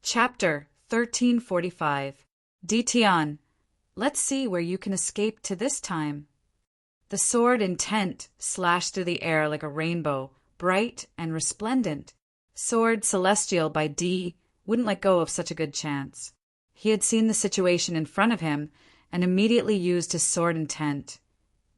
Chapter 1345. Dition. Let's see where you can escape to this time. The sword intent slashed through the air like a rainbow, bright and resplendent. Sword Celestial by D wouldn't let go of such a good chance. He had seen the situation in front of him and immediately used his sword intent,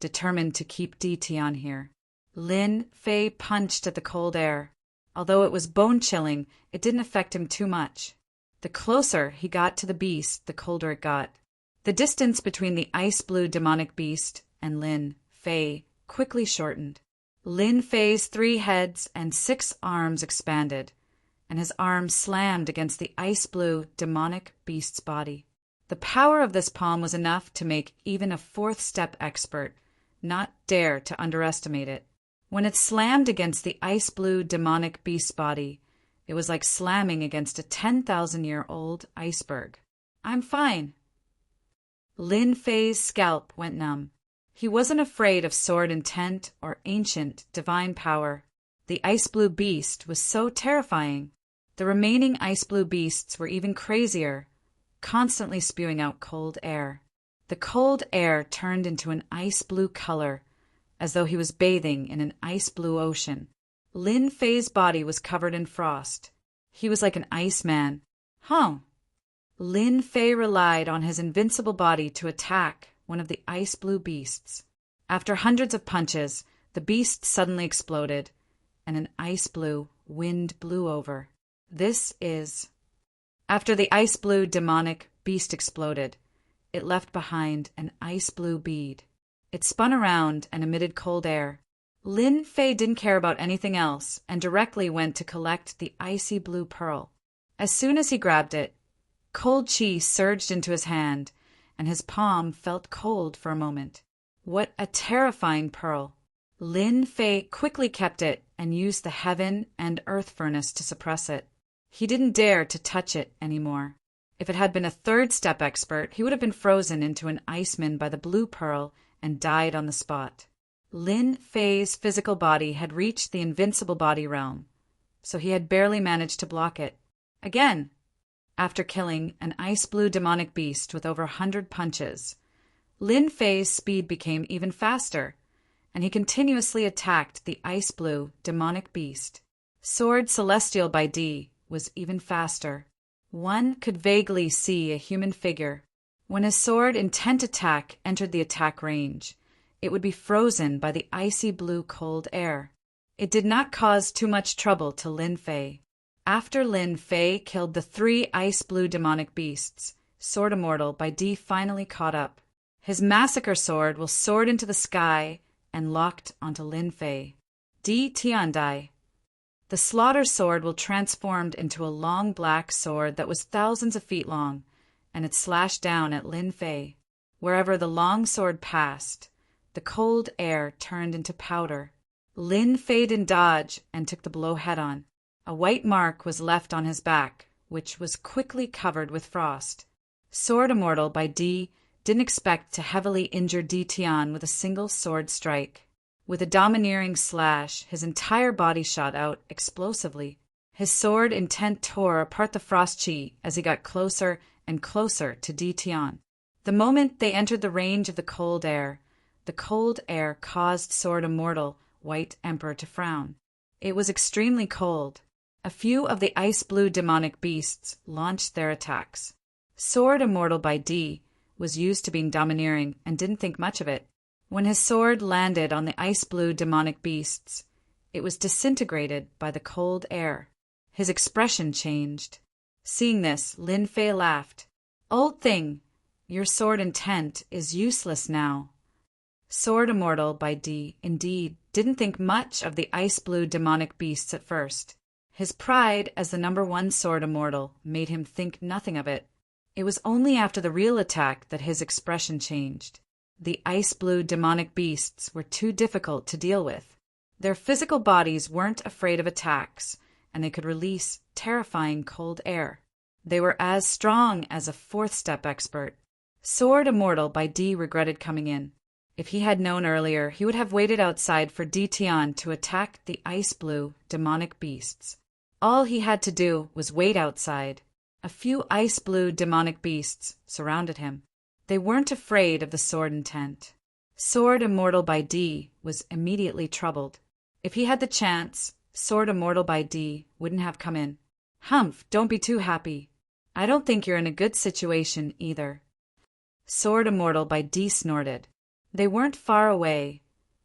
determined to keep Dition here. Lin Fei punched at the cold air. Although it was bone-chilling, it didn't affect him too much. The closer he got to the beast, the colder it got. The distance between the ice-blue demonic beast and Lin Fei quickly shortened. Lin Fei's 3 heads and 6 arms expanded, and his arms slammed against the ice-blue demonic beast's body. The power of this palm was enough to make even a 4th-step expert not dare to underestimate it. When it slammed against the ice-blue demonic beast's body, it was like slamming against a 10,000-year-old iceberg. "I'm fine." Lin Fei's scalp went numb. He wasn't afraid of sword intent or ancient divine power. The ice-blue beast was so terrifying. The remaining ice-blue beasts were even crazier, constantly spewing out cold air. The cold air turned into an ice-blue color, as though he was bathing in an ice-blue ocean. Lin Fei's body was covered in frost. He was like an iceman. Lin Fei relied on his invincible body to attack one of the ice-blue beasts. After hundreds of punches, the beast suddenly exploded, and an ice-blue wind blew over. After the ice-blue demonic beast exploded, it left behind an ice-blue bead. It spun around and emitted cold air. Lin Fei didn't care about anything else and directly went to collect the icy blue pearl. As soon as he grabbed it, cold chi surged into his hand, and his palm felt cold for a moment. What a terrifying pearl! Lin Fei quickly kept it and used the heaven and earth furnace to suppress it. He didn't dare to touch it anymore. If it had been a 3rd-step expert, he would have been frozen into an iceman by the blue pearl and died on the spot. Lin Fei's physical body had reached the invincible body realm, so he had barely managed to block it. Again, after killing an ice-blue demonic beast with over 100 punches, Lin Fei's speed became even faster, and he continuously attacked the ice-blue demonic beast. Sword Celestial by D was even faster. One could vaguely see a human figure. When his sword intent attack entered the attack range, it would be frozen by the icy blue cold air. It did not cause too much trouble to Lin Fei. After Lin Fei killed the 3 ice-blue demonic beasts, Sword Immortal by D finally caught up. His massacre sword will soared into the sky and locked onto Lin Fei. D Tiandai. The slaughter sword will transformed into a long black sword that was thousands of feet long, and it slashed down at Lin Fei. Wherever the long sword passed, the cold air turned into powder. Lin Fei didn't dodge and took the blow head-on. A white mark was left on his back, which was quickly covered with frost. Sword Immortal by D didn't expect to heavily injure Dition with a single sword strike. With a domineering slash, his entire body shot out explosively. His sword intent tore apart the frost chi as he got closer and closer to Dition. The moment they entered the range of the cold air caused Sword Immortal White Emperor to frown. It was extremely cold. A few of the ice-blue demonic beasts launched their attacks. Sword Immortal by D was used to being domineering and didn't think much of it. When his sword landed on the ice-blue demonic beasts, it was disintegrated by the cold air. His expression changed. Seeing this, Lin Fei laughed. "Old thing, your sword intent is useless now." Sword Immortal by D indeed didn't think much of the ice-blue demonic beasts at first. His pride as the #1 Sword Immortal made him think nothing of it. It was only after the real attack that his expression changed. The ice-blue demonic beasts were too difficult to deal with. Their physical bodies weren't afraid of attacks, and they could release terrifying cold air. They were as strong as a 4th-step expert. Sword Immortal by D regretted coming in. If he had known earlier, he would have waited outside for Dition to attack the ice-blue demonic beasts. All he had to do was wait outside. A few ice-blue demonic beasts surrounded him. They weren't afraid of the sword intent. Sword Immortal by D was immediately troubled. If he had the chance, Sword Immortal by D wouldn't have come in. Humph, don't be too happy. I don't think you're in a good situation either. Sword Immortal by D snorted. They weren't far away,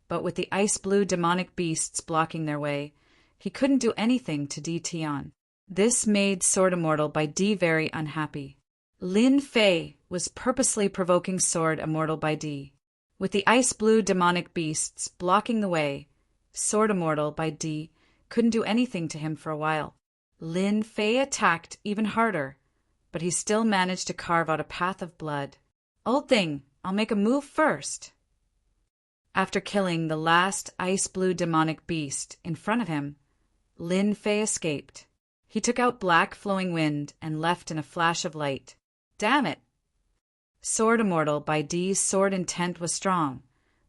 but with the ice-blue demonic beasts blocking their way, he couldn't do anything to D Tion. This made Sword Immortal by D very unhappy. Lin Fei was purposely provoking Sword Immortal by D. With the ice-blue demonic beasts blocking the way, Sword Immortal by D couldn't do anything to him for a while. Lin Fei attacked even harder, but he still managed to carve out a path of blood. Old thing, I'll make a move first. After killing the last ice-blue demonic beast in front of him, Lin Fei escaped. He took out black flowing wind and left in a flash of light. Damn it! Sword Immortal by D's sword intent was strong,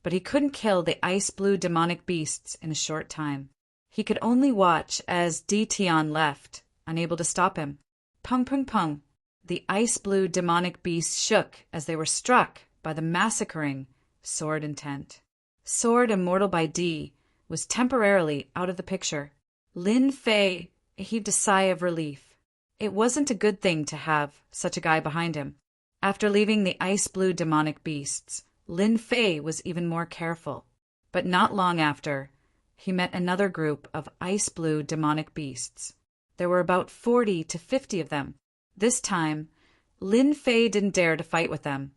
but he couldn't kill the ice-blue demonic beasts in a short time. He could only watch as D Tion left, unable to stop him. Pung pung pung. The ice-blue demonic beasts shook as they were struck by the massacring sword intent. Sword Immortal by D was temporarily out of the picture. Lin Fei heaved a sigh of relief. It wasn't a good thing to have such a guy behind him. After leaving the ice-blue demonic beasts, Lin Fei was even more careful. But not long after, he met another group of ice-blue demonic beasts. There were about 40 to 50 of them. This time, Lin Fei didn't dare to fight with them,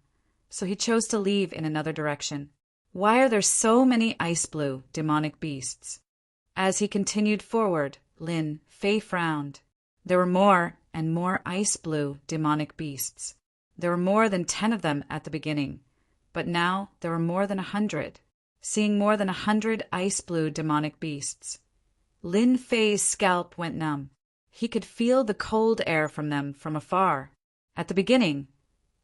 so he chose to leave in another direction. Why are there so many ice-blue demonic beasts? As he continued forward, Lin Fei frowned. There were more and more ice-blue demonic beasts. There were more than 10 of them at the beginning, but now there were more than 100. Seeing more than 100 ice-blue demonic beasts, Lin Fei's scalp went numb. He could feel the cold air from them from afar. At the beginning,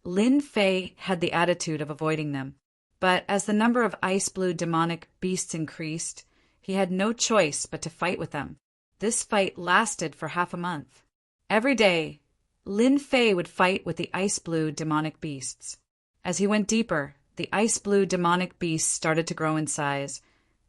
Lin Fei had the attitude of avoiding them, but as the number of ice-blue demonic beasts increased, he had no choice but to fight with them. This fight lasted for half a month. Every day, Lin Fei would fight with the ice-blue demonic beasts. As he went deeper, the ice-blue demonic beasts started to grow in size,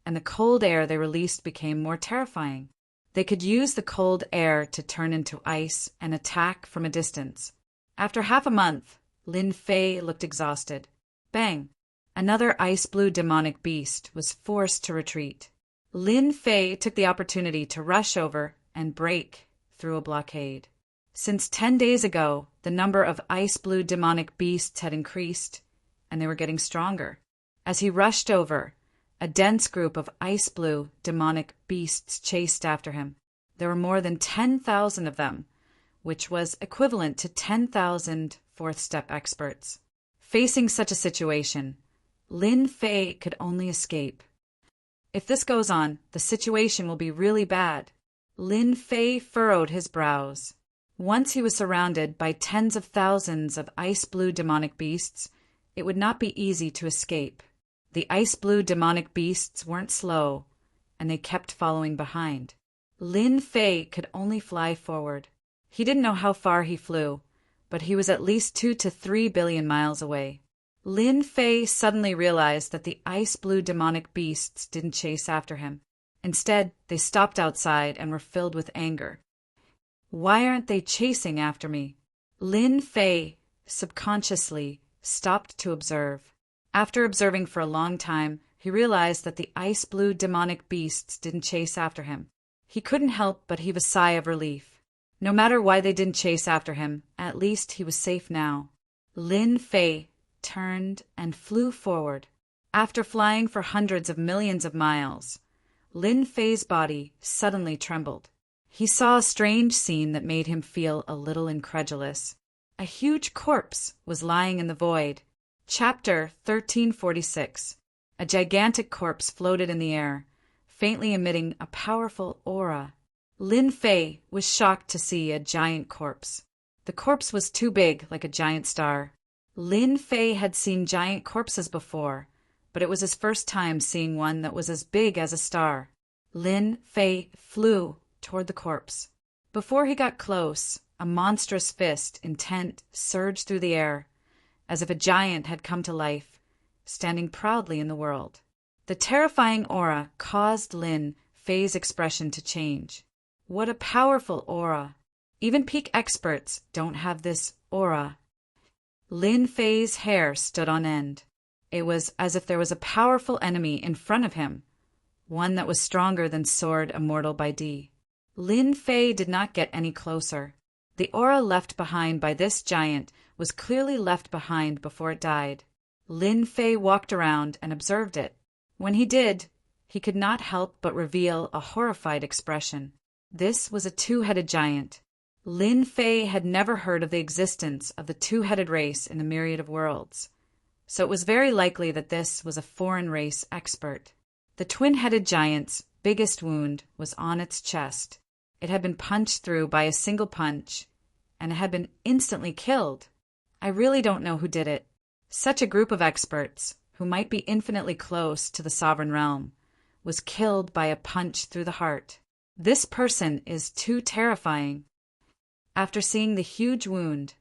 and the cold air they released became more terrifying. They could use the cold air to turn into ice and attack from a distance. After half a month, Lin Fei looked exhausted. Bang! Another ice-blue demonic beast was forced to retreat. Lin Fei took the opportunity to rush over and break through a blockade. Since 10 days ago, the number of ice-blue demonic beasts had increased, and they were getting stronger. As he rushed over, a dense group of ice-blue demonic beasts chased after him. There were more than 10,000 of them, which was equivalent to 10,000 fourth-step experts. Facing such a situation, Lin Fei could only escape. If this goes on, the situation will be really bad. Lin Fei furrowed his brows. Once he was surrounded by tens of thousands of ice-blue demonic beasts, it would not be easy to escape. The ice-blue demonic beasts weren't slow, and they kept following behind. Lin Fei could only fly forward. He didn't know how far he flew, but he was at least 2 to 3 billion miles away. Lin Fei suddenly realized that the ice-blue demonic beasts didn't chase after him. Instead, they stopped outside and were filled with anger. Why aren't they chasing after me? Lin Fei subconsciously stopped to observe. After observing for a long time, he realized that the ice-blue demonic beasts didn't chase after him. He couldn't help but heave a sigh of relief. No matter why they didn't chase after him, at least he was safe now. Lin Fei turned and flew forward. After flying for hundreds of millions of miles, Lin Fei's body suddenly trembled. He saw a strange scene that made him feel a little incredulous. A huge corpse was lying in the void. Chapter 1346. A gigantic corpse floated in the air, faintly emitting a powerful aura. Lin Fei was shocked to see a giant corpse. The corpse was too big, like a giant star. Lin Fei had seen giant corpses before, but it was his first time seeing one that was as big as a star. Lin Fei flew toward the corpse. Before he got close, A monstrous fist, intent, surged through the air, as if a giant had come to life, standing proudly in the world. The terrifying aura caused Lin Fei's expression to change. What a powerful aura! Even peak experts don't have this aura. Lin Fei's hair stood on end. It was as if there was a powerful enemy in front of him, one that was stronger than Sword Immortal by D. Lin Fei did not get any closer. The aura left behind by this giant was clearly left behind before it died. Lin Fei walked around and observed it. When he did, he could not help but reveal a horrified expression. This was a two-headed giant. Lin Fei had never heard of the existence of the two-headed race in the myriad of worlds, so it was very likely that this was a foreign race expert. The twin-headed giant's biggest wound was on its chest. It had been punched through by a single punch, and it had been instantly killed. I really don't know who did it. Such a group of experts, who might be infinitely close to the sovereign realm, was killed by a punch through the heart. This person is too terrifying. After seeing the huge wound,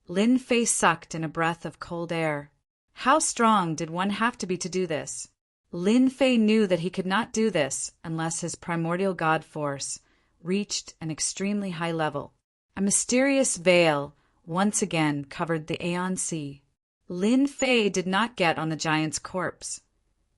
Lin Fei sucked in a breath of cold air. How strong did one have to be to do this? Lin Fei knew that he could not do this unless his primordial god force reached an extremely high level. A mysterious veil once again covered the Aeon Sea. Lin Fei did not get on the giant's corpse,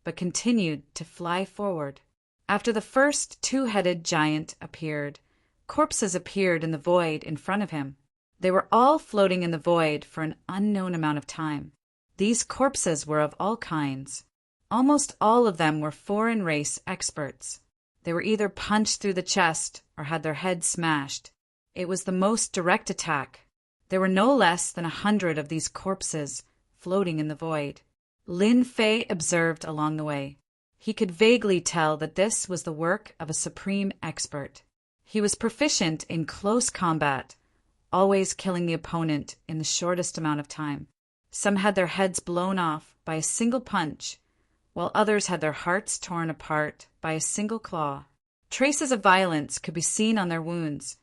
but continued to fly forward. After the first two-headed giant appeared, corpses appeared in the void in front of him. They were all floating in the void for an unknown amount of time. These corpses were of all kinds. Almost all of them were foreign race experts. They were either punched through the chest or had their heads smashed. It was the most direct attack. There were no less than 100 of these corpses floating in the void. Lin Fei observed along the way. He could vaguely tell that this was the work of a supreme expert. He was proficient in close combat, always killing the opponent in the shortest amount of time. Some had their heads blown off by a single punch, while others had their hearts torn apart by a single claw. Traces of violence could be seen on their wounds,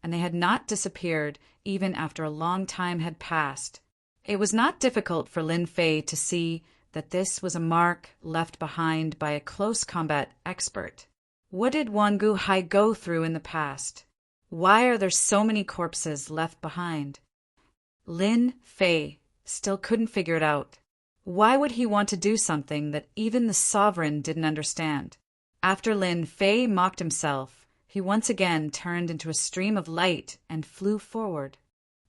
and they had not disappeared even after a long time had passed. It was not difficult for Lin Fei to see that this was a mark left behind by a close combat expert. What did Wangu Hai go through in the past? Why are there so many corpses left behind? Lin Fei still couldn't figure it out. Why would he want to do something that even the sovereign didn't understand? After Lin Fei mocked himself, he once again turned into a stream of light and flew forward.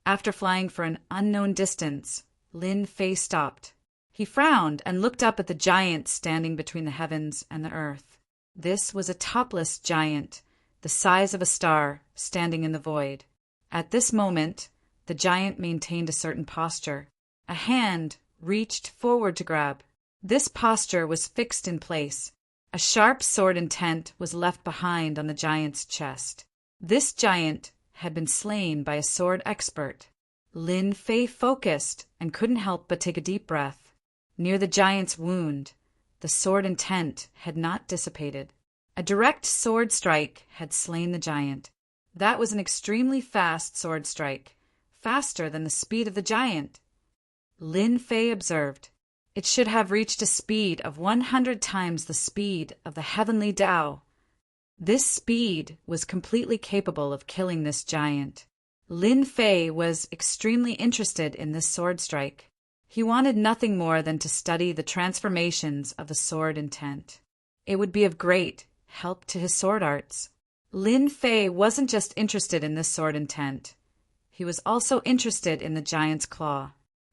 After flying for an unknown distance, Lin Fei stopped. He frowned and looked up at the giant standing between the heavens and the earth. This was a topless giant, the size of a star, standing in the void. At this moment, the giant maintained a certain posture. A hand reached forward to grab. This posture was fixed in place. A sharp sword intent was left behind on the giant's chest. This giant had been slain by a sword expert. Lin Fei focused and couldn't help but take a deep breath. Near the giant's wound, the sword intent had not dissipated. A direct sword strike had slain the giant. That was an extremely fast sword strike, faster than the speed of the giant. Lin Fei observed. It should have reached a speed of 100 times the speed of the heavenly Tao. This speed was completely capable of killing this giant. Lin Fei was extremely interested in this sword strike. He wanted nothing more than to study the transformations of the sword intent. It would be of great help to his sword arts. Lin Fei wasn't just interested in this sword intent. He was also interested in the giant's claw.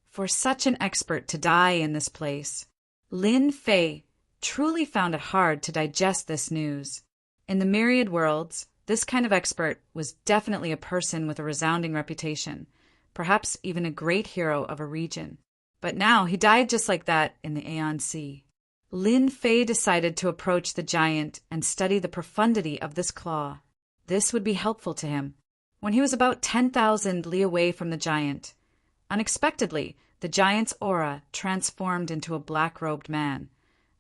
For such an expert to die in this place, Lin Fei truly found it hard to digest this news. In the myriad worlds, this kind of expert was definitely a person with a resounding reputation, perhaps even a great hero of a region. But now he died just like that in the Aeon Sea. Lin Fei decided to approach the giant and study the profundity of this claw. This would be helpful to him. When he was about 10,000 li away from the giant, unexpectedly, the giant's aura transformed into a black-robed man,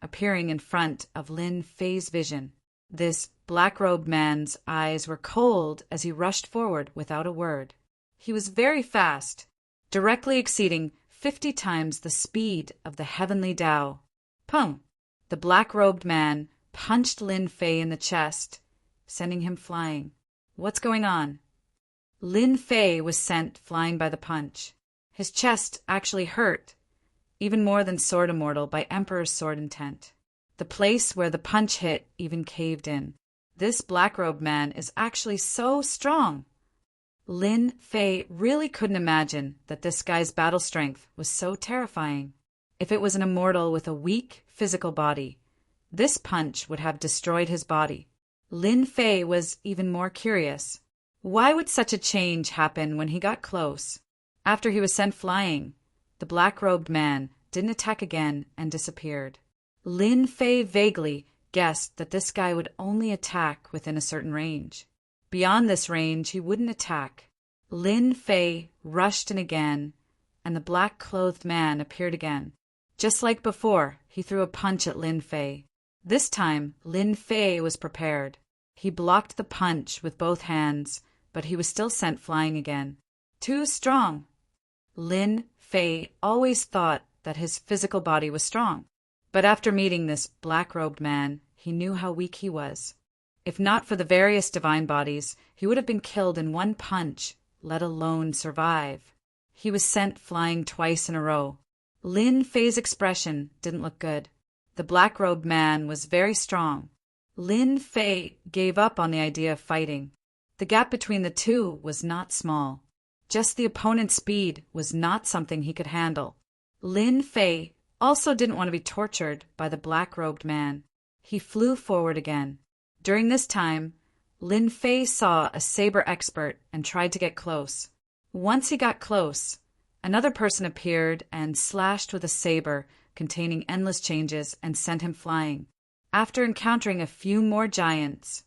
appearing in front of Lin Fei's vision. This black-robed man's eyes were cold as he rushed forward without a word. He was very fast, directly exceeding 50 times the speed of the heavenly Tao. Pum! The black-robed man punched Lin Fei in the chest, sending him flying. What's going on? Lin Fei was sent flying by the punch. His chest actually hurt, even more than Sword Immortal by Emperor's sword intent. The place where the punch hit even caved in. This black-robed man is actually so strong. Lin Fei really couldn't imagine that this guy's battle strength was so terrifying. If it was an immortal with a weak physical body, this punch would have destroyed his body. Lin Fei was even more curious. Why would such a change happen when he got close? After he was sent flying, the black-robed man didn't attack again and disappeared. Lin Fei vaguely guessed that this guy would only attack within a certain range. Beyond this range, he wouldn't attack. Lin Fei rushed in again, and the black-clothed man appeared again. Just like before, he threw a punch at Lin Fei. This time, Lin Fei was prepared. He blocked the punch with both hands, but he was still sent flying again. Too strong. Lin Fei always thought that his physical body was strong. But after meeting this black-robed man, he knew how weak he was. If not for the various divine bodies, he would have been killed in one punch, let alone survive. He was sent flying twice in a row. Lin Fei's expression didn't look good. The black-robed man was very strong. Lin Fei gave up on the idea of fighting. The gap between the two was not small. Just the opponent's speed was not something he could handle. Lin Fei also didn't want to be tortured by the black-robed man. He flew forward again. During this time, Lin Fei saw a saber expert and tried to get close. Once he got close, another person appeared and slashed with a saber containing endless changes and sent him flying. After encountering a few more giants,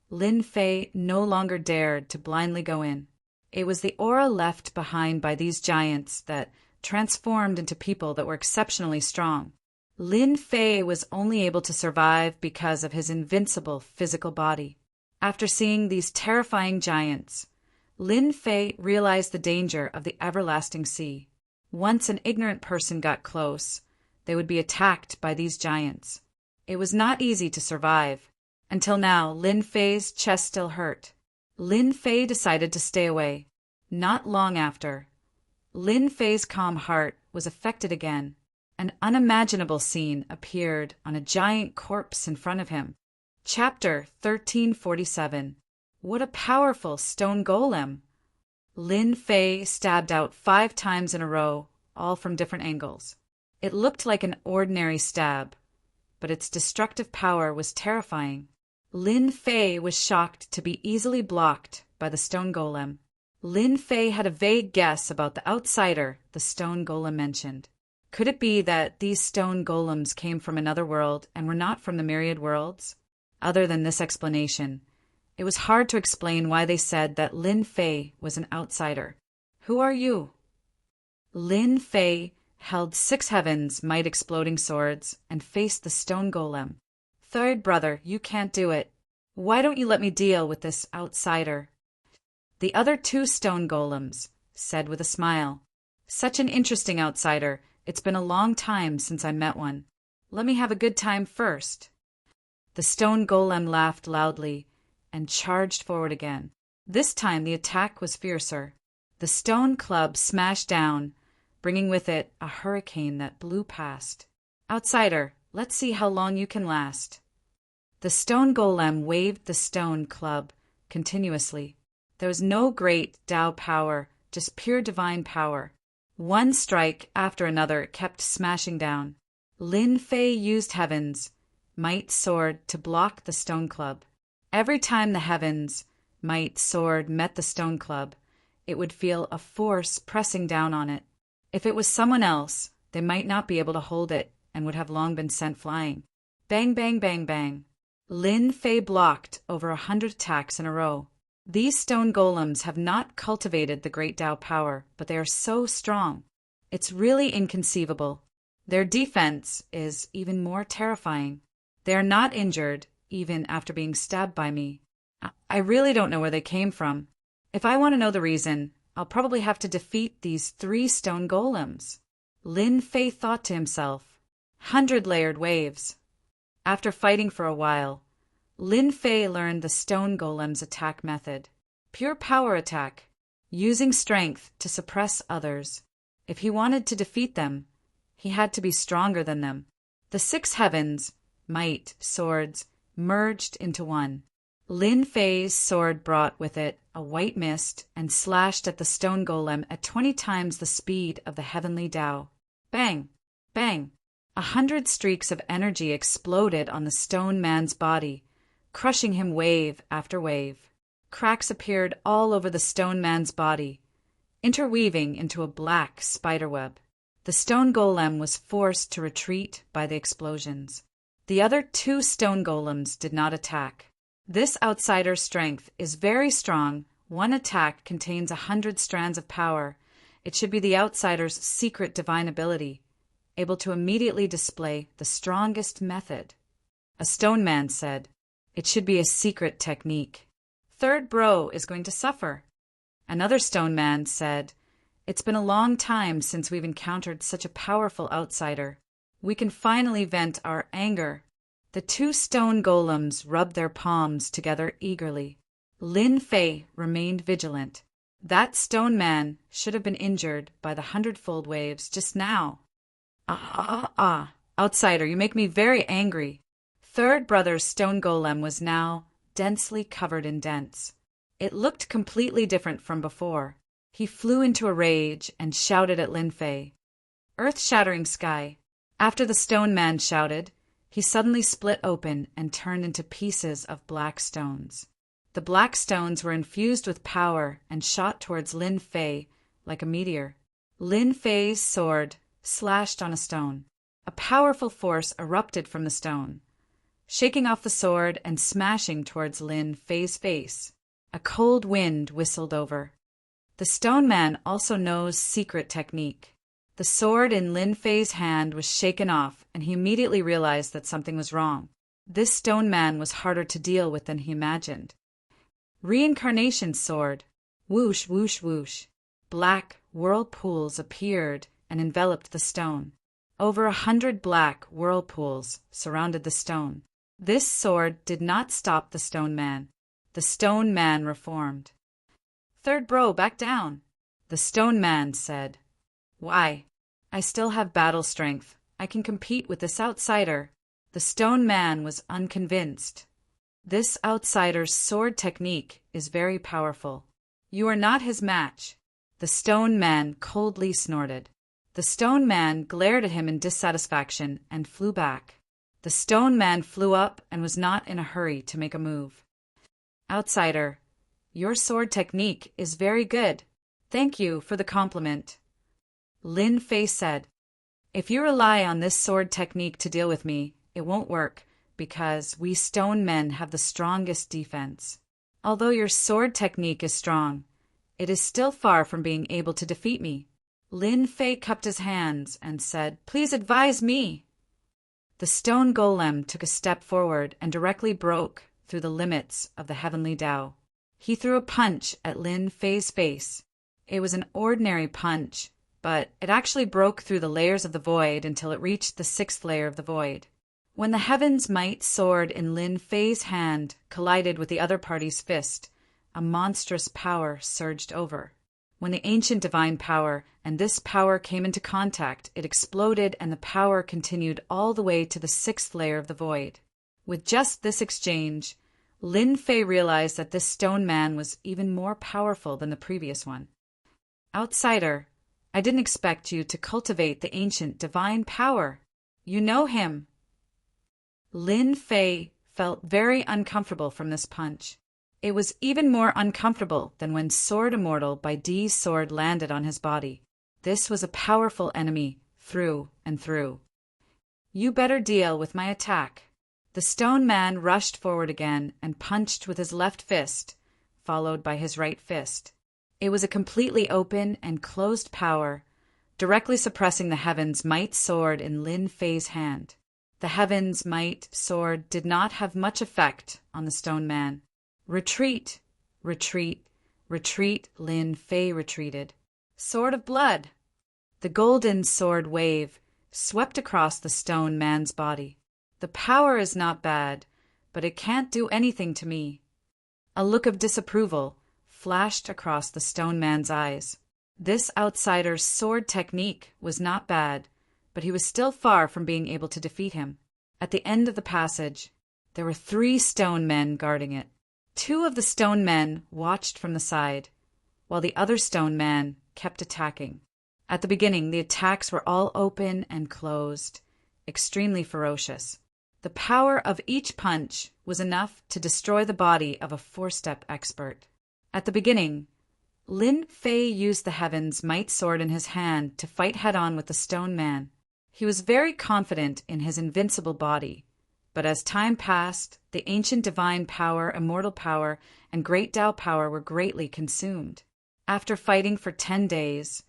Lin Fei no longer dared to blindly go in. It was the aura left behind by these giants that transformed into people that were exceptionally strong. Lin Fei was only able to survive because of his invincible physical body. After seeing these terrifying giants, Lin Fei realized the danger of the everlasting sea. Once an ignorant person got close, they would be attacked by these giants. It was not easy to survive. Until now, Lin Fei's chest still hurt. Lin Fei decided to stay away. Not long after, Lin Fei's calm heart was affected again. An unimaginable scene appeared on a giant corpse in front of him. Chapter 1347. What a powerful stone golem! Lin Fei stabbed out 5 times in a row, all from different angles. It looked like an ordinary stab, but its destructive power was terrifying. Lin Fei was shocked to be easily blocked by the stone golem. Lin Fei had a vague guess about the outsider the stone golem mentioned. Could it be that these stone golems came from another world and were not from the myriad worlds? Other than this explanation, it was hard to explain why they said that Lin Fei was an outsider. Who are you? Lin Fei held 6 heavens' might-exploding swords and faced the stone golem. Third brother, you can't do it. Why don't you let me deal with this outsider? The other 2 stone golems said with a smile, Such an interesting outsider. It's been a long time since I met one. Let me have a good time first. The stone golem laughed loudly and charged forward again. This time the attack was fiercer. The stone club smashed down, bringing with it a hurricane that blew past. Outsider, let's see how long you can last. The stone golem waved the stone club continuously. There was no great Tao power, just pure divine power. One strike after another kept smashing down. Lin Fei used Heaven's might sword to block the stone club. Every time the Heaven's might sword met the stone club, it would feel a force pressing down on it. If it was someone else, they might not be able to hold it and would have long been sent flying. Bang, bang, bang, bang. Lin Fei blocked over 100 attacks in a row. These stone golems have not cultivated the great Tao power, but they are so strong. It's really inconceivable. Their defense is even more terrifying. They are not injured, even after being stabbed by me. I really don't know where they came from. If I want to know the reason, I'll probably have to defeat these 3 stone golems. Lin Fei thought to himself. 100-layered waves. After fighting for a while, Lin Fei learned the stone golem's attack method. Pure power attack, using strength to suppress others. If he wanted to defeat them, he had to be stronger than them. The 6 heavens, might, swords, merged into one. Lin Fei's sword brought with it a white mist and slashed at the stone golem at 20 times the speed of the heavenly Tao. Bang! Bang! 100 streaks of energy exploded on the stone man's body, crushing him wave after wave. Cracks appeared all over the stone man's body, interweaving into a black spiderweb. The stone golem was forced to retreat by the explosions. The other 2 stone golems did not attack. This outsider's strength is very strong. One attack contains 100 strands of power. It should be the outsider's secret divine ability, able to immediately display the strongest method. A stone man said, it should be a secret technique. Third bro is going to suffer. Another stone man said, it's been a long time since we've encountered such a powerful outsider. We can finally vent our anger. The 2 stone golems rubbed their palms together eagerly. Lin Fei remained vigilant. That stone man should have been injured by the 100-fold waves just now. Outsider, you make me very angry. Third brother's stone golem was now densely covered in dents. It looked completely different from before. He flew into a rage and shouted at Lin Fei. Earth-shattering sky. After the stone man shouted, he suddenly split open and turned into pieces of black stones. The black stones were infused with power and shot towards Lin Fei like a meteor. Lin Fei's sword slashed on a stone. A powerful force erupted from the stone, shaking off the sword and smashing towards Lin Fei's face. A cold wind whistled over. The stone man also knows secret technique. The sword in Lin Fei's hand was shaken off, and he immediately realized that something was wrong. This stone man was harder to deal with than he imagined. Reincarnation sword. Whoosh, whoosh, whoosh. Black whirlpools appeared and enveloped the stone. Over 100 black whirlpools surrounded the stone. This sword did not stop the stone man. The stone man reformed. Third bro, back down. The stone man said, why? I still have battle strength. I can compete with this outsider. The stone man was unconvinced. This outsider's sword technique is very powerful. You are not his match. The stone man coldly snorted. The stone man glared at him in dissatisfaction and flew back. The stone man flew up and was not in a hurry to make a move. Outsider, your sword technique is very good. Thank you for the compliment. Lin Fei said, if you rely on this sword technique to deal with me, it won't work, because we stone men have the strongest defense. Although your sword technique is strong, it is still far from being able to defeat me. Lin Fei cupped his hands and said, please advise me. The stone golem took a step forward and directly broke through the limits of the heavenly Tao. He threw a punch at Lin Fei's face. It was an ordinary punch, but it actually broke through the layers of the void until it reached the 6th layer of the void. When the heaven's might sword in Lin Fei's hand collided with the other party's fist, a monstrous power surged over. When the ancient divine power and this power came into contact, it exploded and the power continued all the way to the 6th layer of the void. With just this exchange, Lin Fei realized that this stone man was even more powerful than the previous one. Outsider, I didn't expect you to cultivate the ancient divine power. You know him. Lin Fei felt very uncomfortable from this punch. It was even more uncomfortable than when Sword Immortal by D's sword landed on his body. This was a powerful enemy, through and through. You better deal with my attack. The stone man rushed forward again and punched with his left fist, followed by his right fist. It was a completely open and closed power, directly suppressing the heaven's might sword in Lin Fei's hand. The heaven's might sword did not have much effect on the stone man. Retreat, retreat, Retreat, Lin Fei retreated. Sword of blood! The golden sword wave swept across the stone man's body. The power is not bad, but it can't do anything to me. A look of disapproval flashed across the stone man's eyes. This outsider's sword technique was not bad, but he was still far from being able to defeat him. At the end of the passage, there were 3 stone men guarding it. 2 of the stone men watched from the side, while the other stone man kept attacking. At the beginning, the attacks were all open and closed, extremely ferocious. The power of each punch was enough to destroy the body of a 4-step expert. At the beginning, Lin Fei used the Heaven's Might Sword in his hand to fight head-on with the stone man. He was very confident in his invincible body, but as time passed, the ancient divine power, immortal power, and great Tao power were greatly consumed. After fighting for 10 days,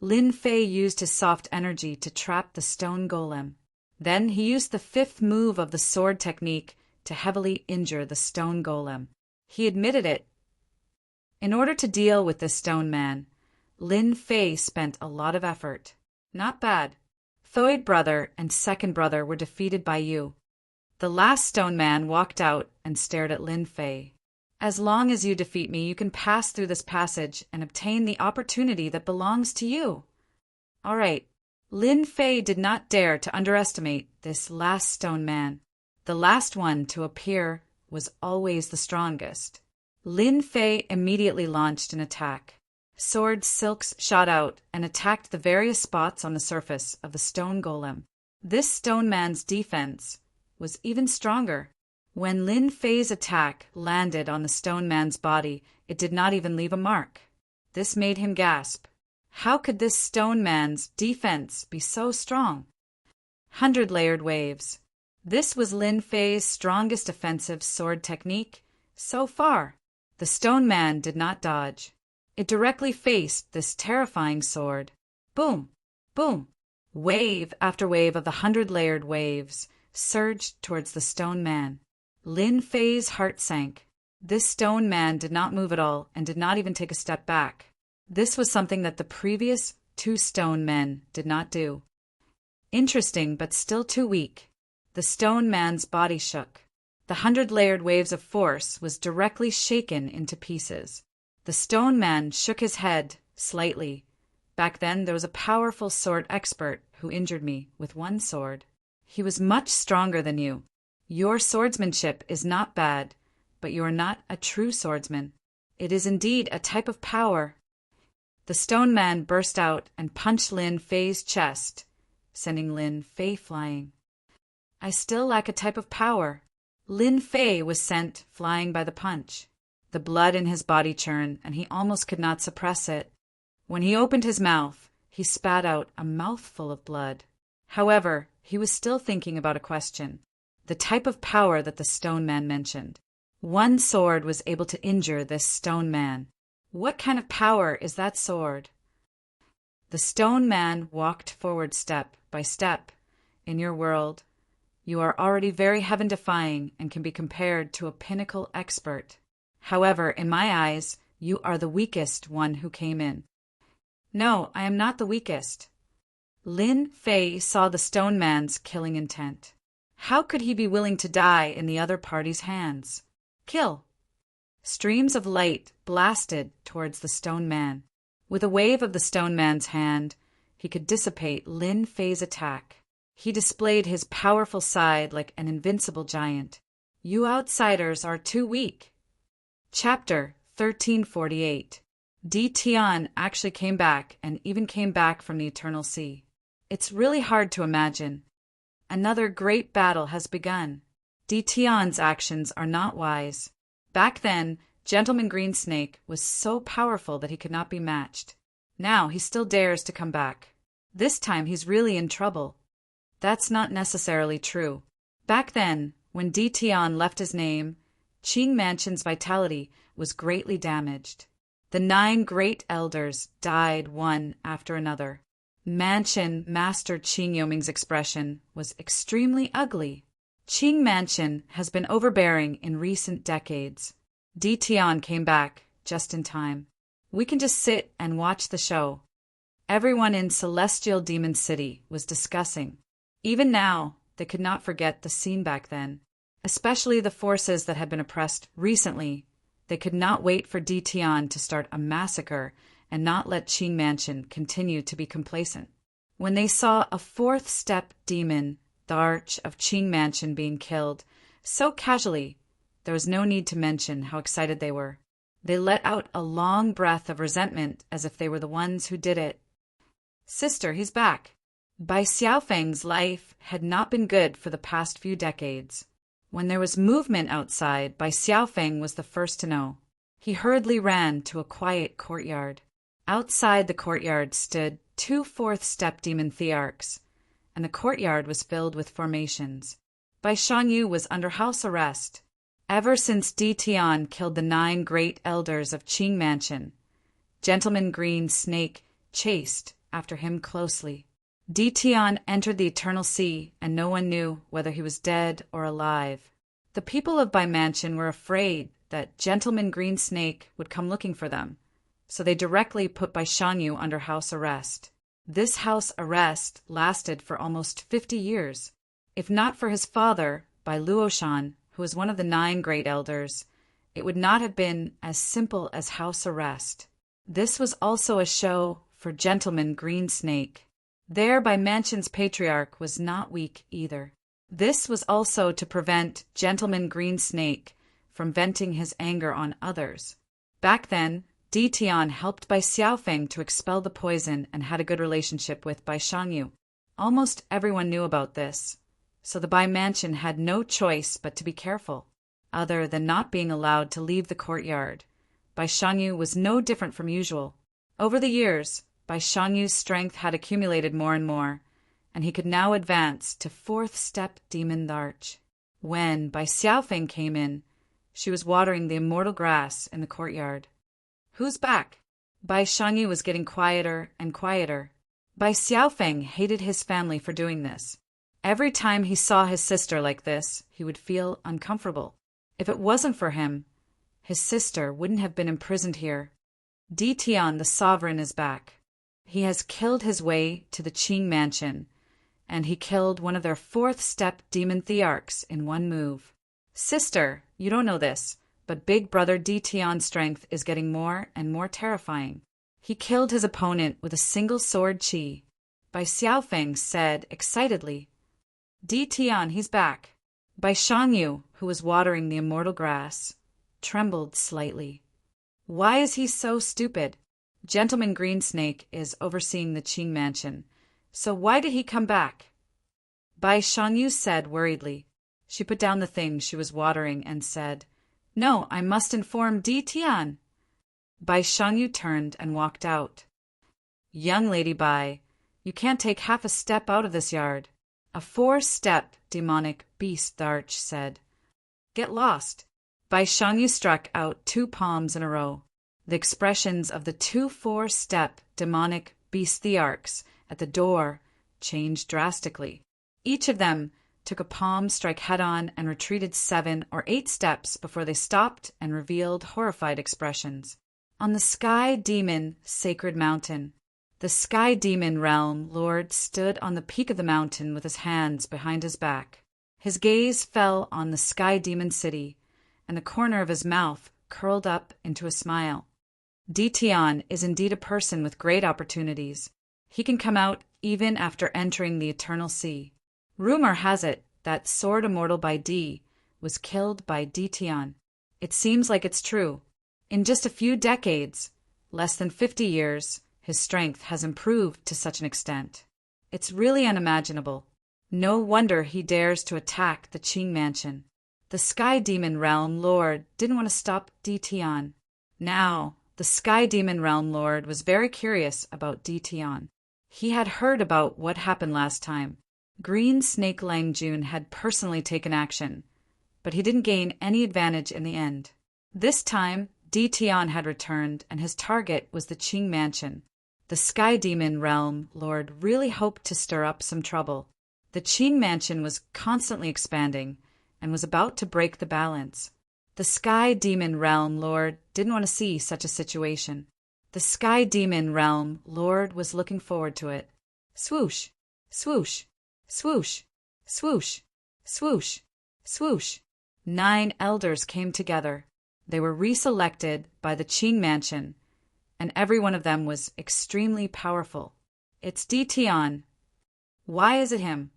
Lin Fei used his soft energy to trap the stone golem. Then he used the 5th move of the sword technique to heavily injure the stone golem. He admitted it. In order to deal with this stone man, Lin Fei spent a lot of effort. Not bad. Third brother and second brother were defeated by you. The last stone man walked out and stared at Lin Fei. As long as you defeat me, you can pass through this passage and obtain the opportunity that belongs to you. All right. Lin Fei did not dare to underestimate this last stone man. The last one to appear was always the strongest. Lin Fei immediately launched an attack. Sword silks shot out and attacked the various spots on the surface of the stone golem. This stone man's defense was even stronger. When Lin Fei's attack landed on the stone man's body, it did not even leave a mark. This made him gasp. How could this stone man's defense be so strong? 100-layered waves. This was Lin Fei's strongest offensive sword technique so far. The stone man did not dodge. It directly faced this terrifying sword. Boom! Boom! Wave after wave of the 100-layered waves surged towards the stone man. Lin Fei's heart sank. This stone man did not move at all and did not even take a step back. This was something that the previous 2 stone men did not do. Interesting, but still too weak. The stone man's body shook. The 100-layered waves of force was directly shaken into pieces. The stone man shook his head slightly. Back then, there was a powerful sword expert who injured me with 1 sword. He was much stronger than you. Your swordsmanship is not bad, but you are not a true swordsman. It is indeed a type of power. The stone man burst out and punched Lin Fei's chest, sending Lin Fei flying. I still lack a type of power. Lin Fei was sent flying by the punch. The blood in his body churned, and he almost could not suppress it. When he opened his mouth, he spat out a mouthful of blood. However, he was still thinking about a question. The type of power that the stone man mentioned. 1 sword was able to injure this stone man. What kind of power is that sword? The stone man walked forward step by step. In your world, you are already very heaven-defying and can be compared to a pinnacle expert. However, in my eyes, you are the weakest one who came in. No, I am not the weakest. Lin Fei saw the stone man's killing intent. How could he be willing to die in the other party's hands? Kill! Streams of light blasted towards the stone man. With a wave of the stone man's hand, he could dissipate Lin Fei's attack. He displayed his powerful side like an invincible giant. You outsiders are too weak. Chapter 1348. Di Tian actually came back and even came back from the Eternal Sea. It's really hard to imagine. Another great battle has begun. Di Tian's actions are not wise. Back then, Gentleman Greensnake was so powerful that he could not be matched. Now he still dares to come back. This time he's really in trouble. That's not necessarily true. Back then, when Di Tian left his name, Qing Mansion's vitality was greatly damaged. The 9 great elders died one after another. Mansion Master Qing Yoming's expression was extremely ugly. Qing Mansion has been overbearing in recent decades. Di Tian came back just in time. We can just sit and watch the show. Everyone in Celestial Demon City was discussing. Even now, they could not forget the scene back then. Especially the forces that had been oppressed recently. They could not wait for Ditian to start a massacre and not let Qing Mansion continue to be complacent. When they saw a fourth step demon, the Arch of Qing Mansion, being killed, so casually, there was no need to mention how excited they were. They let out a long breath of resentment as if they were the ones who did it. Sister, he's back. Bai Xiaofeng's life had not been good for the past few decades. When there was movement outside, Bai Xiaofeng was the first to know. He hurriedly ran to a quiet courtyard. Outside the courtyard stood 2 fourth-step demon thearchs, and the courtyard was filled with formations. Bai Shanyu was under house arrest. Ever since Di Tian killed the 9 great elders of Qing Mansion, Gentleman Green Snake chased after him closely. Di Tian entered the Eternal Sea, and no one knew whether he was dead or alive. The people of Bai Mansion were afraid that Gentleman Green Snake would come looking for them, so they directly put Bai Shanyu under house arrest. This house arrest lasted for almost 50 years. If not for his father, Bai Luoshan, who was one of the 9 great elders, it would not have been as simple as house arrest. This was also a show for Gentleman Green Snake. There, Bai Mansion's patriarch was not weak either. This was also to prevent Gentleman Green Snake from venting his anger on others. Back then, Di Tian helped Bai Xiaofeng to expel the poison and had a good relationship with Bai Shanyu. Almost everyone knew about this, so the Bai Mansion had no choice but to be careful. Other than not being allowed to leave the courtyard, Bai Shanyu was no different from usual. Over the years, Bai Shanyu's strength had accumulated more and more, and he could now advance to 4th step demon arch. When Bai Xiaofeng came in, she was watering the immortal grass in the courtyard. Who's back? Bai Shanyu was getting quieter and quieter. Bai Xiaofeng hated his family for doing this. Every time he saw his sister like this, he would feel uncomfortable. If it wasn't for him, his sister wouldn't have been imprisoned here. Di Tian, the sovereign, is back. He has killed his way to the Qing Mansion, and he killed one of their 4th step demon thearchs in one move. Sister, you don't know this, but big brother Di Tian's strength is getting more and more terrifying. He killed his opponent with a single sword chi. Bai Xiaofeng said excitedly, Di Tian, he's back. Bai Shanyu, who was watering the immortal grass, trembled slightly. Why is he so stupid? Gentleman Green Snake is overseeing the Qing Mansion, so why did he come back? Bai Shanyu said worriedly. She put down the thing she was watering and said, No, I must inform Di Tian. Bai Shanyu turned and walked out. Young lady Bai, you can't take half a step out of this yard. A 4-step demonic beast, the arch said. Get lost. Bai Shanyu struck out 2 palms in a row. The expressions of the 2 4-step demonic beast thearchs at the door changed drastically. Each of them took a palm strike head-on and retreated 7 or 8 steps before they stopped and revealed horrified expressions. On the Sky Demon Sacred Mountain, the Sky Demon Realm Lord stood on the peak of the mountain with his hands behind his back. His gaze fell on the Sky Demon City, and the corner of his mouth curled up into a smile. Di Tian is indeed a person with great opportunities. He can come out even after entering the Eternal Sea. Rumor has it that Sword Immortal Bai Di was killed by Di Tian. It seems like it's true. In just a few decades, less than 50 years, his strength has improved to such an extent. It's really unimaginable. No wonder he dares to attack the Qing Mansion. The Sky Demon Realm Lord didn't want to stop Di Tian. Now, the Sky Demon Realm Lord was very curious about Di Tian. He had heard about what happened last time. Green Snake Langjun had personally taken action, but he didn't gain any advantage in the end. This time, Di Tian had returned, and his target was the Qing Mansion. The Sky Demon Realm Lord really hoped to stir up some trouble. The Qing Mansion was constantly expanding and was about to break the balance. The Sky Demon Realm Lord didn't want to see such a situation. The Sky Demon Realm Lord was looking forward to it. Swoosh, swoosh, swoosh, swoosh, swoosh, swoosh. 9 elders came together. They were reselected by the Qing Mansion, and every one of them was extremely powerful. It's Dition. Why is it him?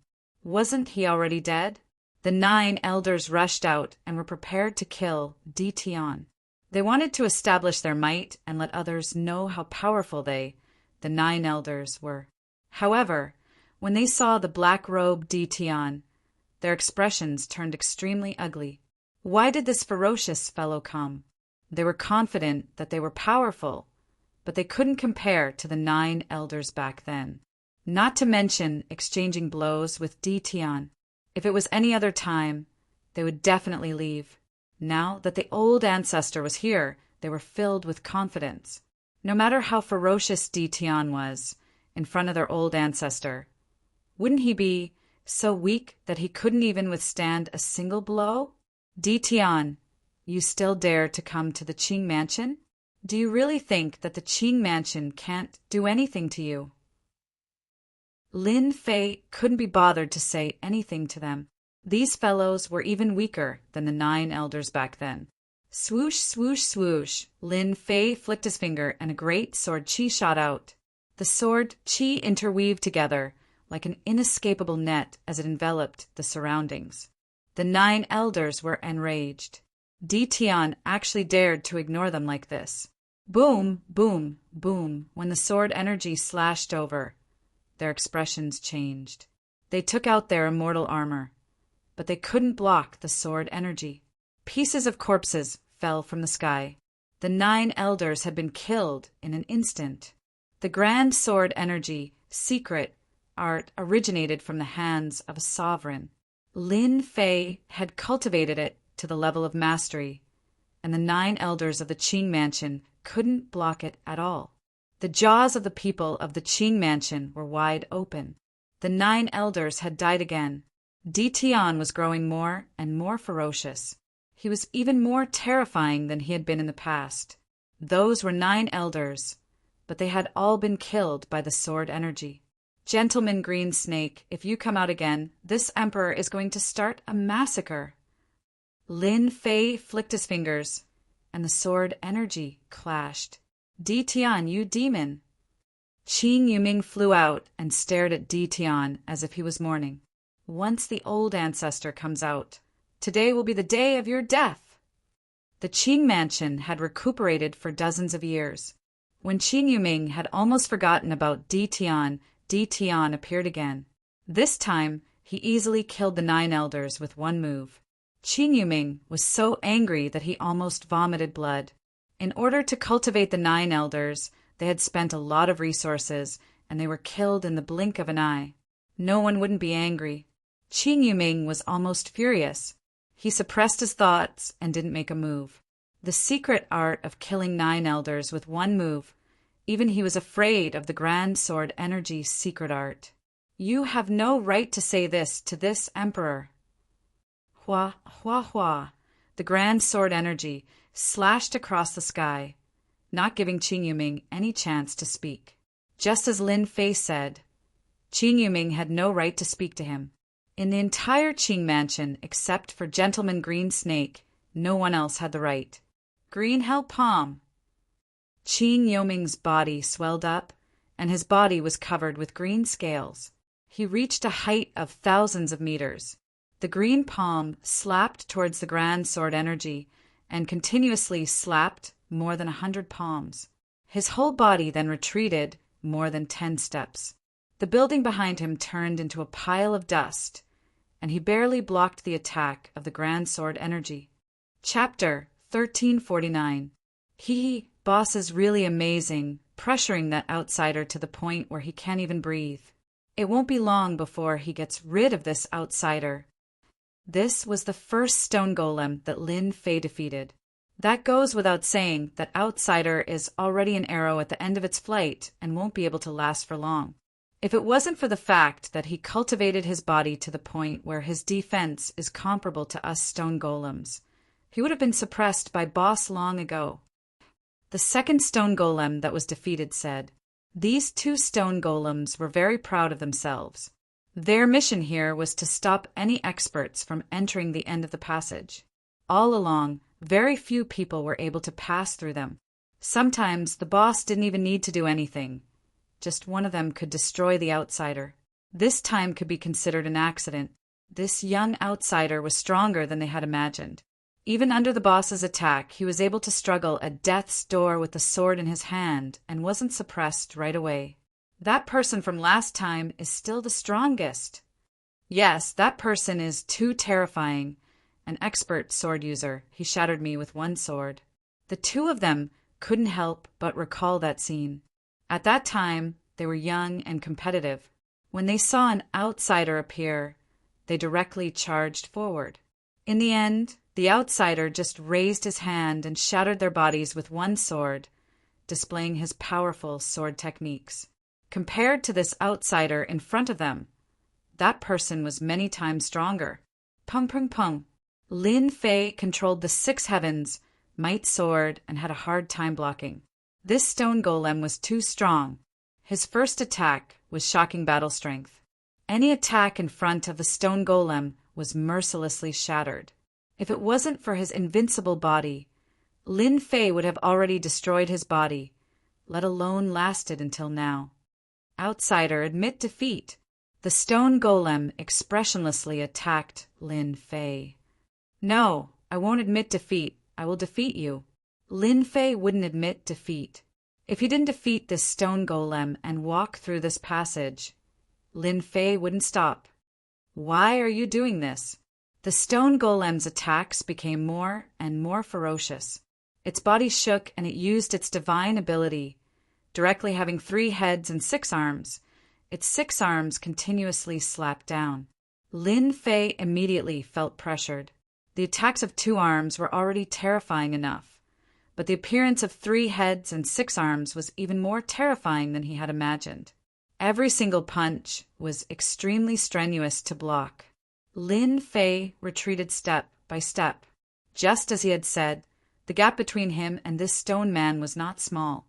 Wasn't he already dead? The 9 elders rushed out and were prepared to kill Dition. They wanted to establish their might and let others know how powerful the 9 elders, were. However, when they saw the black-robed Dition, their expressions turned extremely ugly. Why did this ferocious fellow come? They were confident that they were powerful, but they couldn't compare to the 9 elders back then. Not to mention exchanging blows with Dition. If it was any other time, they would definitely leave. Now that the old ancestor was here, they were filled with confidence. No matter how ferocious Dition was in front of their old ancestor, wouldn't he be so weak that he couldn't even withstand a single blow? Dition, you still dare to come to the Qing Mansion? Do you really think that the Qing Mansion can't do anything to you? Lin Fei couldn't be bothered to say anything to them. These fellows were even weaker than the 9 elders back then. Swoosh, swoosh, swoosh. Lin Fei flicked his finger and a great sword chi shot out. The sword chi interweaved together like an inescapable net as it enveloped the surroundings. The 9 elders were enraged. Dition actually dared to ignore them like this. Boom, boom, boom. When the sword energy slashed over, their expressions changed. They took out their immortal armor, but they couldn't block the sword energy. Pieces of corpses fell from the sky. The 9 elders had been killed in an instant. The grand sword energy, secret art, originated from the hands of a sovereign. Lin Fei had cultivated it to the level of mastery, and the 9 elders of the Qing Mansion couldn't block it at all. The jaws of the people of the Qing Mansion were wide open. The 9 elders had died again. Dition was growing more and more ferocious. He was even more terrifying than he had been in the past. Those were 9 elders, but they had all been killed by the sword energy. Gentleman Green Snake, if you come out again, this emperor is going to start a massacre. Lin Fei flicked his fingers, and the sword energy clashed. Dition, you demon! Qing Yuming flew out and stared at Dition as if he was mourning. Once the old ancestor comes out, today will be the day of your death. The Qing Mansion had recuperated for dozens of years. When Qing Yuming had almost forgotten about Dition appeared again. This time, he easily killed the 9 elders with one move. Qing Yuming was so angry that he almost vomited blood. In order to cultivate the 9 elders, they had spent a lot of resources, and they were killed in the blink of an eye. No one wouldn't be angry. Qing Yuming was almost furious. He suppressed his thoughts and didn't make a move. The secret art of killing 9 elders with one move. Even he was afraid of the grand sword energy secret art. You have no right to say this to this emperor. Hua, hua, hua. The grand sword energy slashed across the sky, not giving Qing Yuming any chance to speak. Just as Lin Fei said, Qing Yuming had no right to speak to him. In the entire Qing Mansion, except for Gentleman Green Snake, no one else had the right. Green held palm. Qing Yuming's body swelled up, and his body was covered with green scales. He reached a height of thousands of meters. The green palm slapped towards the grand sword energy and continuously slapped more than 100 palms. His whole body then retreated more than 10 steps. The building behind him turned into a pile of dust, and he barely blocked the attack of the grand sword energy. Chapter 1349. Boss is really amazing, pressuring that outsider to the point where he can't even breathe. It won't be long before he gets rid of this outsider. This was the first stone golem that Lin Fei defeated. That goes without saying that outsider is already an arrow at the end of its flight and won't be able to last for long. If it wasn't for the fact that he cultivated his body to the point where his defense is comparable to us stone golems, He would have been suppressed by Boss long ago. The second stone golem that was defeated said, "These two stone golems were very proud of themselves. Their mission here was to stop any experts from entering the end of the passage. All along, very few people were able to pass through them. Sometimes the boss didn't even need to do anything. Just one of them could destroy the outsider. This time could be considered an accident. This young outsider was stronger than they had imagined. Even under the boss's attack, he was able to struggle at death's door with the sword in his hand and wasn't suppressed right away. That person from last time is still the strongest. Yes, that person is too terrifying. An expert sword user, he shattered me with one sword." The two of them couldn't help but recall that scene. At that time, they were young and competitive. When they saw an outsider appear, they directly charged forward. In the end, the outsider just raised his hand and shattered their bodies with one sword, displaying his powerful sword techniques. Compared to this outsider in front of them, that person was many times stronger. Pung pung pung. Lin Fei controlled the 6 heavens, might sword, and had a hard time blocking. This stone golem was too strong. His first attack was shocking battle strength. Any attack in front of the stone golem was mercilessly shattered. If it wasn't for his invincible body, Lin Fei would have already destroyed his body, let alone lasted until now. Outsider, admit defeat. The stone golem expressionlessly attacked Lin Fei. "No, I won't admit defeat. I will defeat you." Lin Fei wouldn't admit defeat. If he didn't defeat this stone golem and walk through this passage, Lin Fei wouldn't stop. "Why are you doing this?" The stone golem's attacks became more and more ferocious. Its body shook and it used its divine ability, directly having 3 heads and 6 arms. Its 6 arms continuously slapped down. Lin Fei immediately felt pressured. The attacks of 2 arms were already terrifying enough, but the appearance of 3 heads and 6 arms was even more terrifying than he had imagined. Every single punch was extremely strenuous to block. Lin Fei retreated step by step. Just as he had said, the gap between him and this stone man was not small.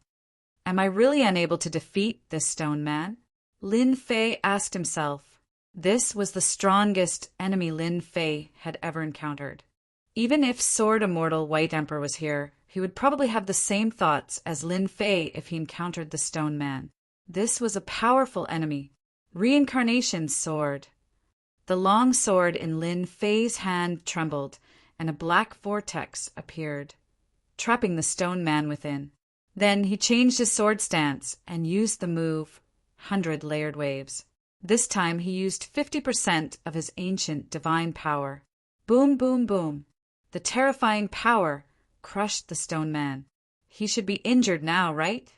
Am I really unable to defeat this stone man? Lin Fei asked himself. This was the strongest enemy Lin Fei had ever encountered. Even if Sword Immortal White Emperor was here, he would probably have the same thoughts as Lin Fei if he encountered the stone man. This was a powerful enemy. Reincarnation's sword. The long sword in Lin Fei's hand trembled, and a black vortex appeared, trapping the stone man within. Then he changed his sword stance and used the move 100 layered waves. This time he used 50% of his ancient divine power. Boom, boom, boom. The terrifying power crushed the stone man. He should be injured now, right?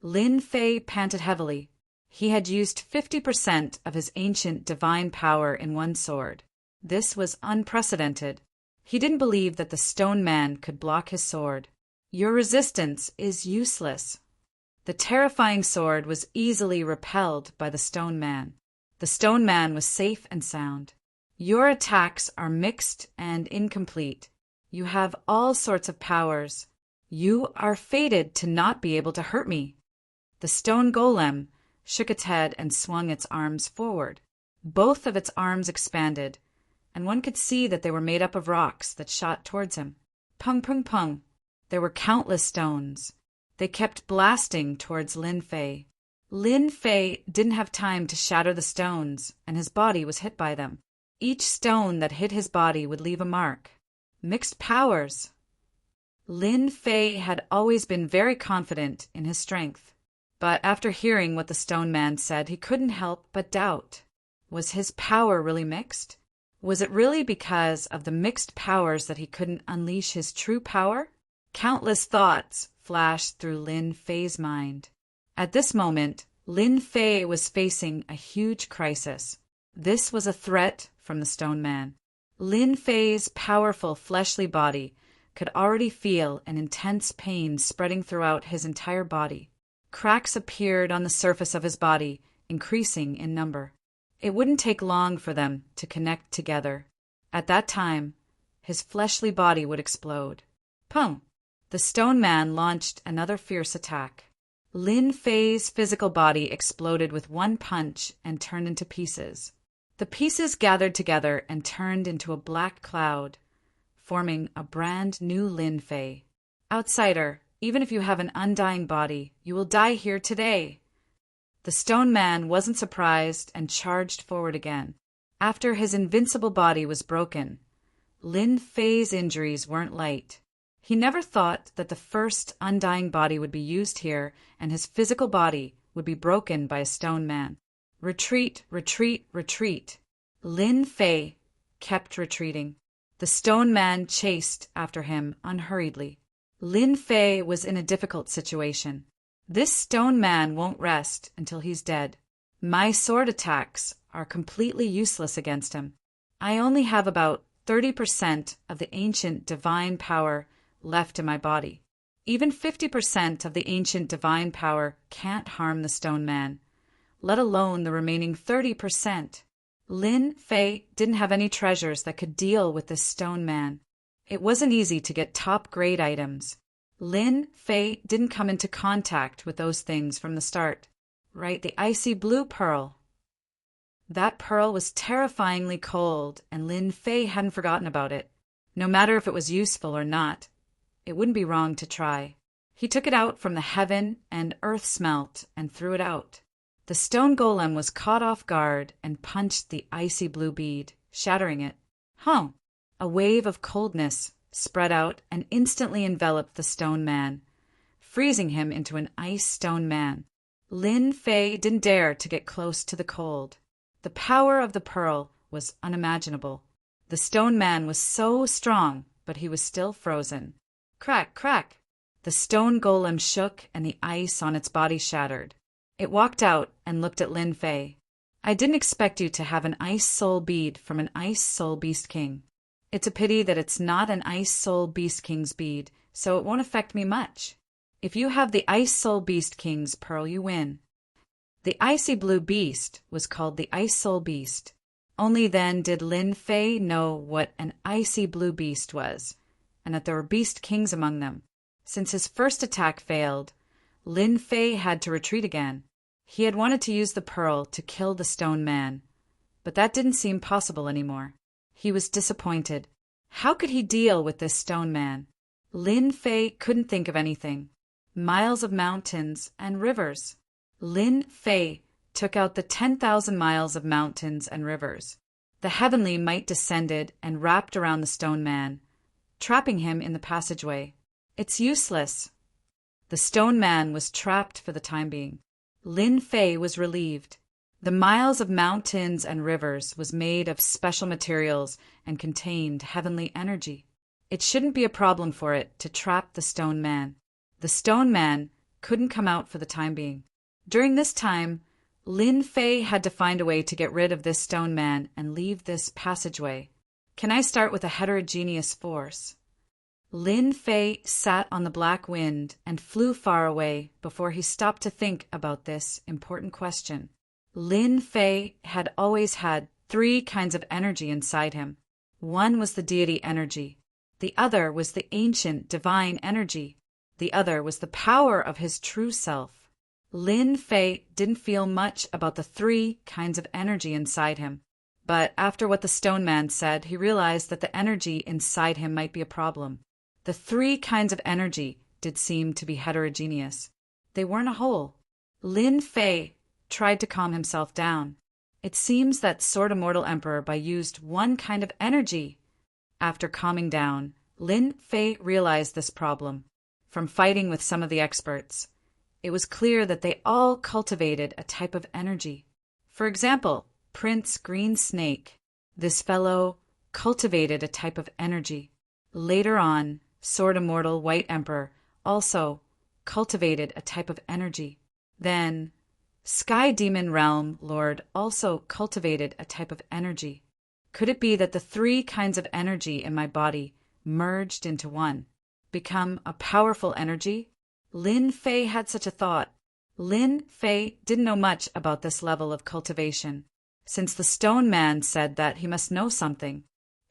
Lin Fei panted heavily. He had used 50% of his ancient divine power in one sword. This was unprecedented. He didn't believe that the stone man could block his sword. Your resistance is useless. The terrifying sword was easily repelled by the stone man. The stone man was safe and sound. Your attacks are mixed and incomplete. You have all sorts of powers. You are fated to not be able to hurt me. The stone golem shook its head and swung its arms forward. Both of its arms expanded, and one could see that they were made up of rocks that shot towards him. Pung, pung, pung. There were countless stones. They kept blasting towards Lin Fei. Lin Fei didn't have time to shatter the stones, and his body was hit by them. Each stone that hit his body would leave a mark. Mixed powers. Lin Fei had always been very confident in his strength. But after hearing what the stone man said, he couldn't help but doubt. Was his power really mixed? Was it really because of the mixed powers that he couldn't unleash his true power? Countless thoughts flashed through Lin Fei's mind. At this moment, Lin Fei was facing a huge crisis. This was a threat from the stone man. Lin Fei's powerful fleshly body could already feel an intense pain spreading throughout his entire body. Cracks appeared on the surface of his body, increasing in number. It wouldn't take long for them to connect together. At that time, his fleshly body would explode. Pum! The stone man launched another fierce attack. Lin Fei's physical body exploded with one punch and turned into pieces. The pieces gathered together and turned into a black cloud, forming a brand new Lin Fei. Outsider, even if you have an undying body, you will die here today. The stone man wasn't surprised and charged forward again. After his invincible body was broken, Lin Fei's injuries weren't light. He never thought that the first undying body would be used here and his physical body would be broken by a stone man. Retreat, retreat, retreat. Lin Fei kept retreating. The stone man chased after him unhurriedly. Lin Fei was in a difficult situation. This stone man won't rest until he's dead. My sword attacks are completely useless against him. I only have about 30% of the ancient divine power left in my body. Even 50% of the ancient divine power can't harm the stone man, let alone the remaining 30%. Lin Fei didn't have any treasures that could deal with this stone man. It wasn't easy to get top-grade items. Lin Fei didn't come into contact with those things from the start. Right, the icy blue pearl. That pearl was terrifyingly cold, and Lin Fei hadn't forgotten about it. No matter if it was useful or not, it wouldn't be wrong to try. He took it out from the heaven and earth smelt and threw it out. The stone golem was caught off guard and punched the icy blue bead, shattering it. A wave of coldness spread out and instantly enveloped the stone man, freezing him into an ice stone man. Lin Fei didn't dare to get close to the cold. The power of the pearl was unimaginable. The stone man was so strong, but he was still frozen. Crack, crack! The stone golem shook and the ice on its body shattered. It walked out and looked at Lin Fei. I didn't expect you to have an ice soul bead from an ice soul beast king. It's a pity that it's not an ice soul beast king's bead, so it won't affect me much. If you have the ice soul beast king's pearl, you win. The icy blue beast was called the ice soul beast. Only then did Lin Fei know what an icy blue beast was, and that there were beast kings among them. Since his first attack failed, Lin Fei had to retreat again. He had wanted to use the pearl to kill the stone man, but that didn't seem possible anymore. He was disappointed. How could he deal with this stone man? Lin Fei couldn't think of anything. Miles of mountains and rivers. Lin Fei took out the 10,000 miles of mountains and rivers. The heavenly might descended and wrapped around the stone man, trapping him in the passageway. It's useless. The stone man was trapped for the time being. Lin Fei was relieved. The miles of mountains and rivers was made of special materials and contained heavenly energy. It shouldn't be a problem for it to trap the stone man. The stone man couldn't come out for the time being. During this time, Lin Fei had to find a way to get rid of this stone man and leave this passageway. Can I start with a heterogeneous force? Lin Fei sat on the black wind and flew far away before he stopped to think about this important question. Lin Fei had always had 3 kinds of energy inside him. One was the deity energy. The other was the ancient divine energy. The other was the power of his true self. Lin Fei didn't feel much about the 3 kinds of energy inside him. But after what the stone man said, he realized that the energy inside him might be a problem. The 3 kinds of energy did seem to be heterogeneous. They weren't a whole. Lin Fei tried to calm himself down. It seems that Sword Immortal Emperor used 1 kind of energy. After calming down, Lin Fei realized this problem. From fighting with some of the experts, it was clear that they all cultivated a type of energy. For example, Prince Green Snake. This fellow cultivated a type of energy. Later on, Sword Immortal White Emperor also cultivated a type of energy. Then, Sky Demon Realm Lord also cultivated a type of energy. Could it be that the 3 kinds of energy in my body merged into one, become a powerful energy? Lin Fei had such a thought. Lin Fei didn't know much about this level of cultivation. Since the stone man said that he must know something,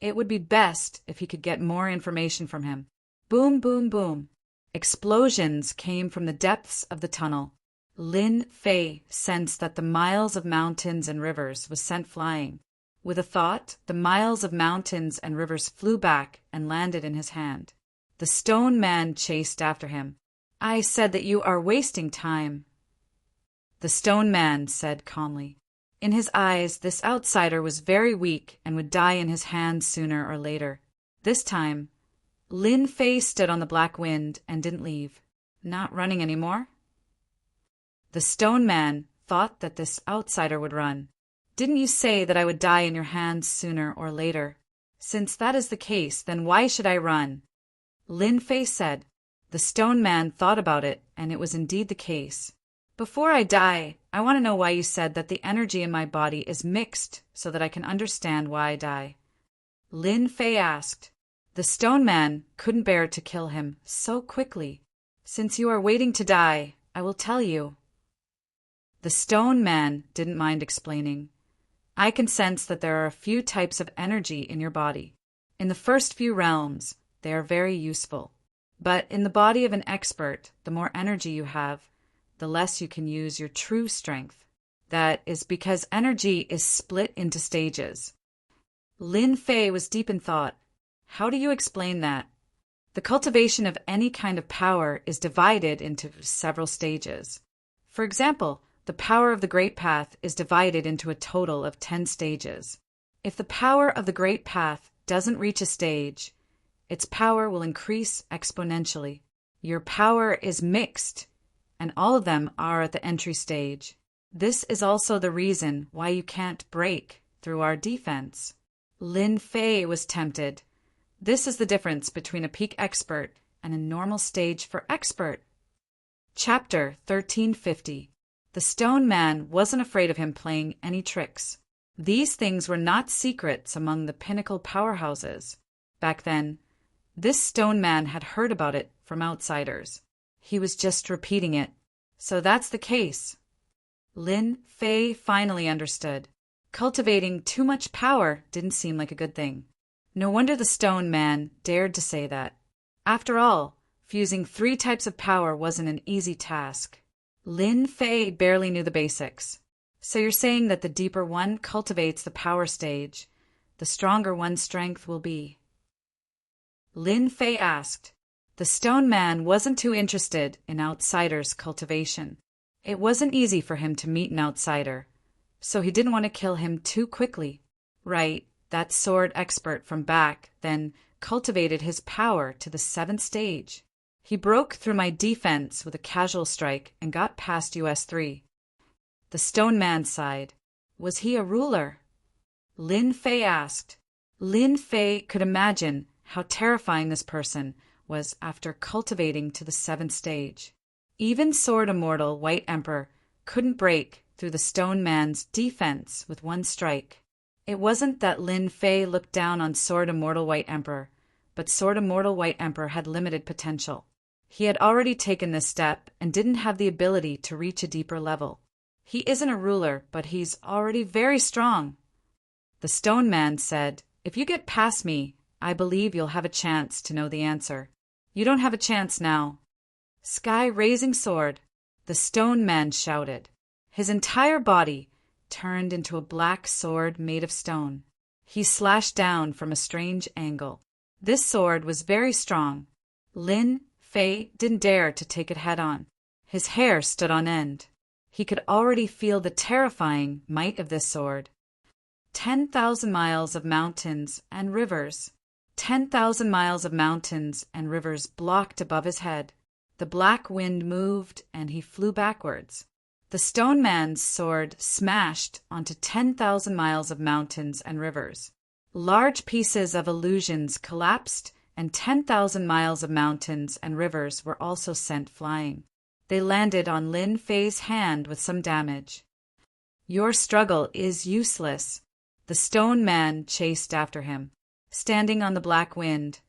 It would be best if he could get more information from him. Boom, boom, boom. Explosions came from the depths of the tunnel. Lin Fei sensed that the miles of mountains and rivers was sent flying. With a thought, the miles of mountains and rivers flew back and landed in his hand. The stone man chased after him. I said that you are wasting time. The stone man said calmly. In his eyes, this outsider was very weak and would die in his hands sooner or later. This time, Lin Fei stood on the black wind and didn't leave. Not running anymore? The stone man thought that this outsider would run. Didn't you say that I would die in your hands sooner or later? Since that is the case, then why should I run? Lin Fei said. The stone man thought about it, and it was indeed the case. Before I die, I want to know why you said that the energy in my body is mixed so that I can understand why I die. Lin Fei asked. The stone man couldn't bear to kill him so quickly. Since you are waiting to die, I will tell you. The stone man didn't mind explaining. I can sense that there are a few types of energy in your body. In the first few realms, they are very useful. But in the body of an expert, the more energy you have, the less you can use your true strength. That is because energy is split into stages. Lin Fei was deep in thought. How do you explain that? The cultivation of any kind of power is divided into several stages. For example, the power of the Great Path is divided into a total of 10 stages. If the power of the Great Path doesn't reach a stage, its power will increase exponentially. Your power is mixed, and all of them are at the entry stage. This is also the reason why you can't break through our defense. Lin Fei was tempted. This is the difference between a peak expert and a normal stage for expert. Chapter 1350. The stone man wasn't afraid of him playing any tricks. These things were not secrets among the pinnacle powerhouses. Back then, this stone man had heard about it from outsiders. He was just repeating it. So that's the case. Lin Fei finally understood. Cultivating too much power didn't seem like a good thing. No wonder the stone man dared to say that. After all, fusing 3 types of power wasn't an easy task. Lin Fei barely knew the basics. So you're saying that the deeper one cultivates the power stage, the stronger one's strength will be? Lin Fei asked. The stone man wasn't too interested in outsiders' cultivation. It wasn't easy for him to meet an outsider, so he didn't want to kill him too quickly. Right, that sword expert from back then cultivated his power to the 7th stage. He broke through my defense with a casual strike and got past US3. The stone man sighed. Was he a ruler? Lin Fei asked. Lin Fei could imagine how terrifying this person was after cultivating to the 7th stage. Even Sword Immortal White Emperor couldn't break through the stone man's defense with one strike. It wasn't that Lin Fei looked down on Sword Immortal White Emperor, but Sword Immortal White Emperor had limited potential. He had already taken this step and didn't have the ability to reach a deeper level. He isn't a ruler, but he's already very strong. The stone man said, If you get past me, I believe you'll have a chance to know the answer. You don't have a chance now. Sky-raising sword, the stone man shouted. His entire body turned into a black sword made of stone. He slashed down from a strange angle. This sword was very strong. Lin Fei didn't dare to take it head-on. His hair stood on end. He could already feel the terrifying might of this sword. 10,000 miles of mountains and rivers. 10,000 miles of mountains and rivers blocked above his head. The black wind moved and he flew backwards. The stone man's sword smashed onto 10,000 miles of mountains and rivers. Large pieces of illusions collapsed, and 10,000 miles of mountains and rivers were also sent flying. They landed on Lin Fei's hand with some damage. Your struggle is useless. The stone man chased after him. Standing on the black wind,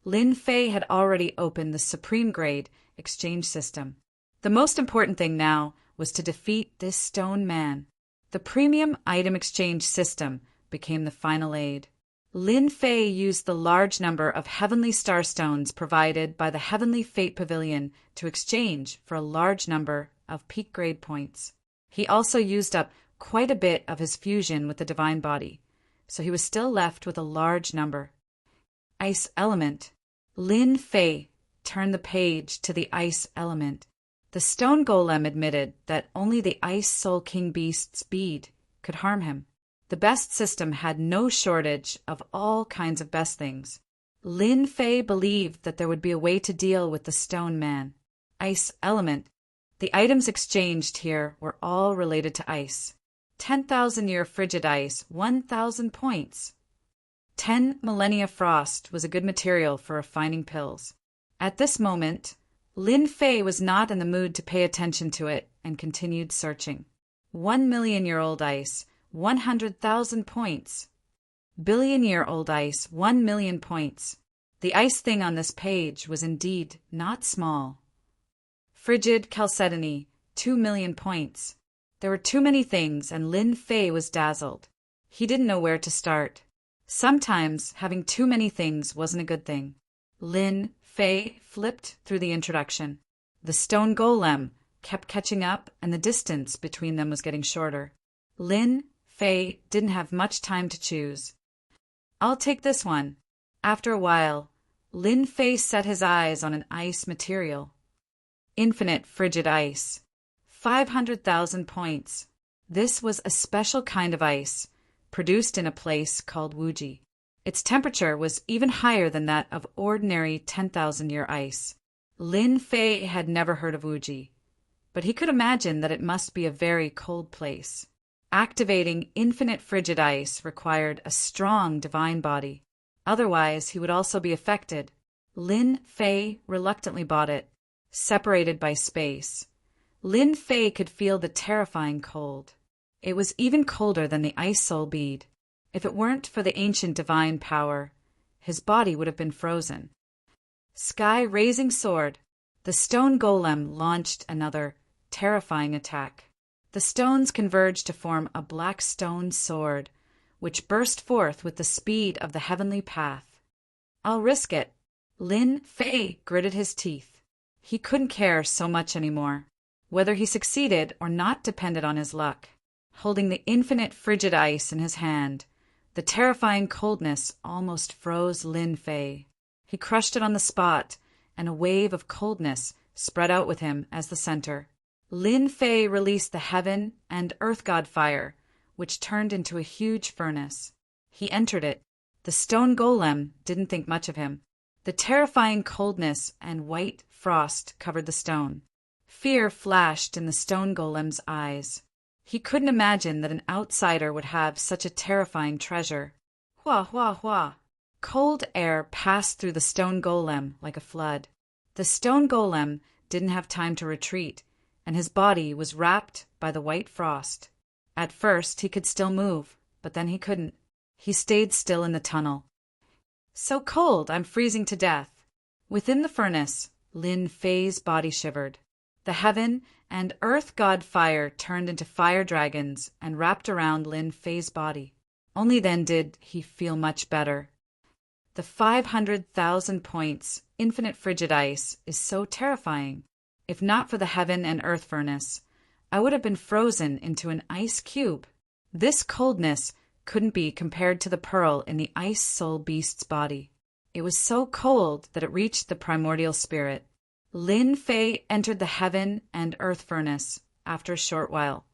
Lin Fei had already opened the supreme grade exchange system. The most important thing now was to defeat this stone man. The premium item exchange system became the final aid. Lin Fei used the large number of heavenly starstones provided by the Heavenly Fate Pavilion to exchange for a large number of peak grade points. He also used up quite a bit of his fusion with the divine body, so he was still left with a large number. Ice element. Lin Fei turned the page to the ice element. The stone golem admitted that only the Ice Soul King Beast's bead could harm him. The best system had no shortage of all kinds of best things. Lin Fei believed that there would be a way to deal with the stone man. Ice element. The items exchanged here were all related to ice. 10,000-year frigid ice, 1,000 points. 10 millennia frost was a good material for refining pills. At this moment, Lin Fei was not in the mood to pay attention to it and continued searching. 1,000,000-year-old ice, 100,000 points. Billion-year-old ice, 1,000,000 points. The ice thing on this page was indeed not small. Frigid chalcedony, 2,000,000 points. There were too many things, and Lin Fei was dazzled. He didn't know where to start. Sometimes having too many things wasn't a good thing. Lin Fei flipped through the introduction. The stone golem kept catching up, and the distance between them was getting shorter. Lin Fei didn't have much time to choose. I'll take this one. After a while, Lin Fei set his eyes on an ice material. Infinite frigid ice. 500,000 points. This was a special kind of ice, produced in a place called Wuji. Its temperature was even higher than that of ordinary 10,000-year ice. Lin Fei had never heard of Wuji, but he could imagine that it must be a very cold place. Activating infinite frigid ice required a strong divine body. Otherwise, he would also be affected. Lin Fei reluctantly bought it. Separated by space, Lin Fei could feel the terrifying cold. It was even colder than the ice soul bead. If it weren't for the ancient divine power, his body would have been frozen. Sky-raising sword. The stone golem launched another terrifying attack. The stones converged to form a black stone sword, which burst forth with the speed of the heavenly path. I'll risk it. Lin Fei gritted his teeth. He couldn't care so much anymore. Whether he succeeded or not depended on his luck. Holding the infinite frigid ice in his hand, the terrifying coldness almost froze Lin Fei. He crushed it on the spot, and a wave of coldness spread out with him as the center. Lin Fei released the heaven and earth god fire, which turned into a huge furnace. He entered it. The stone golem didn't think much of him. The terrifying coldness and white frost covered the stone. Fear flashed in the stone golem's eyes. He couldn't imagine that an outsider would have such a terrifying treasure. Hua, hua, hua. Cold air passed through the stone golem like a flood. The stone golem didn't have time to retreat, and his body was wrapped by the white frost. At first he could still move, but then he couldn't. He stayed still in the tunnel. So cold, I'm freezing to death. Within the furnace, Lin Fei's body shivered. The heaven and earth god fire turned into fire dragons and wrapped around Lin Fei's body. Only then did he feel much better. The 500,000 points infinite frigid ice is so terrifying. If not for the heaven and earth furnace, I would have been frozen into an ice cube. This coldness couldn't be compared to the pearl in the ice soul beast's body. It was so cold that it reached the primordial spirit. Lin Fei entered the heaven and earth furnace after a short while.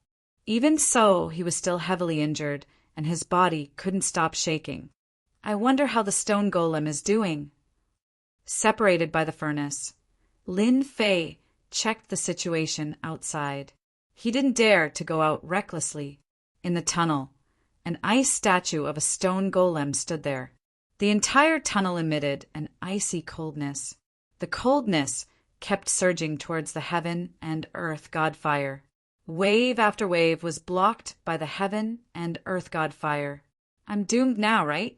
Even so, he was still heavily injured, and his body couldn't stop shaking. I wonder how the stone golem is doing. Separated by the furnace, Lin Fei checked the situation outside. He didn't dare to go out recklessly. In the tunnel, an ice statue of a stone golem stood there. The entire tunnel emitted an icy coldness. The coldness kept surging towards the heaven and earth god fire. Wave after wave was blocked by the heaven and earth god fire. I'm doomed now, right?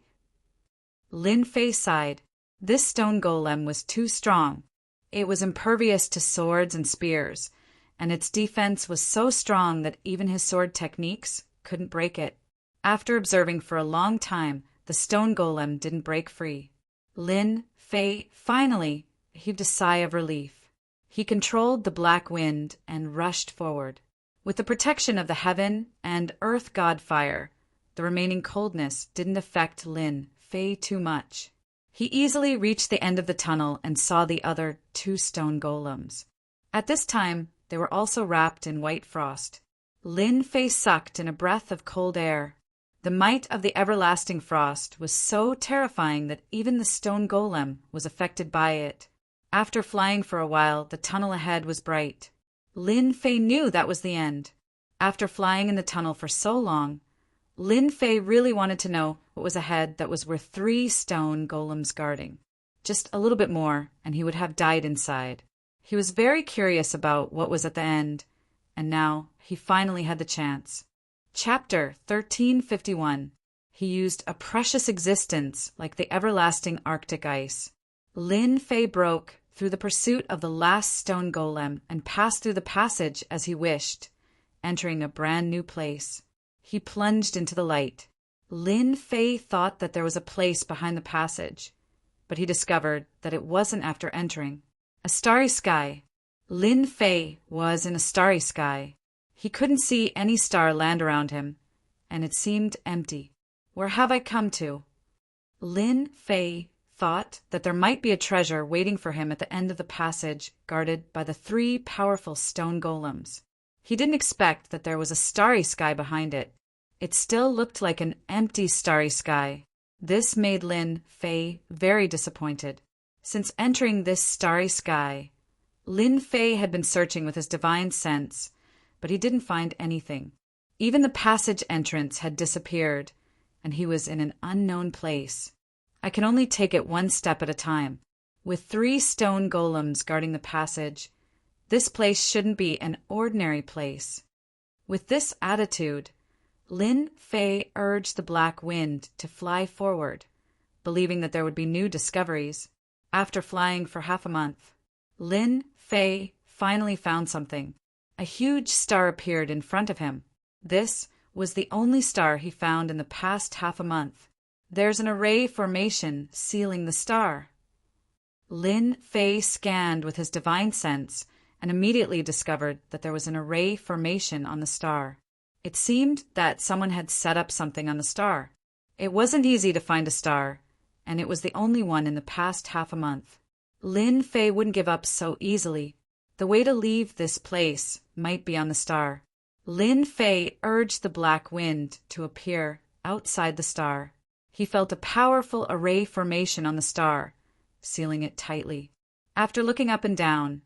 Lin Fei sighed. This stone golem was too strong. It was impervious to swords and spears, and its defense was so strong that even his sword techniques couldn't break it. After observing for a long time, the stone golem didn't break free. Lin Fei finally heaved a sigh of relief. He controlled the black wind and rushed forward. With the protection of the heaven and earth god fire, the remaining coldness didn't affect Lin Fei too much. He easily reached the end of the tunnel and saw the other 2 stone golems. At this time, they were also wrapped in white frost. Lin Fei sucked in a breath of cold air. The might of the everlasting frost was so terrifying that even the stone golem was affected by it. After flying for a while, the tunnel ahead was bright. Lin Fei knew that was the end. After flying in the tunnel for so long, Lin Fei really wanted to know what was ahead that was worth 3 stone golems guarding. Just a little bit more, and he would have died inside. He was very curious about what was at the end, and now he finally had the chance. Chapter 1351. He used a precious existence like the everlasting Arctic ice. Lin Fei broke through the pursuit of the last stone golem and passed through the passage as he wished, entering a brand new place. He plunged into the light. Lin Fei thought that there was a place behind the passage, but he discovered that it wasn't after entering. A starry sky. Lin Fei was in a starry sky. He couldn't see any star land around him, and it seemed empty. Where have I come to? Lin Fei thought that there might be a treasure waiting for him at the end of the passage, guarded by the 3 powerful stone golems. He didn't expect that there was a starry sky behind it. It still looked like an empty starry sky. This made Lin Fei very disappointed. Since entering this starry sky, Lin Fei had been searching with his divine sense, but he didn't find anything. Even the passage entrance had disappeared, and he was in an unknown place. I can only take it one step at a time. With 3 stone golems guarding the passage, this place shouldn't be an ordinary place. With this attitude, Lin Fei urged the black wind to fly forward, believing that there would be new discoveries. After flying for half a month, Lin Fei finally found something. A huge star appeared in front of him. This was the only star he found in the past half a month. There's an array formation sealing the star. Lin Fei scanned with his divine sense and immediately discovered that there was an array formation on the star. It seemed that someone had set up something on the star. It wasn't easy to find a star, and it was the only one in the past half a month. Lin Fei wouldn't give up so easily. The way to leave this place might be on the star. Lin Fei urged the black wind to appear outside the star. He felt a powerful array formation on the star, sealing it tightly. After looking up and down,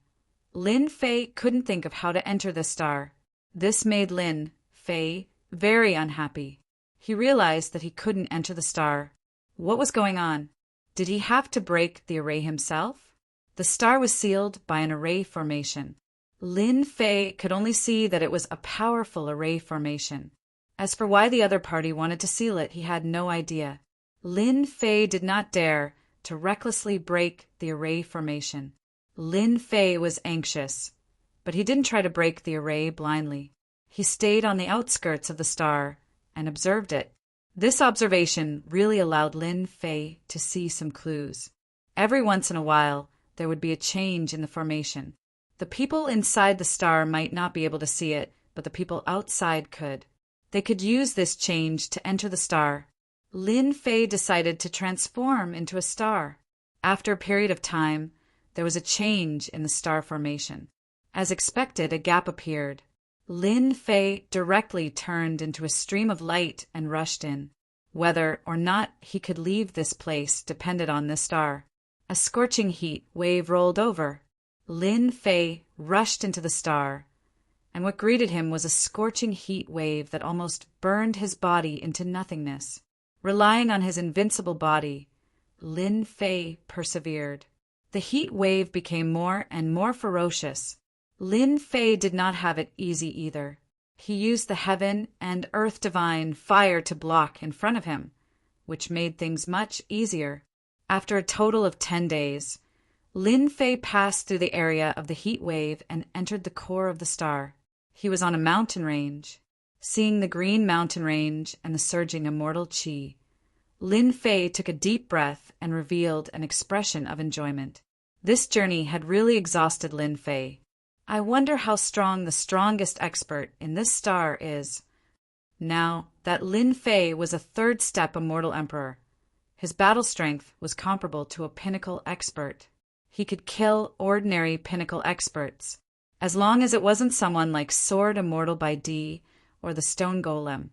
Lin Fei couldn't think of how to enter the star. This made Lin Fei very unhappy. He realized that he couldn't enter the star. What was going on? Did he have to break the array himself? The star was sealed by an array formation. Lin Fei could only see that it was a powerful array formation. As for why the other party wanted to seal it, he had no idea. Lin Fei did not dare to recklessly break the array formation. Lin Fei was anxious, but he didn't try to break the array blindly. He stayed on the outskirts of the star and observed it. This observation really allowed Lin Fei to see some clues. Every once in a while, there would be a change in the formation. The people inside the star might not be able to see it, but the people outside could. They could use this change to enter the star. Lin Fei decided to transform into a star. After a period of time, there was a change in the star formation. As expected, a gap appeared. Lin Fei directly turned into a stream of light and rushed in. Whether or not he could leave this place depended on this star. A scorching heat wave rolled over. Lin Fei rushed into the star, and what greeted him was a scorching heat wave that almost burned his body into nothingness. Relying on his invincible body, Lin Fei persevered. The heat wave became more and more ferocious. Lin Fei did not have it easy either. He used the heaven and earth divine fire to block in front of him, which made things much easier. After a total of 10 days, Lin Fei passed through the area of the heat wave and entered the core of the star. He was on a mountain range. Seeing the green mountain range and the surging immortal qi, Lin Fei took a deep breath and revealed an expression of enjoyment. This journey had really exhausted Lin Fei. I wonder how strong the strongest expert in this star is. Now that Lin Fei was a third-step immortal emperor, his battle strength was comparable to a pinnacle expert. He could kill ordinary pinnacle experts, as long as it wasn't someone like Sword Immortal by D or the Stone Golem.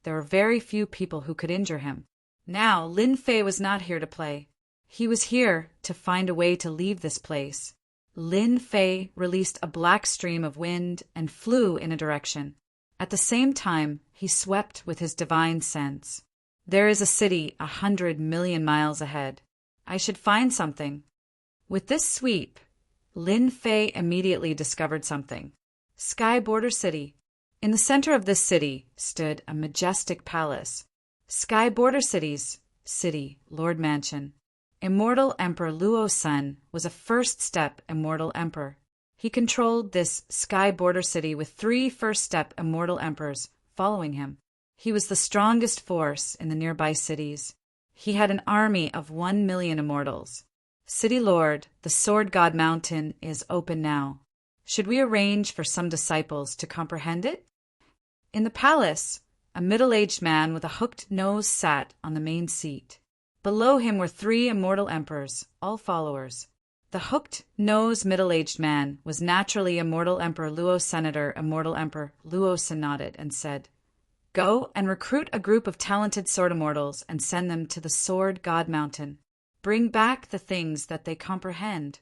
There were very few people who could injure him. Now Lin Fei was not here to play. He was here to find a way to leave this place. Lin Fei released a black stream of wind and flew in a direction. At the same time, he swept with his divine sense. There is a city 100 million miles ahead. I should find something. With this sweep, Lin Fei immediately discovered something. Sky Border City. In the center of this city stood a majestic palace. Sky Border City's city, Lord Mansion. Immortal Emperor Luo's son was a first-step immortal emperor. He controlled this Sky Border City with 3 first-step immortal emperors following him. He was the strongest force in the nearby cities. He had an army of 1 million immortals. City Lord, the Sword God Mountain is open now. Should we arrange for some disciples to comprehend it? In the palace, a middle-aged man with a hooked nose sat on the main seat. Below him were 3 immortal emperors, all followers. The hooked-nosed middle-aged man was naturally Immortal Emperor Luo's senator. Immortal Emperor Luo nodded and said, "Go and recruit a group of talented sword immortals and send them to the Sword God Mountain. Bring back the things that they comprehend."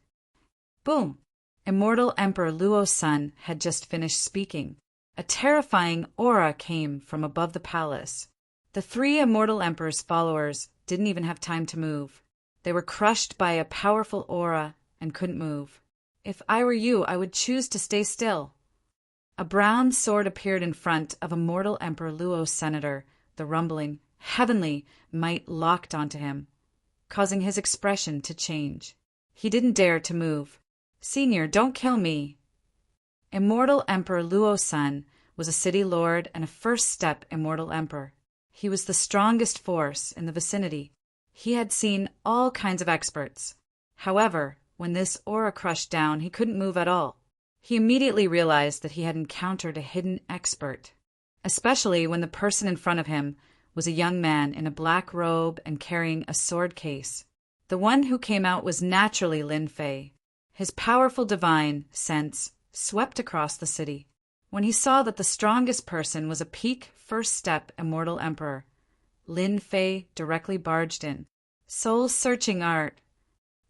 Boom! Immortal Emperor Luo's son had just finished speaking. A terrifying aura came from above the palace. The 3 immortal emperor's followers didn't even have time to move. They were crushed by a powerful aura and couldn't move. If I were you, I would choose to stay still. A brown sword appeared in front of Immortal Emperor Luo's senator. The rumbling, heavenly might locked onto him, causing his expression to change. He didn't dare to move. "Senior, don't kill me." Immortal Emperor Luo's son was a city lord and a first-step immortal emperor. He was the strongest force in the vicinity. He had seen all kinds of experts. However, when this aura crushed down, he couldn't move at all. He immediately realized that he had encountered a hidden expert, especially when the person in front of him was a young man in a black robe and carrying a sword case. The one who came out was naturally Lin Fei. His powerful divine sense swept across the city. When he saw that the strongest person was a peak first-step immortal emperor, Lin Fei directly barged in. Soul-searching art.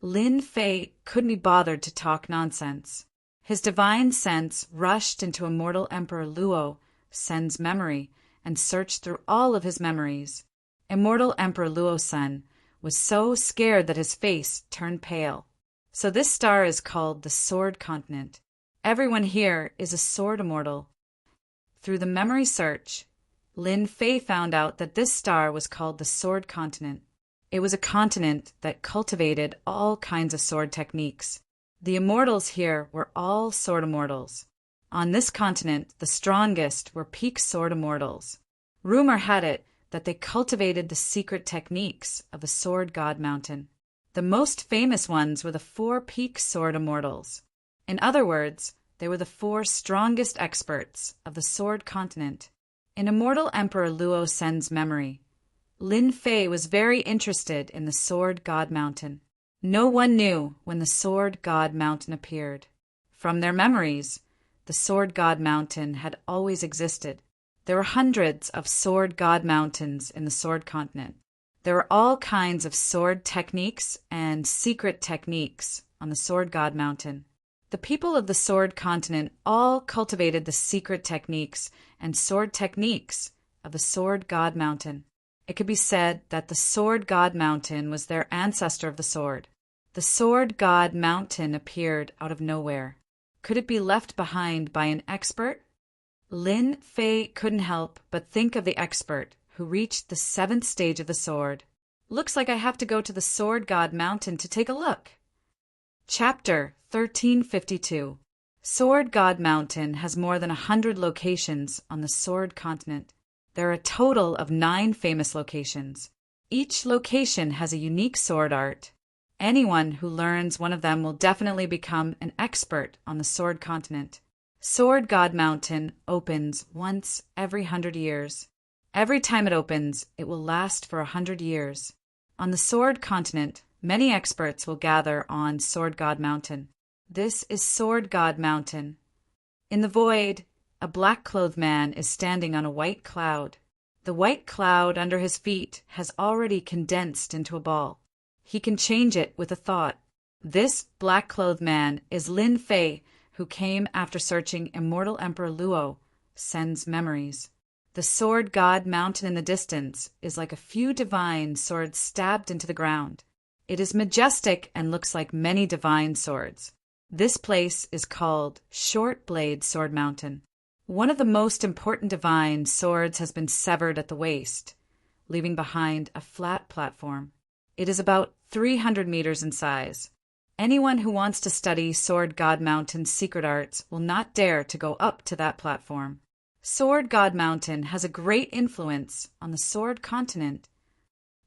Lin Fei couldn't be bothered to talk nonsense. His divine sense rushed into Immortal Emperor Luo Sen's memory and searched through all of his memories. Immortal Emperor Luo's son was so scared that his face turned pale. So this star is called the Sword Continent. Everyone here is a sword immortal. Through the memory search, Lin Fei found out that this star was called the Sword Continent. It was a continent that cultivated all kinds of sword techniques. The immortals here were all sword immortals. On this continent, the strongest were peak sword immortals. Rumor had it that they cultivated the secret techniques of the Sword God Mountain. The most famous ones were the 4 peak sword immortals. In other words, they were the 4 strongest experts of the Sword Continent. In Immortal Emperor Luo Sen's memory, Lin Fei was very interested in the Sword God Mountain. No one knew when the Sword God Mountain appeared. From their memories, the Sword God Mountain had always existed. There were hundreds of Sword God Mountains in the Sword Continent. There were all kinds of sword techniques and secret techniques on the Sword God Mountain. The people of the Sword Continent all cultivated the secret techniques and sword techniques of the Sword God Mountain. It could be said that the Sword God Mountain was their ancestor of the sword. The Sword God Mountain appeared out of nowhere. Could it be left behind by an expert? Lin Fei couldn't help but think of the expert who reached the 7th stage of the sword. Looks like I have to go to the Sword God Mountain to take a look. Chapter 1352. Sword God Mountain has more than 100 locations on the Sword Continent. There are a total of 9 famous locations. Each location has a unique sword art. Anyone who learns one of them will definitely become an expert on the Sword Continent. Sword God Mountain opens once every 100 years. Every time it opens, it will last for 100 years. On the Sword Continent, many experts will gather on Sword God Mountain. This is Sword God Mountain. In the void, a black-clothed man is standing on a white cloud. The white cloud under his feet has already condensed into a ball. He can change it with a thought. This black-clothed man is Lin Fei, who came after searching immortal Emperor Luo Sen's memories. The Sword God Mountain in the distance is like a few divine swords stabbed into the ground. It is majestic and looks like many divine swords. This place is called Short Blade Sword Mountain. One of the most important divine swords has been severed at the waist, leaving behind a flat platform. It is about 300 meters in size. Anyone who wants to study Sword God Mountain's secret arts will not dare to go up to that platform. Sword God Mountain has a great influence on the Sword Continent.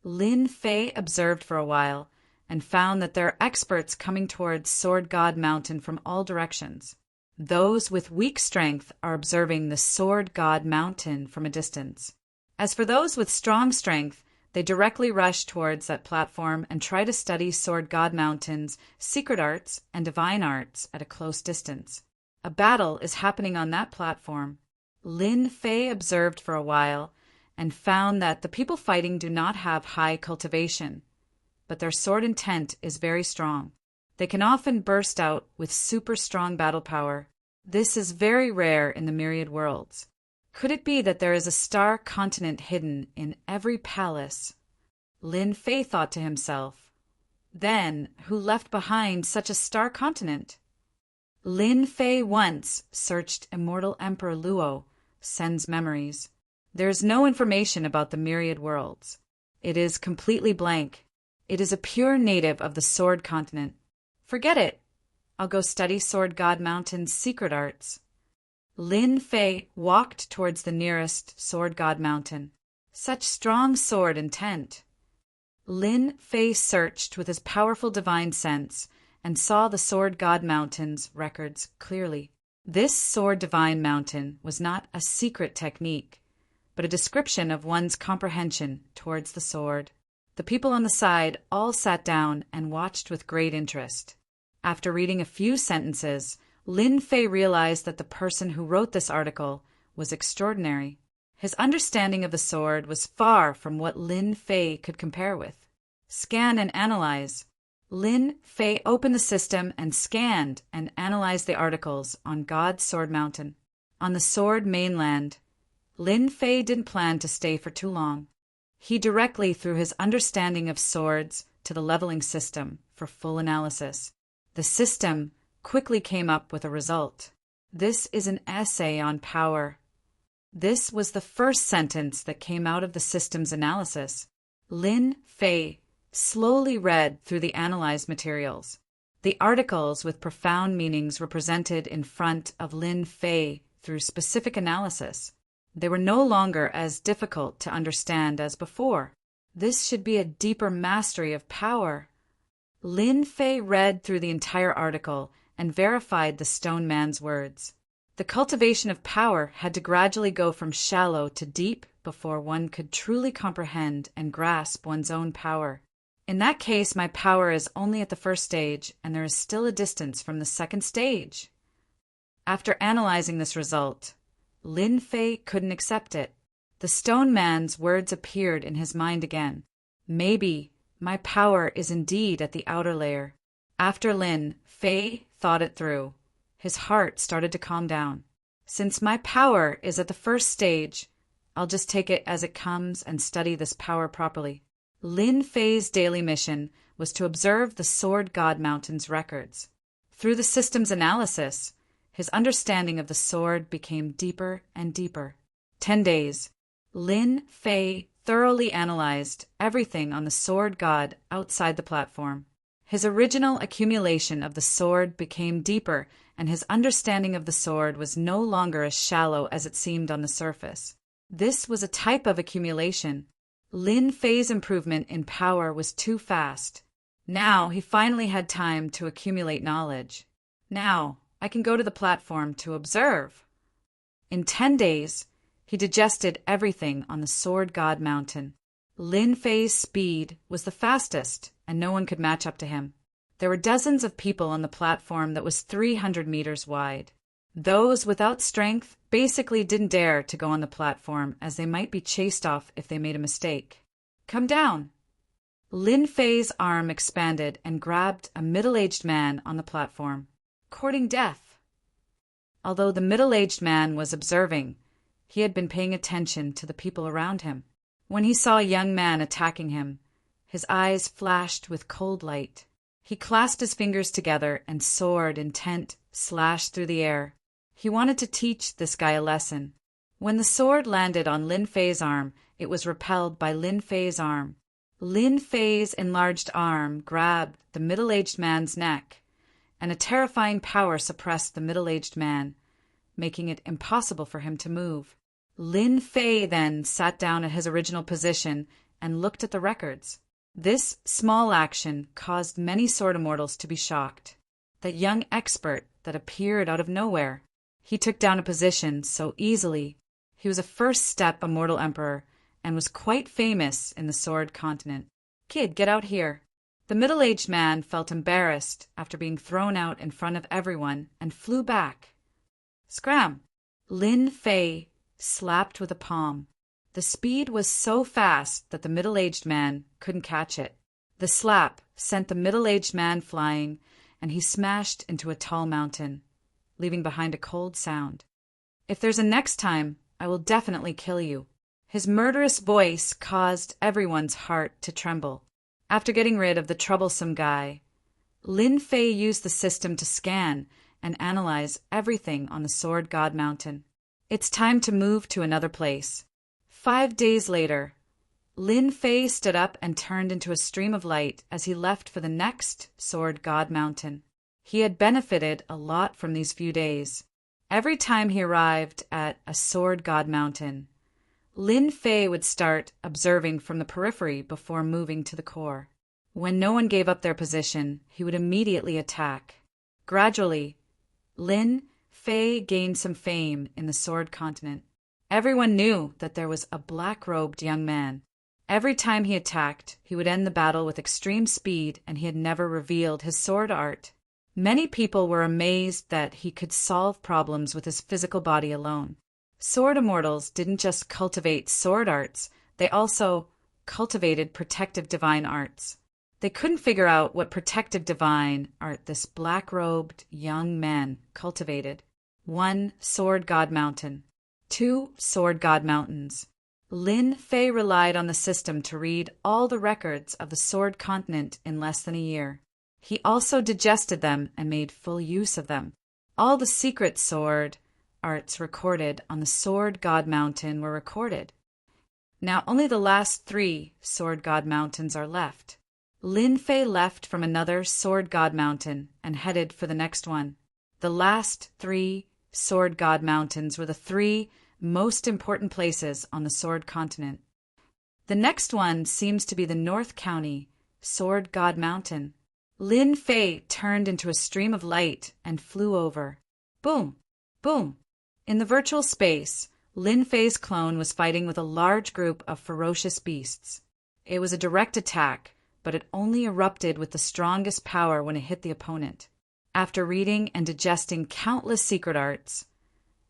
Lin Fei observed for a while and found that there are experts coming towards Sword God Mountain from all directions. Those with weak strength are observing the Sword God Mountain from a distance. As for those with strong strength, they directly rush towards that platform and try to study Sword God Mountain's secret arts and divine arts at a close distance. A battle is happening on that platform. Lin Fei observed for a while and found that the people fighting do not have high cultivation, but their sword intent is very strong. They can often burst out with super strong battle power. This is very rare in the myriad worlds. Could it be that there is a star continent hidden in every palace? Lin Fei thought to himself. Then, who left behind such a star continent? Lin Fei once searched immortal Emperor Luo Sen's memories. There is no information about the myriad worlds. It is completely blank. It is a pure native of the Sword Continent. Forget it. I'll go study Sword God Mountain's secret arts. Lin Fei walked towards the nearest Sword God Mountain. Such strong sword intent. Lin Fei searched with his powerful divine sense and saw the Sword God Mountain's records clearly. This Sword Divine Mountain was not a secret technique, but a description of one's comprehension towards the sword. The people on the side all sat down and watched with great interest. After reading a few sentences, Lin Fei realized that the person who wrote this article was extraordinary. His understanding of the sword was far from what Lin Fei could compare with. Scan and analyze. Lin Fei opened the system and scanned and analyzed the articles on God's Sword Mountain. On the Sword Mainland, Lin Fei didn't plan to stay for too long. He directly threw his understanding of swords to the leveling system for full analysis. The system quickly came up with a result. This is an essay on power. This was the first sentence that came out of the system's analysis. Lin Fei slowly read through the analyzed materials. The articles with profound meanings were presented in front of Lin Fei through specific analysis. They were no longer as difficult to understand as before. This should be a deeper mastery of power. Lin Fei read through the entire article and verified the stone man's words. The cultivation of power had to gradually go from shallow to deep before one could truly comprehend and grasp one's own power. In that case, my power is only at the first stage, and there is still a distance from the second stage. After analyzing this result, Lin Fei couldn't accept it. The stone man's words appeared in his mind again. Maybe my power is indeed at the outer layer. After Lin Fei thought it through, his heart started to calm down. Since my power is at the first stage, I'll just take it as it comes and study this power properly. Lin Fei's daily mission was to observe the Sword God Mountain's records. Through the system's analysis, his understanding of the sword became deeper and deeper. 10 days. Lin Fei thoroughly analyzed everything on the Sword God outside the platform. His original accumulation of the sword became deeper, and his understanding of the sword was no longer as shallow as it seemed on the surface. This was a type of accumulation. Lin Fei's improvement in power was too fast. Now he finally had time to accumulate knowledge. Now I can go to the platform to observe. In 10 days, he digested everything on the Sword God Mountain. Lin Fei's speed was the fastest, and no one could match up to him. There were dozens of people on the platform that was 300 meters wide. Those without strength basically didn't dare to go on the platform, as they might be chased off if they made a mistake. Come down. Lin Fei's arm expanded and grabbed a middle-aged man on the platform, courting death. Although the middle-aged man was observing, he had been paying attention to the people around him. When he saw a young man attacking him, his eyes flashed with cold light. He clasped his fingers together and sword intent slashed through the air. He wanted to teach this guy a lesson. When the sword landed on Lin Fei's arm, it was repelled by Lin Fei's arm. Lin Fei's enlarged arm grabbed the middle-aged man's neck, and a terrifying power suppressed the middle-aged man, making it impossible for him to move. Lin Fei then sat down at his original position and looked at the records. This small action caused many sword immortals to be shocked. That young expert that appeared out of nowhere. He took down a position so easily. He was a first-step immortal emperor and was quite famous in the Sword Continent. Kid, get out here. The middle-aged man felt embarrassed after being thrown out in front of everyone and flew back. Scram! Lin Fei slapped with a palm. The speed was so fast that the middle-aged man couldn't catch it. The slap sent the middle-aged man flying, and he smashed into a tall mountain, leaving behind a cold sound. If there's a next time, I will definitely kill you. His murderous voice caused everyone's heart to tremble. After getting rid of the troublesome guy, Lin Fei used the system to scan and analyze everything on the Sword God Mountain. It's time to move to another place. 5 days later, Lin Fei stood up and turned into a stream of light as he left for the next Sword God Mountain. He had benefited a lot from these few days. Every time he arrived at a Sword God Mountain, Lin Fei would start observing from the periphery before moving to the core. When no one gave up their position, he would immediately attack. Gradually, Lin Fei gained some fame in the Sword Continent. Everyone knew that there was a black-robed young man. Every time he attacked, he would end the battle with extreme speed, and he had never revealed his sword art. Many people were amazed that he could solve problems with his physical body alone. Sword immortals didn't just cultivate sword arts, they also cultivated protective divine arts. They couldn't figure out what protective divine art this black-robed young man cultivated. 1 Sword God Mountain. 2 Sword God Mountains. Lin Fei relied on the system to read all the records of the Sword Continent in less than a year. He also digested them and made full use of them. All the secret sword arts recorded on the Sword God Mountain were recorded. Now only the last 3 Sword God Mountains are left. Lin Fei left from another Sword God Mountain and headed for the next one. The last 3 Sword God Mountains were the 3 most important places on the Sword Continent. The next one seems to be the North County Sword God Mountain. Lin Fei turned into a stream of light and flew over. Boom! Boom! In the virtual space, Lin Fei's clone was fighting with a large group of ferocious beasts. It was a direct attack, but it only erupted with the strongest power when it hit the opponent. After reading and digesting countless secret arts,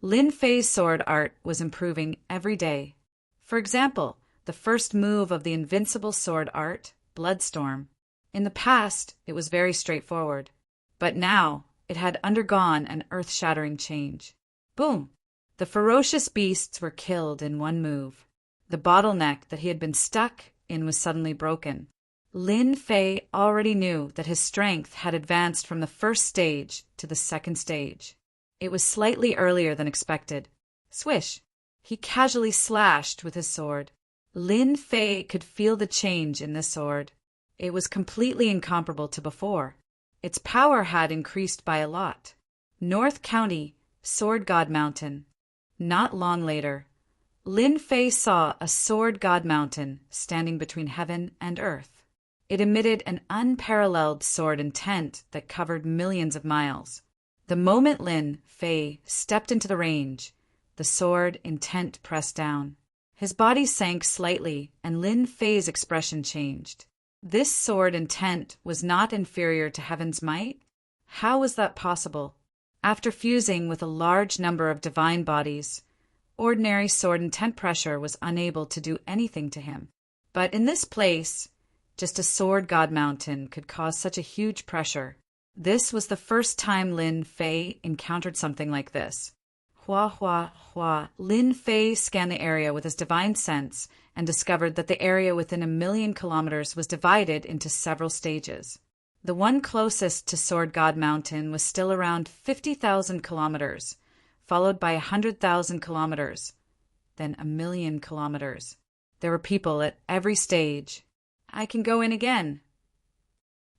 Lin Fei's sword art was improving every day. For example, the first move of the invincible sword art, Bloodstorm. In the past, it was very straightforward, but now it had undergone an earth-shattering change. Boom! The ferocious beasts were killed in one move. The bottleneck that he had been stuck in was suddenly broken. Lin Fei already knew that his strength had advanced from the first stage to the second stage. It was slightly earlier than expected. Swish! He casually slashed with his sword. Lin Fei could feel the change in this sword. It was completely incomparable to before. Its power had increased by a lot. North County, Sword God Mountain. Not long later, Lin Fei saw a sword god mountain standing between heaven and earth. It emitted an unparalleled sword intent that covered millions of miles. The moment Lin Fei stepped into the range, the sword intent pressed down. His body sank slightly, and Lin Fei's expression changed. This sword intent was not inferior to heaven's might? How was that possible? After fusing with a large number of divine bodies, ordinary sword intent pressure was unable to do anything to him. But in this place, just a sword god mountain could cause such a huge pressure. This was the first time Lin Fei encountered something like this. Hua, hua, hua. Lin Fei scanned the area with his divine sense and discovered that the area within 1,000,000 kilometers was divided into several stages. The one closest to Sword God Mountain was still around 50,000 kilometers, followed by 100,000 kilometers, then 1,000,000 kilometers. There were people at every stage. I can go in again.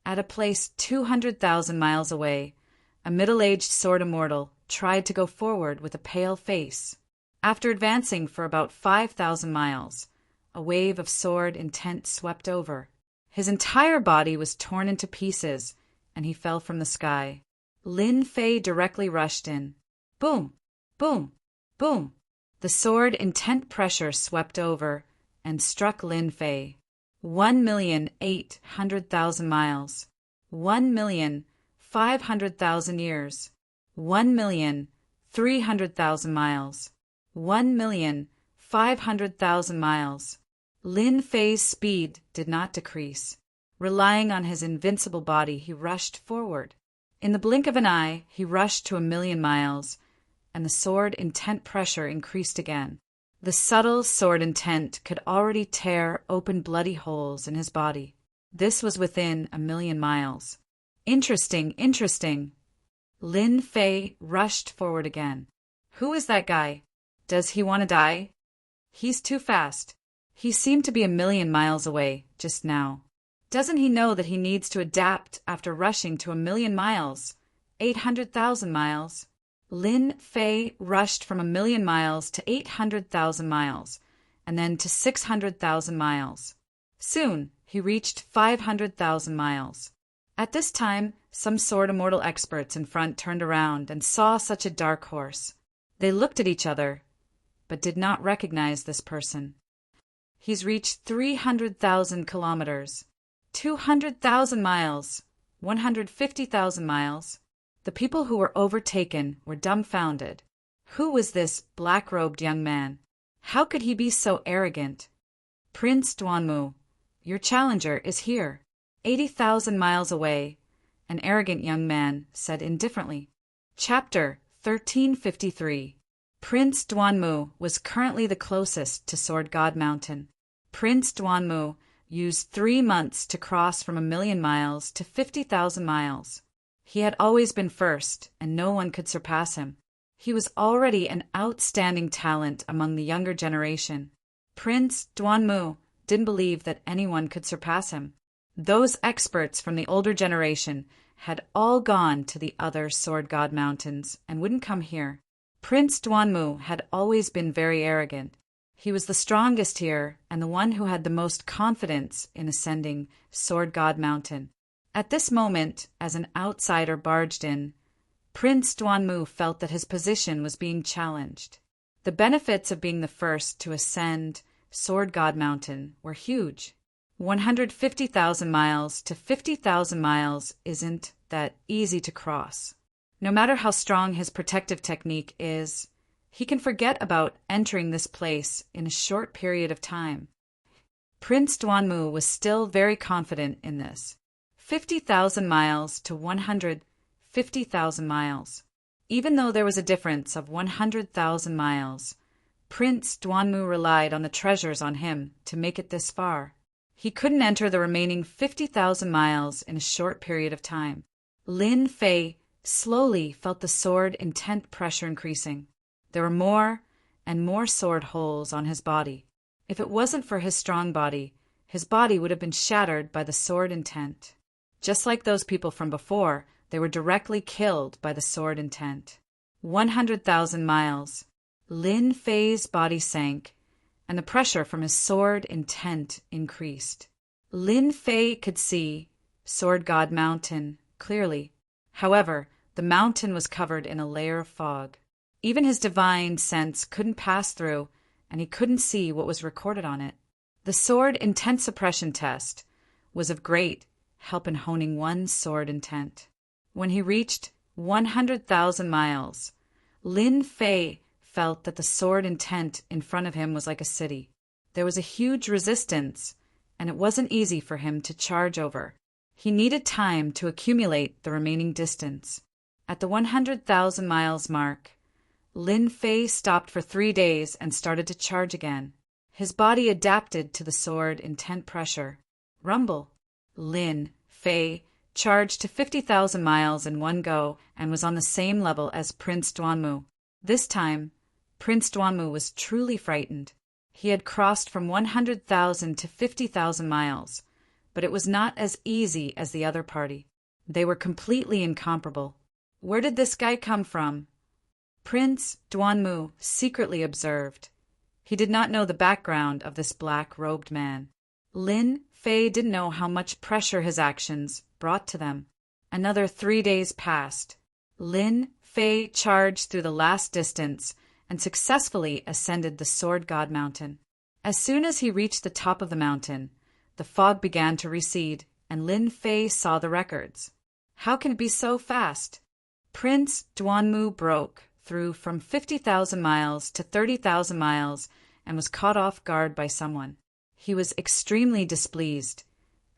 At a place 200,000 miles away, a middle-aged sword immortal tried to go forward with a pale face. After advancing for about 5,000 miles, a wave of sword intent swept over. His entire body was torn into pieces, and he fell from the sky. Lin Fei directly rushed in. Boom! Boom! Boom! The sword intent pressure swept over and struck Lin Fei. 1,800,000 miles. 1,500,000 years. 1,300,000 miles. 1,500,000 miles. Lin Fei's speed did not decrease. Relying on his invincible body, he rushed forward. In the blink of an eye, he rushed to 1,000,000 miles, and the sword intent pressure increased again. The subtle sword intent could already tear open bloody holes in his body. This was within 1,000,000 miles. Interesting, interesting. Lin Fei rushed forward again. Who is that guy? Does he want to die? He's too fast. He seemed to be 1,000,000 miles away just now. Doesn't he know that he needs to adapt after rushing to 1,000,000 miles? 800,000 miles. Lin Fei rushed from 1,000,000 miles to 800,000 miles, and then to 600,000 miles. Soon, he reached 500,000 miles. At this time, some sword immortal experts in front turned around and saw such a dark horse. They looked at each other, but did not recognize this person. He's reached 300,000 kilometers, 200,000 miles, 150,000 miles. The people who were overtaken were dumbfounded. Who was this black-robed young man? How could he be so arrogant? Prince Duanmu, your challenger is here, 80,000 miles away, an arrogant young man said indifferently. Chapter 1353. Prince Duanmu was currently the closest to Sword God Mountain. Prince Duanmu used 3 months to cross from 1,000,000 miles to 50,000 miles. He had always been first, and no one could surpass him. He was already an outstanding talent among the younger generation. Prince Duanmu didn't believe that anyone could surpass him. Those experts from the older generation had all gone to the other Sword God Mountains and wouldn't come here. Prince Duanmu had always been very arrogant. He was the strongest here and the one who had the most confidence in ascending Sword God Mountain. At this moment, as an outsider barged in, Prince Duanmu felt that his position was being challenged. The benefits of being the first to ascend Sword God Mountain were huge. 150,000 miles to 50,000 miles isn't that easy to cross. No matter how strong his protective technique is, he can forget about entering this place in a short period of time. Prince Duanmu was still very confident in this. 50,000 miles to 150,000 miles. Even though there was a difference of 100,000 miles, Prince Duanmu relied on the treasures on him to make it this far. He couldn't enter the remaining 50,000 miles in a short period of time. Lin Fei slowly felt the sword intent pressure increasing. There were more and more sword holes on his body. If it wasn't for his strong body, his body would have been shattered by the sword intent. Just like those people from before, they were directly killed by the sword intent. 100,000 miles. Lin Fei's body sank, and the pressure from his sword intent increased. Lin Fei could see Sword God Mountain clearly. However, the mountain was covered in a layer of fog. Even his divine sense couldn't pass through, and he couldn't see what was recorded on it. The sword intent suppression test was of great help in honing one's sword intent. When he reached 100,000 miles, Lin Fei felt that the sword intent in front of him was like a city. There was a huge resistance, and it wasn't easy for him to charge over. He needed time to accumulate the remaining distance. At the 100,000 miles mark, Lin Fei stopped for 3 days and started to charge again. His body adapted to the sword intent pressure. Rumble. Lin Fei charged to 50,000 miles in one go and was on the same level as Prince Duanmu. This time, Prince Duanmu was truly frightened. He had crossed from 100,000 to 50,000 miles, but it was not as easy as the other party. They were completely incomparable. Where did this guy come from? Prince Duanmu secretly observed. He did not know the background of this black-robed man. Lin Fei didn't know how much pressure his actions brought to them. Another 3 days passed. Lin Fei charged through the last distance and successfully ascended the Sword God Mountain. As soon as he reached the top of the mountain, the fog began to recede, and Lin Fei saw the records. How can it be so fast? Prince Duanmu broke through from 50,000 miles to 30,000 miles and was caught off guard by someone. He was extremely displeased,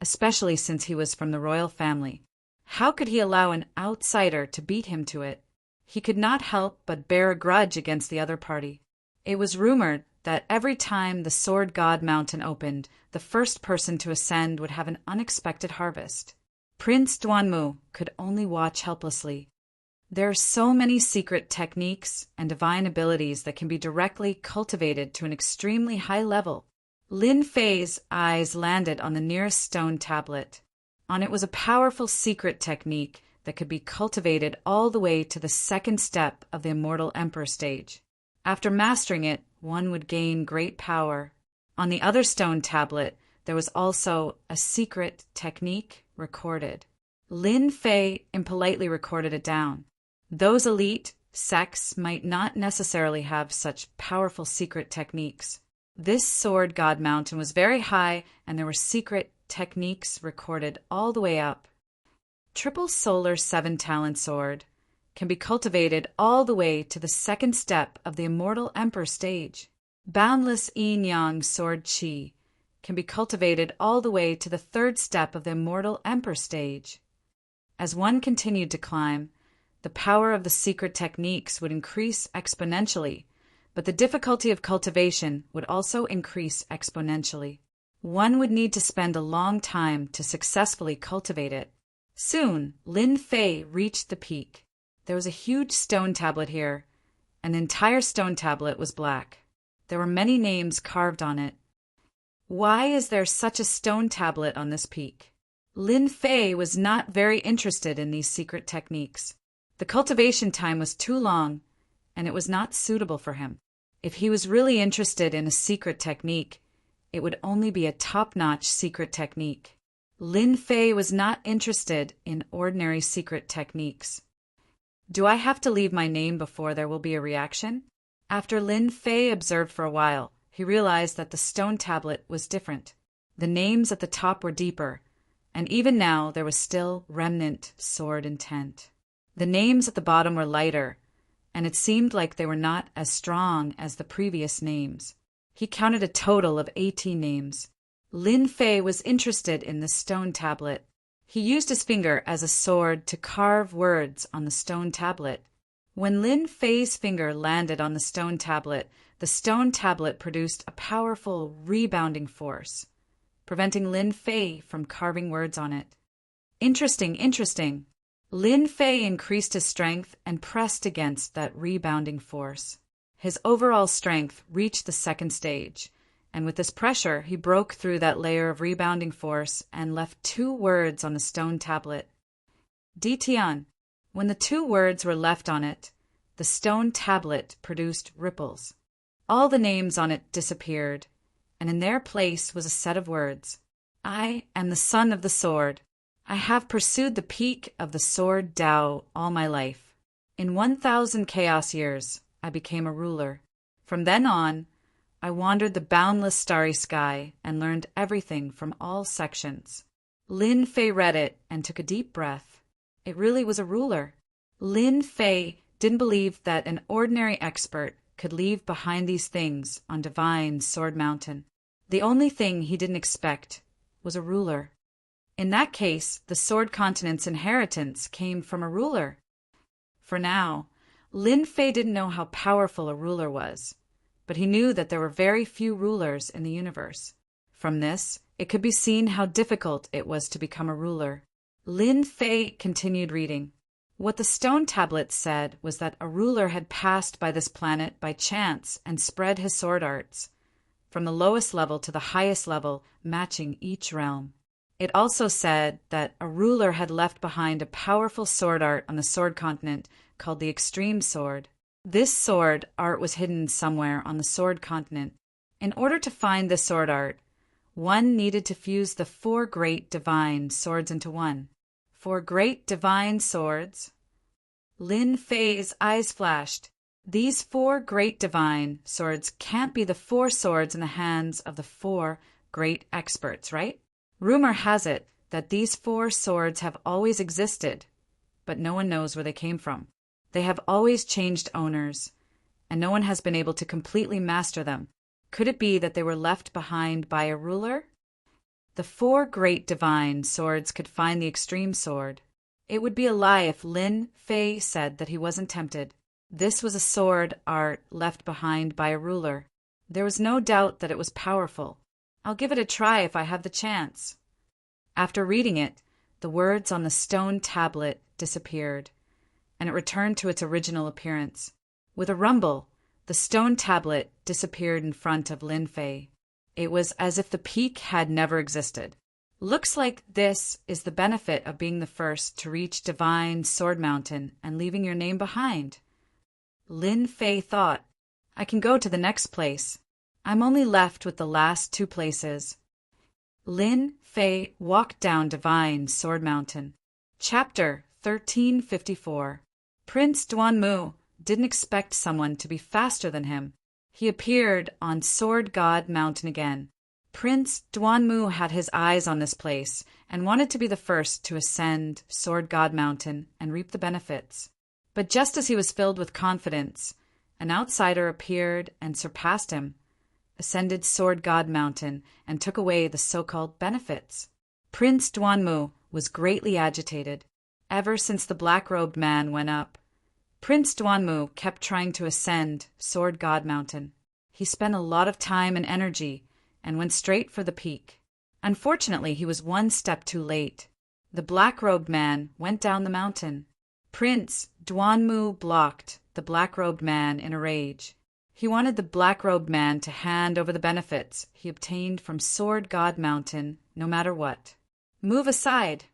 especially since he was from the royal family. How could he allow an outsider to beat him to it? He could not help but bear a grudge against the other party. It was rumored that every time the Sword God Mountain opened, the first person to ascend would have an unexpected harvest. Prince Duanmu could only watch helplessly. There are so many secret techniques and divine abilities that can be directly cultivated to an extremely high level. Lin Fei's eyes landed on the nearest stone tablet. On it was a powerful secret technique that could be cultivated all the way to the second step of the Immortal Emperor stage. After mastering it, one would gain great power. On the other stone tablet, there was also a secret technique recorded. Lin Fei impolitely recorded it down. Those elite sects might not necessarily have such powerful secret techniques. This Sword God Mountain was very high, and there were secret techniques recorded all the way up. Triple Solar 7-Talent Sword can be cultivated all the way to the second step of the Immortal Emperor stage. Boundless Yin-Yang Sword Qi can be cultivated all the way to the third step of the Immortal Emperor stage. As one continued to climb, the power of the secret techniques would increase exponentially, but the difficulty of cultivation would also increase exponentially. One would need to spend a long time to successfully cultivate it. Soon, Lin Fei reached the peak. There was a huge stone tablet here. An entire stone tablet was black. There were many names carved on it. Why is there such a stone tablet on this peak? Lin Fei was not very interested in these secret techniques. The cultivation time was too long, and it was not suitable for him. If he was really interested in a secret technique, it would only be a top-notch secret technique. Lin Fei was not interested in ordinary secret techniques. Do I have to leave my name before there will be a reaction? After Lin Fei observed for a while, he realized that the stone tablet was different. The names at the top were deeper, and even now there was still remnant sword intent. The names at the bottom were lighter, and it seemed like they were not as strong as the previous names. He counted a total of 18 names. Lin Fei was interested in the stone tablet. He used his finger as a sword to carve words on the stone tablet. When Lin Fei's finger landed on the stone tablet produced a powerful rebounding force, preventing Lin Fei from carving words on it. Interesting. Lin Fei increased his strength and pressed against that rebounding force. His overall strength reached the second stage, and with this pressure, he broke through that layer of rebounding force and left 2 words on the stone tablet. Ditian. When the 2 words were left on it, the stone tablet produced ripples. All the names on it disappeared, and in their place was a set of words. I am the son of the sword. I have pursued the peak of the sword Tao all my life. In 1,000 chaos years, I became a ruler. From then on, I wandered the boundless starry sky and learned everything from all sections. Lin Fei read it and took a deep breath. It really was a ruler. Lin Fei didn't believe that an ordinary expert could leave behind these things on divine Sword Mountain. The only thing he didn't expect was a ruler. In that case, the Sword Continent's inheritance came from a ruler. For now, Lin Fei didn't know how powerful a ruler was, but he knew that there were very few rulers in the universe. From this, it could be seen how difficult it was to become a ruler. Lin Fei continued reading. What the stone tablet said was that a ruler had passed by this planet by chance and spread his sword arts, from the lowest level to the highest level, matching each realm. It also said that a ruler had left behind a powerful sword art on the Sword Continent called the Extreme Sword. This sword art was hidden somewhere on the Sword Continent. In order to find this sword art, one needed to fuse the 4 great divine swords into one. 4 great divine swords. Lin Fei's eyes flashed. These 4 great divine swords can't be the 4 swords in the hands of the 4 great experts, right? Rumor has it that these 4 swords have always existed, but no one knows where they came from. They have always changed owners, and no one has been able to completely master them. Could it be that they were left behind by a ruler? The 4 great divine swords could find the extreme sword. It would be a lie if Lin Fei said that he wasn't tempted. This was a sword art left behind by a ruler. There was no doubt that it was powerful. I'll give it a try if I have the chance. After reading it, the words on the stone tablet disappeared, and it returned to its original appearance. With a rumble, the stone tablet disappeared in front of Lin Fei. It was as if the peak had never existed. Looks like this is the benefit of being the first to reach divine Sword Mountain and leaving your name behind. Lin Fei thought, I can go to the next place. I'm only left with the last 2 places. Lin Fei walked down divine Sword Mountain. Chapter 1354. Prince Duanmu didn't expect someone to be faster than him. He appeared on Sword God Mountain again. Prince Duanmu had his eyes on this place and wanted to be the first to ascend Sword God Mountain and reap the benefits. But just as he was filled with confidence, an outsider appeared and surpassed him, ascended Sword God Mountain, and took away the so-called benefits. Prince Duanmu was greatly agitated. Ever since the black-robed man went up, Prince Duanmu kept trying to ascend Sword God Mountain. He spent a lot of time and energy and went straight for the peak. Unfortunately, he was 1 step too late. The black-robed man went down the mountain. Prince Duanmu blocked the black-robed man in a rage. He wanted the black-robed man to hand over the benefits he obtained from Sword God Mountain, no matter what. Move aside.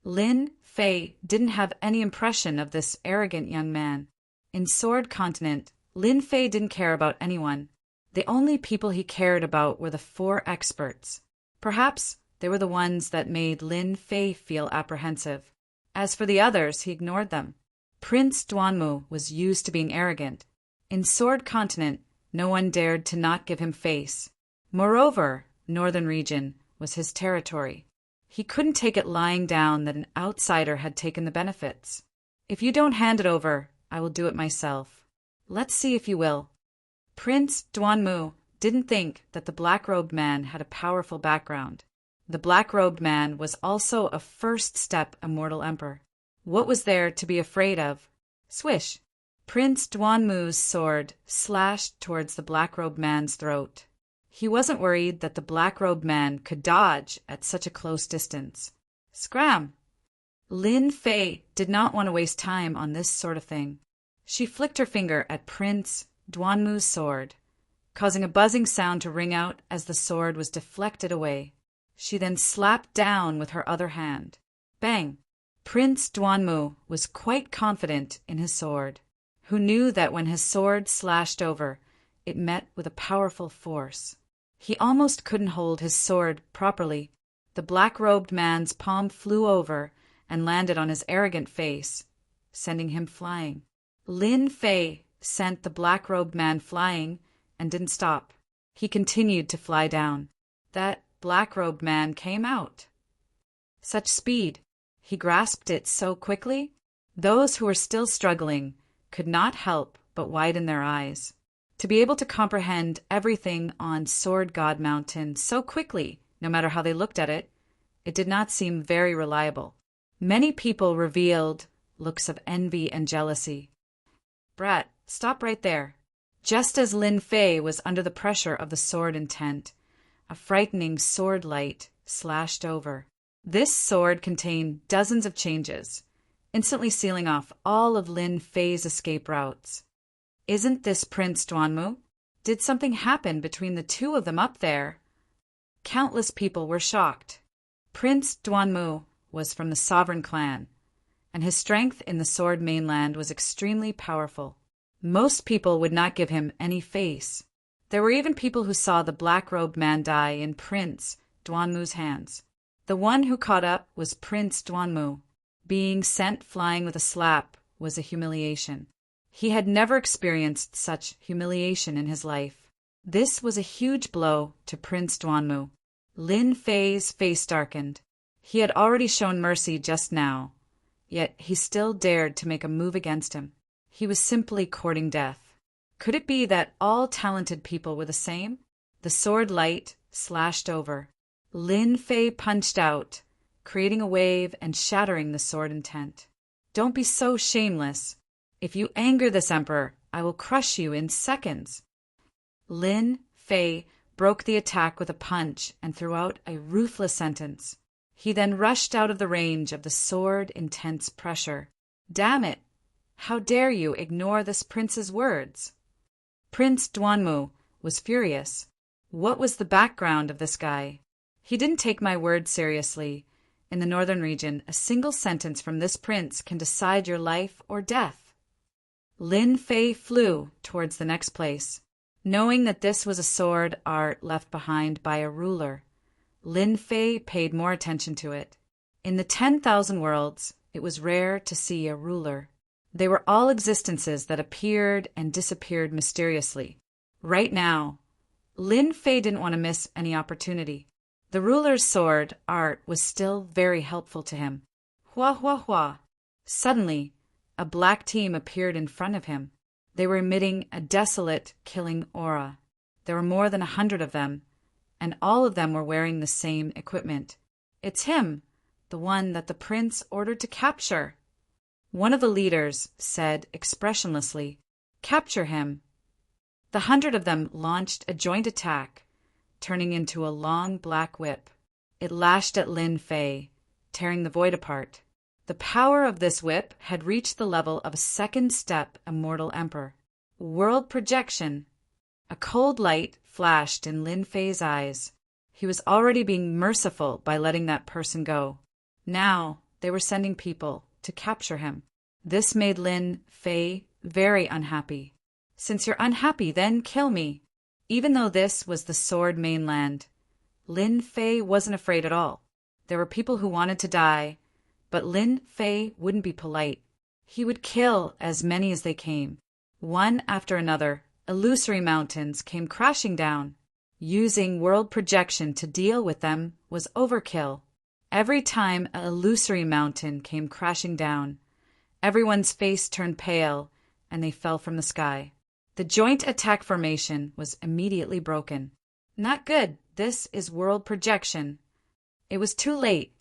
Lin Fei didn't have any impression of this arrogant young man. In Sword Continent, Lin Fei didn't care about anyone. The only people he cared about were the 4 experts. Perhaps they were the ones that made Lin Fei feel apprehensive. As for the others, he ignored them. Prince Duanmu was used to being arrogant. In Sword Continent, no one dared to not give him face. Moreover, Northern Region was his territory. He couldn't take it lying down that an outsider had taken the benefits. If you don't hand it over, I will do it myself. Let's see if you will. Prince Duanmu didn't think that the black-robed man had a powerful background. The black-robed man was also a first-step immortal emperor. What was there to be afraid of? Swish! Prince Duanmu's sword slashed towards the black-robed man's throat. He wasn't worried that the black-robed man could dodge at such a close distance. Scram! Lin Fei did not want to waste time on this sort of thing. She flicked her finger at Prince Duanmu's sword, causing a buzzing sound to ring out as the sword was deflected away. She then slapped down with her other hand. Bang! Prince Duanmu was quite confident in his sword. who knew that when his sword slashed over, it met with a powerful force. He almost couldn't hold his sword properly. The black-robed man's palm flew over and landed on his arrogant face, sending him flying. Lin Fei sent the black-robed man flying and didn't stop. He continued to fly down. That black-robed man came out. Such speed! He grasped it so quickly. Those who were still struggling could not help but widen their eyes. To be able to comprehend everything on Sword God Mountain so quickly, no matter how they looked at it, it did not seem very reliable. Many people revealed looks of envy and jealousy. Brat, stop right there. Just as Lin Fei was under the pressure of the sword intent, a frightening sword light slashed over. This sword contained dozens of changes, instantly sealing off all of Lin Fei's escape routes. Isn't this Prince Duanmu? Did something happen between the two of them up there? Countless people were shocked. Prince Duanmu was from the sovereign clan, and his strength in the Sword Mainland was extremely powerful. Most people would not give him any face. There were even people who saw the black-robed man die in Prince Duanmu's hands. The one who caught up was Prince Duanmu. Being sent flying with a slap was a humiliation. He had never experienced such humiliation in his life. This was a huge blow to Prince Duanmu. Lin Fei's face darkened. He had already shown mercy just now, yet he still dared to make a move against him. He was simply courting death. Could it be that all talented people were the same? The sword light slashed over. Lin Fei punched out, creating a wave and shattering the sword intent. Don't be so shameless. If you anger this emperor, I will crush you in seconds. Lin Fei broke the attack with a punch and threw out a ruthless sentence. He then rushed out of the range of the sword intense pressure. Damn it! How dare you ignore this prince's words? Prince Duanmu was furious. What was the background of this guy? He didn't take my words seriously. In the northern region, a single sentence from this prince can decide your life or death. Lin Fei flew towards the next place. Knowing that this was a sword art left behind by a ruler, Lin Fei paid more attention to it. In the 10,000 worlds, it was rare to see a ruler. They were all existences that appeared and disappeared mysteriously. Right now, Lin Fei didn't want to miss any opportunity. The ruler's sword art was still very helpful to him. Hua hua hua. Suddenly, a black team appeared in front of him. They were emitting a desolate, killing aura. There were more than 100 of them, and all of them were wearing the same equipment. It's him, the one that the prince ordered to capture. One of the leaders said expressionlessly, "Capture him." The 100 of them launched a joint attack, turning into a long black whip. It lashed at Lin Fei, tearing the void apart. The power of this whip had reached the level of a second-step immortal emperor. World projection. A cold light flashed in Lin Fei's eyes. He was already being merciful by letting that person go. Now they were sending people to capture him. This made Lin Fei very unhappy. Since you're unhappy, then kill me. Even though this was the Sword Mainland, Lin Fei wasn't afraid at all. There were people who wanted to die, but Lin Fei wouldn't be polite. He would kill as many as they came. One after another, illusory mountains came crashing down. Using world projection to deal with them was overkill. Every time an illusory mountain came crashing down, everyone's face turned pale and they fell from the sky. The joint attack formation was immediately broken. Not good. This is world projection. It was too late.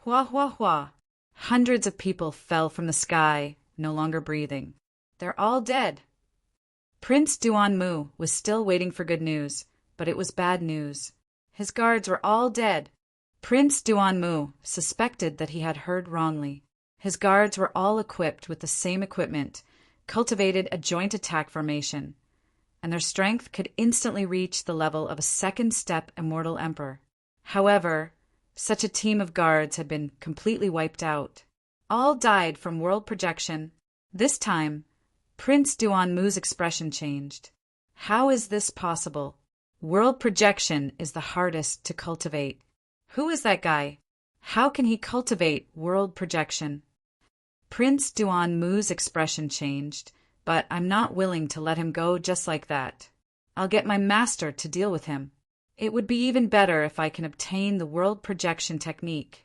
Hua hua hua. Hundreds of people fell from the sky, no longer breathing. They're all dead. Prince Duanmu was still waiting for good news, but it was bad news. His guards were all dead. Prince Duanmu suspected that he had heard wrongly. His guards were all equipped with the same equipment, cultivated a joint attack formation, and their strength could instantly reach the level of a second-step immortal emperor. However, such a team of guards had been completely wiped out. All died from world projection. This time, Prince Duanmu's expression changed. How is this possible? World projection is the hardest to cultivate. Who is that guy? How can he cultivate world projection? Prince Duanmu's expression changed, but I'm not willing to let him go just like that. I'll get my master to deal with him. It would be even better if I can obtain the world projection technique.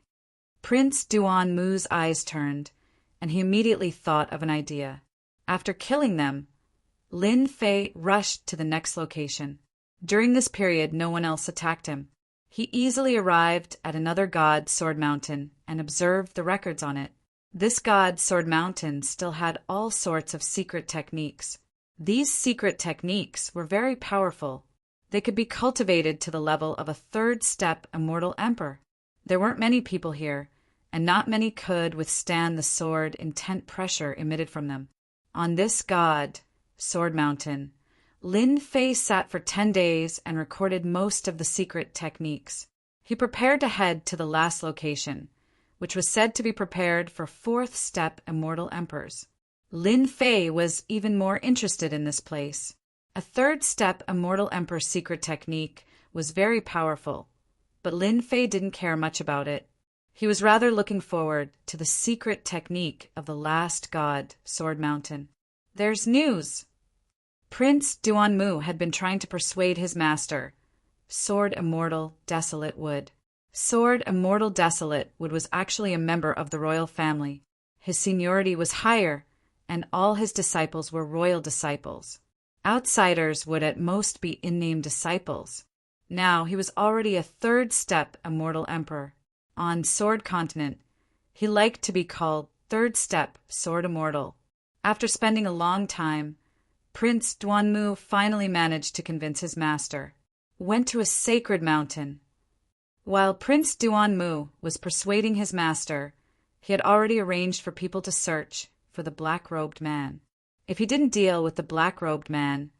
Prince Duanmu's eyes turned, and he immediately thought of an idea. After killing them, Lin Fei rushed to the next location. During this period, no one else attacked him. He easily arrived at another god sword mountain and observed the records on it. This god sword mountain still had all sorts of secret techniques. These secret techniques were very powerful. They could be cultivated to the level of a third-step immortal emperor. There weren't many people here, and not many could withstand the sword intent pressure emitted from them. On this god sword mountain, Lin Fei sat for 10 days and recorded most of the secret techniques. He prepared to head to the last location, which was said to be prepared for fourth-step immortal emperors. Lin Fei was even more interested in this place. A third-step immortal emperor secret technique was very powerful, but Lin Fei didn't care much about it. He was rather looking forward to the secret technique of the last god, Sword Mountain. There's news! Prince Duanmu had been trying to persuade his master, Sword Immortal Desolate Wood. Sword Immortal Desolate Wood was actually a member of the royal family. His seniority was higher, and all his disciples were royal disciples. Outsiders would at most be in-name disciples. Now he was already a third-step immortal emperor. On Sword Continent, he liked to be called Third-Step Sword Immortal. After spending a long time, Prince Duanmu finally managed to convince his master. Went to a sacred mountain. While Prince Duanmu was persuading his master, he had already arranged for people to search for the black-robed man. If he didn't deal with the black-robed man,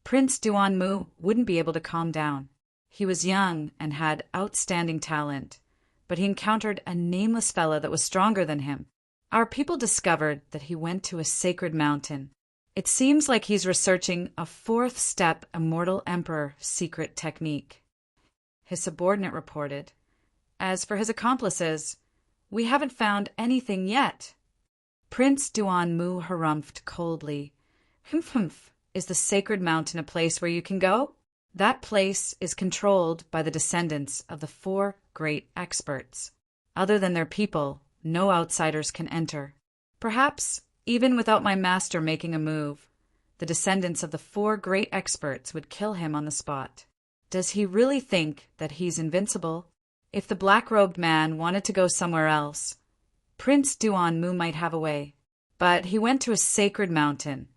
Prince Duanmu wouldn't be able to calm down. He was young and had outstanding talent, but he encountered a nameless fella that was stronger than him. Our people discovered that he went to a sacred mountain. It seems like he's researching a fourth-step immortal emperor secret technique. His subordinate reported. As for his accomplices, we haven't found anything yet. Prince Duanmu harumphed coldly. Humph, is the sacred mountain a place where you can go? That place is controlled by the descendants of the 4 great experts. Other than their people, no outsiders can enter. Perhaps, even without my master making a move, the descendants of the 4 great experts would kill him on the spot. Does he really think that he's invincible? If the black-robed man wanted to go somewhere else, Prince Duanmu might have a way. But he went to a sacred mountain,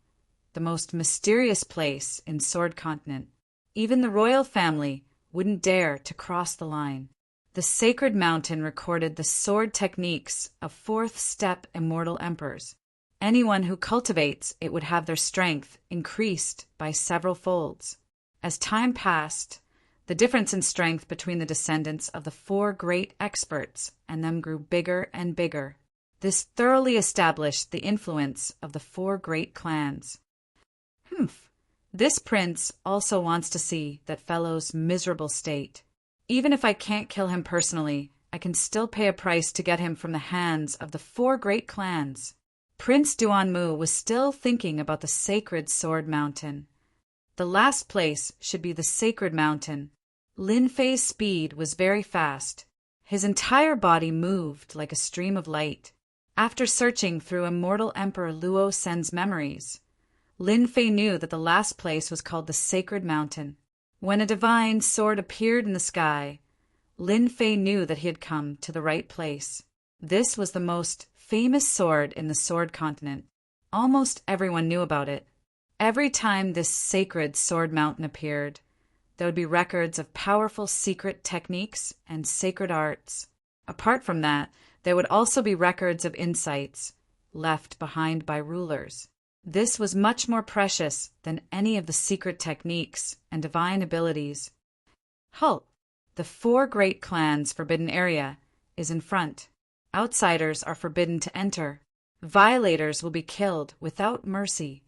the most mysterious place in Sword Continent. Even the royal family wouldn't dare to cross the line. The sacred mountain recorded the sword techniques of fourth-step immortal emperors. Anyone who cultivates it would have their strength increased by several folds. As time passed, the difference in strength between the descendants of the 4 great experts and them grew bigger and bigger. This thoroughly established the influence of the 4 great clans. This prince also wants to see that fellow's miserable state. Even if I can't kill him personally, I can still pay a price to get him from the hands of the 4 great clans. Prince Duanmu was still thinking about the sacred Sword Mountain. The last place should be the sacred mountain. Lin Fei's speed was very fast. His entire body moved like a stream of light. After searching through immortal Emperor Luo Sen's memories, Lin Fei knew that the last place was called the Sacred Mountain. When a divine sword appeared in the sky, Lin Fei knew that he had come to the right place. This was the most famous sword in the Sword Continent. Almost everyone knew about it. Every time this sacred Sword Mountain appeared, there would be records of powerful secret techniques and sacred arts. Apart from that, there would also be records of insights left behind by rulers. This was much more precious than any of the secret techniques and divine abilities. Halt! The 4 great clans' forbidden area is in front. Outsiders are forbidden to enter. Violators will be killed without mercy.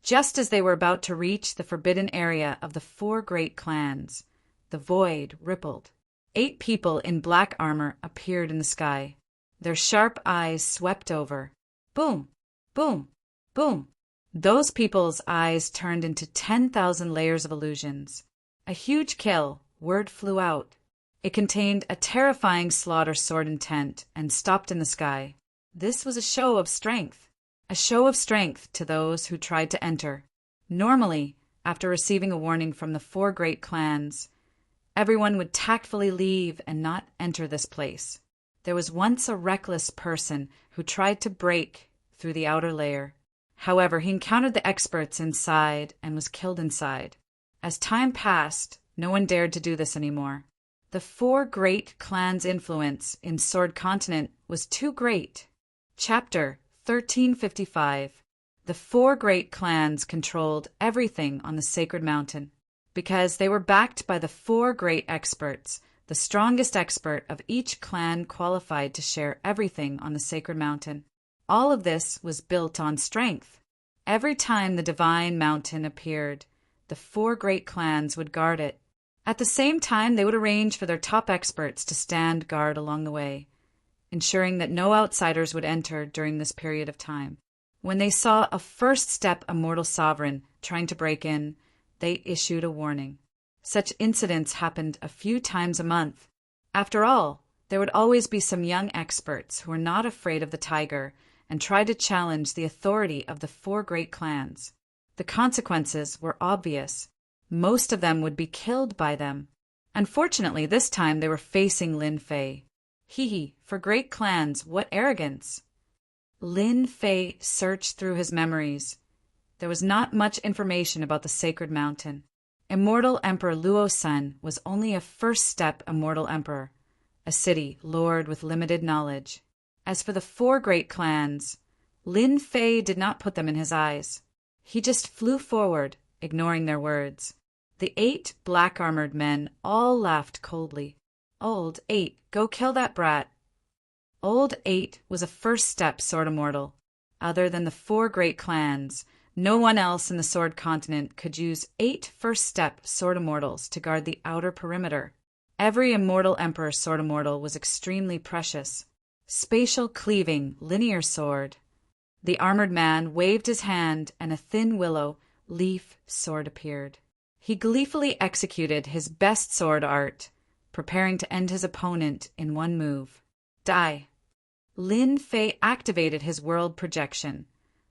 Just as they were about to reach the forbidden area of the four great clans, the void rippled. 8 people in black armor appeared in the sky. Their sharp eyes swept over. Boom, boom, boom. Those people's eyes turned into 10,000 layers of illusions. A huge kill, word flew out. It contained a terrifying slaughter sword intent and stopped in the sky. This was a show of strength. A show of strength to those who tried to enter. Normally, after receiving a warning from the 4 great clans, everyone would tactfully leave and not enter this place. There was once a reckless person who tried to break through the outer layer. However, he encountered the experts inside and was killed inside. As time passed, no one dared to do this anymore. The 4 great clans' influence in Sword Continent was too great. Chapter 1355. The 4 great clans controlled everything on the sacred mountain. Because they were backed by the 4 great experts, the strongest expert of each clan qualified to share everything on the sacred mountain. All of this was built on strength. Every time the divine mountain appeared, the 4 great clans would guard it. At the same time, they would arrange for their top experts to stand guard along the way, ensuring that no outsiders would enter during this period of time. When they saw a first-step immortal sovereign trying to break in, they issued a warning. Such incidents happened a few times a month. After all, there would always be some young experts who were not afraid of the tiger and tried to challenge the authority of the 4 great clans. The consequences were obvious. Most of them would be killed by them. Unfortunately, this time they were facing Lin Fei. Hee, for great clans, what arrogance! Lin Fei searched through his memories. There was not much information about the sacred mountain. Immortal Emperor Luo's son was only a first-step immortal emperor, a city lord with limited knowledge. As for the 4 great clans, Lin Fei did not put them in his eyes. He just flew forward, ignoring their words. The 8 black-armored men all laughed coldly. Old 8, go kill that brat. Old 8 was a first-step sword immortal. Other than the 4 great clans, no one else in the Sword Continent could use 8 first-step sword immortals to guard the outer perimeter. Every immortal emperor sword immortal was extremely precious. Spatial cleaving, linear sword. The armored man waved his hand and a thin willow leaf sword appeared. He gleefully executed his best sword art, preparing to end his opponent in one move. Die. Lin Fei activated his world projection.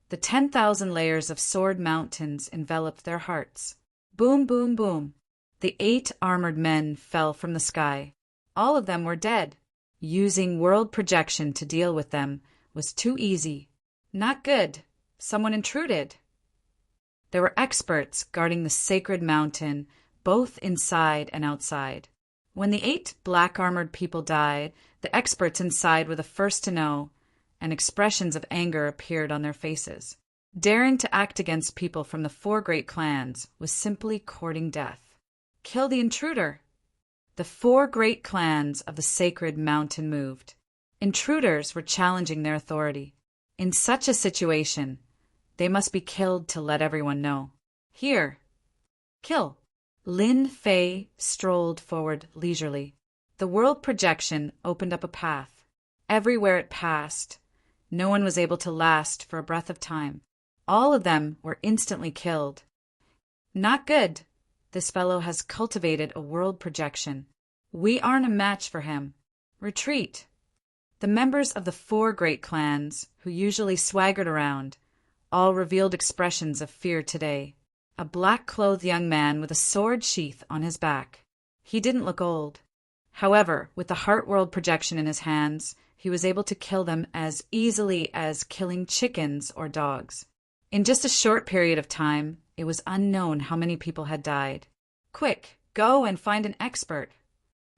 The 10,000 layers of sword mountains enveloped their hearts. Boom, boom, boom. The 8 armored men fell from the sky. All of them were dead. Using world projection to deal with them was too easy. Not good. Someone intruded. There were experts guarding the sacred mountain, both inside and outside. When the 8 black-armored people died, the experts inside were the first to know, and expressions of anger appeared on their faces. Daring to act against people from the 4 great clans was simply courting death. Kill the intruder. The 4 great clans of the sacred mountain moved. Intruders were challenging their authority. In such a situation, they must be killed to let everyone know. Here. Kill. Lin Fei strolled forward leisurely. The world projection opened up a path. Everywhere it passed, no one was able to last for a breath of time. All of them were instantly killed. Not good. This fellow has cultivated a world projection. We aren't a match for him. Retreat. The members of the 4 great clans, who usually swaggered around, all revealed expressions of fear today. A black-clothed young man with a sword sheath on his back. He didn't look old. However, with the heart world projection in his hands, he was able to kill them as easily as killing chickens or dogs. In just a short period of time, it was unknown how many people had died. Quick, go and find an expert.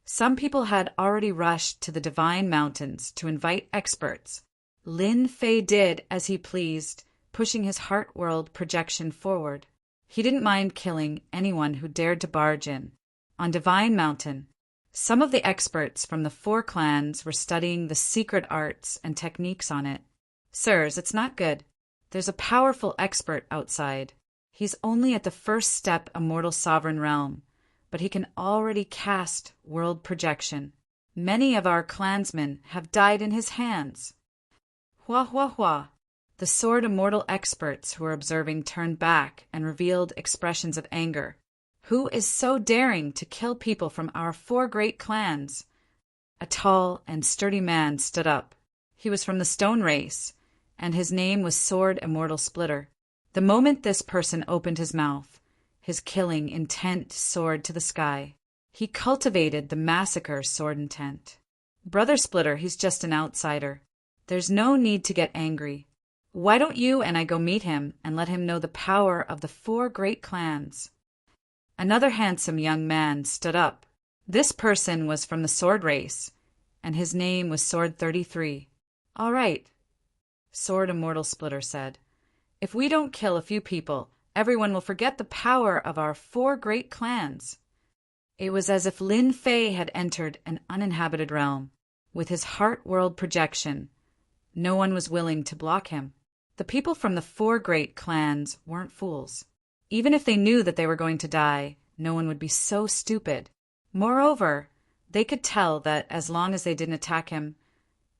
Some people had already rushed to the Divine Mountains to invite experts. Lin Fei did as he pleased, pushing his heart world projection forward. He didn't mind killing anyone who dared to barge in. On Divine Mountain, some of the experts from the 4 clans were studying the secret arts and techniques on it. Sirs, it's not good. There's a powerful expert outside. He's only at the first step immortal sovereign realm, but he can already cast world projection. Many of our clansmen have died in his hands. Hua hua hua. The sword immortal experts who were observing turned back and revealed expressions of anger. Who is so daring to kill people from our 4 great clans? A tall and sturdy man stood up. He was from the stone race, and his name was Sword Immortal Splitter. The moment this person opened his mouth, his killing intent soared to the sky. He cultivated the massacre sword intent. Brother Splitter, he's just an outsider. There's no need to get angry. Why don't you and I go meet him and let him know the power of the 4 great clans? Another handsome young man stood up. This person was from the sword race, and his name was Sword 33. All right, Sword Immortal Splitter said. If we don't kill a few people, everyone will forget the power of our 4 great clans. It was as if Lin Fei had entered an uninhabited realm. With his heart world projection, no one was willing to block him. The people from the 4 great clans weren't fools. Even if they knew that they were going to die, no one would be so stupid. Moreover, they could tell that as long as they didn't attack him,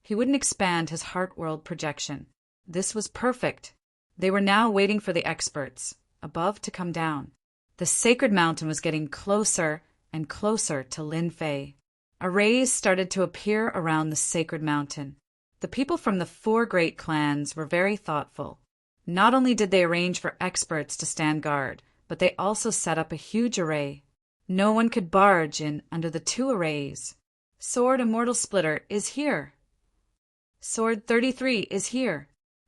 he wouldn't expand his heart world projection. This was perfect. They were now waiting for the experts above to come down. The sacred mountain was getting closer and closer to Lin Fei. Arrays started to appear around the sacred mountain. The people from the 4 great clans were very thoughtful. Not only did they arrange for experts to stand guard, but they also set up a huge array. No one could barge in under the 2 arrays. Sword Immortal Splitter is here. Sword 33 is here.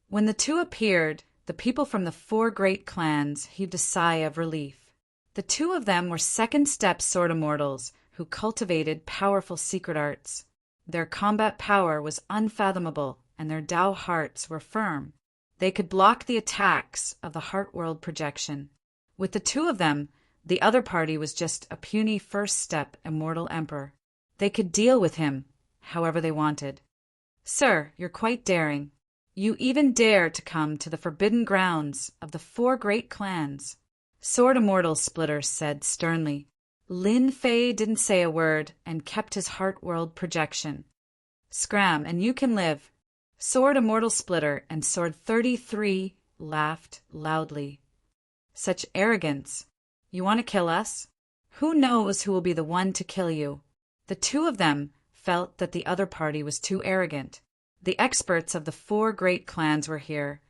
When the 2 appeared, the people from the 4 great clans heaved a sigh of relief. The 2 of them were second-step sword immortals who cultivated powerful secret arts. Their combat power was unfathomable, and their Tao hearts were firm. They could block the attacks of the heart world projection. With the 2 of them, the other party was just a puny first-step immortal emperor. They could deal with him however they wanted. Sir, you're quite daring. You even dare to come to the forbidden grounds of the 4 great clans. Sword Immortal Splitter said sternly. Lin Fei didn't say a word and kept his heart world projection. Scram, and you can live. Sword Immortal Splitter and Sword 33 laughed loudly. Such arrogance. You want to kill us? Who knows who will be the one to kill you? The 2 of them felt that the other party was too arrogant. The experts of the 4 great clans were here,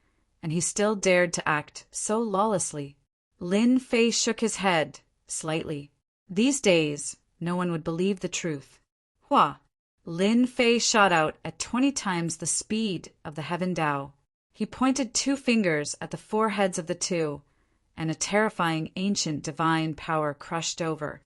and he still dared to act so lawlessly. Lin Fei shook his head slightly. These days, no one would believe the truth. Hua! Lin Fei shot out at 20 times the speed of the Heaven Tao. He pointed 2 fingers at the foreheads of the 2, and a terrifying ancient divine power crushed over.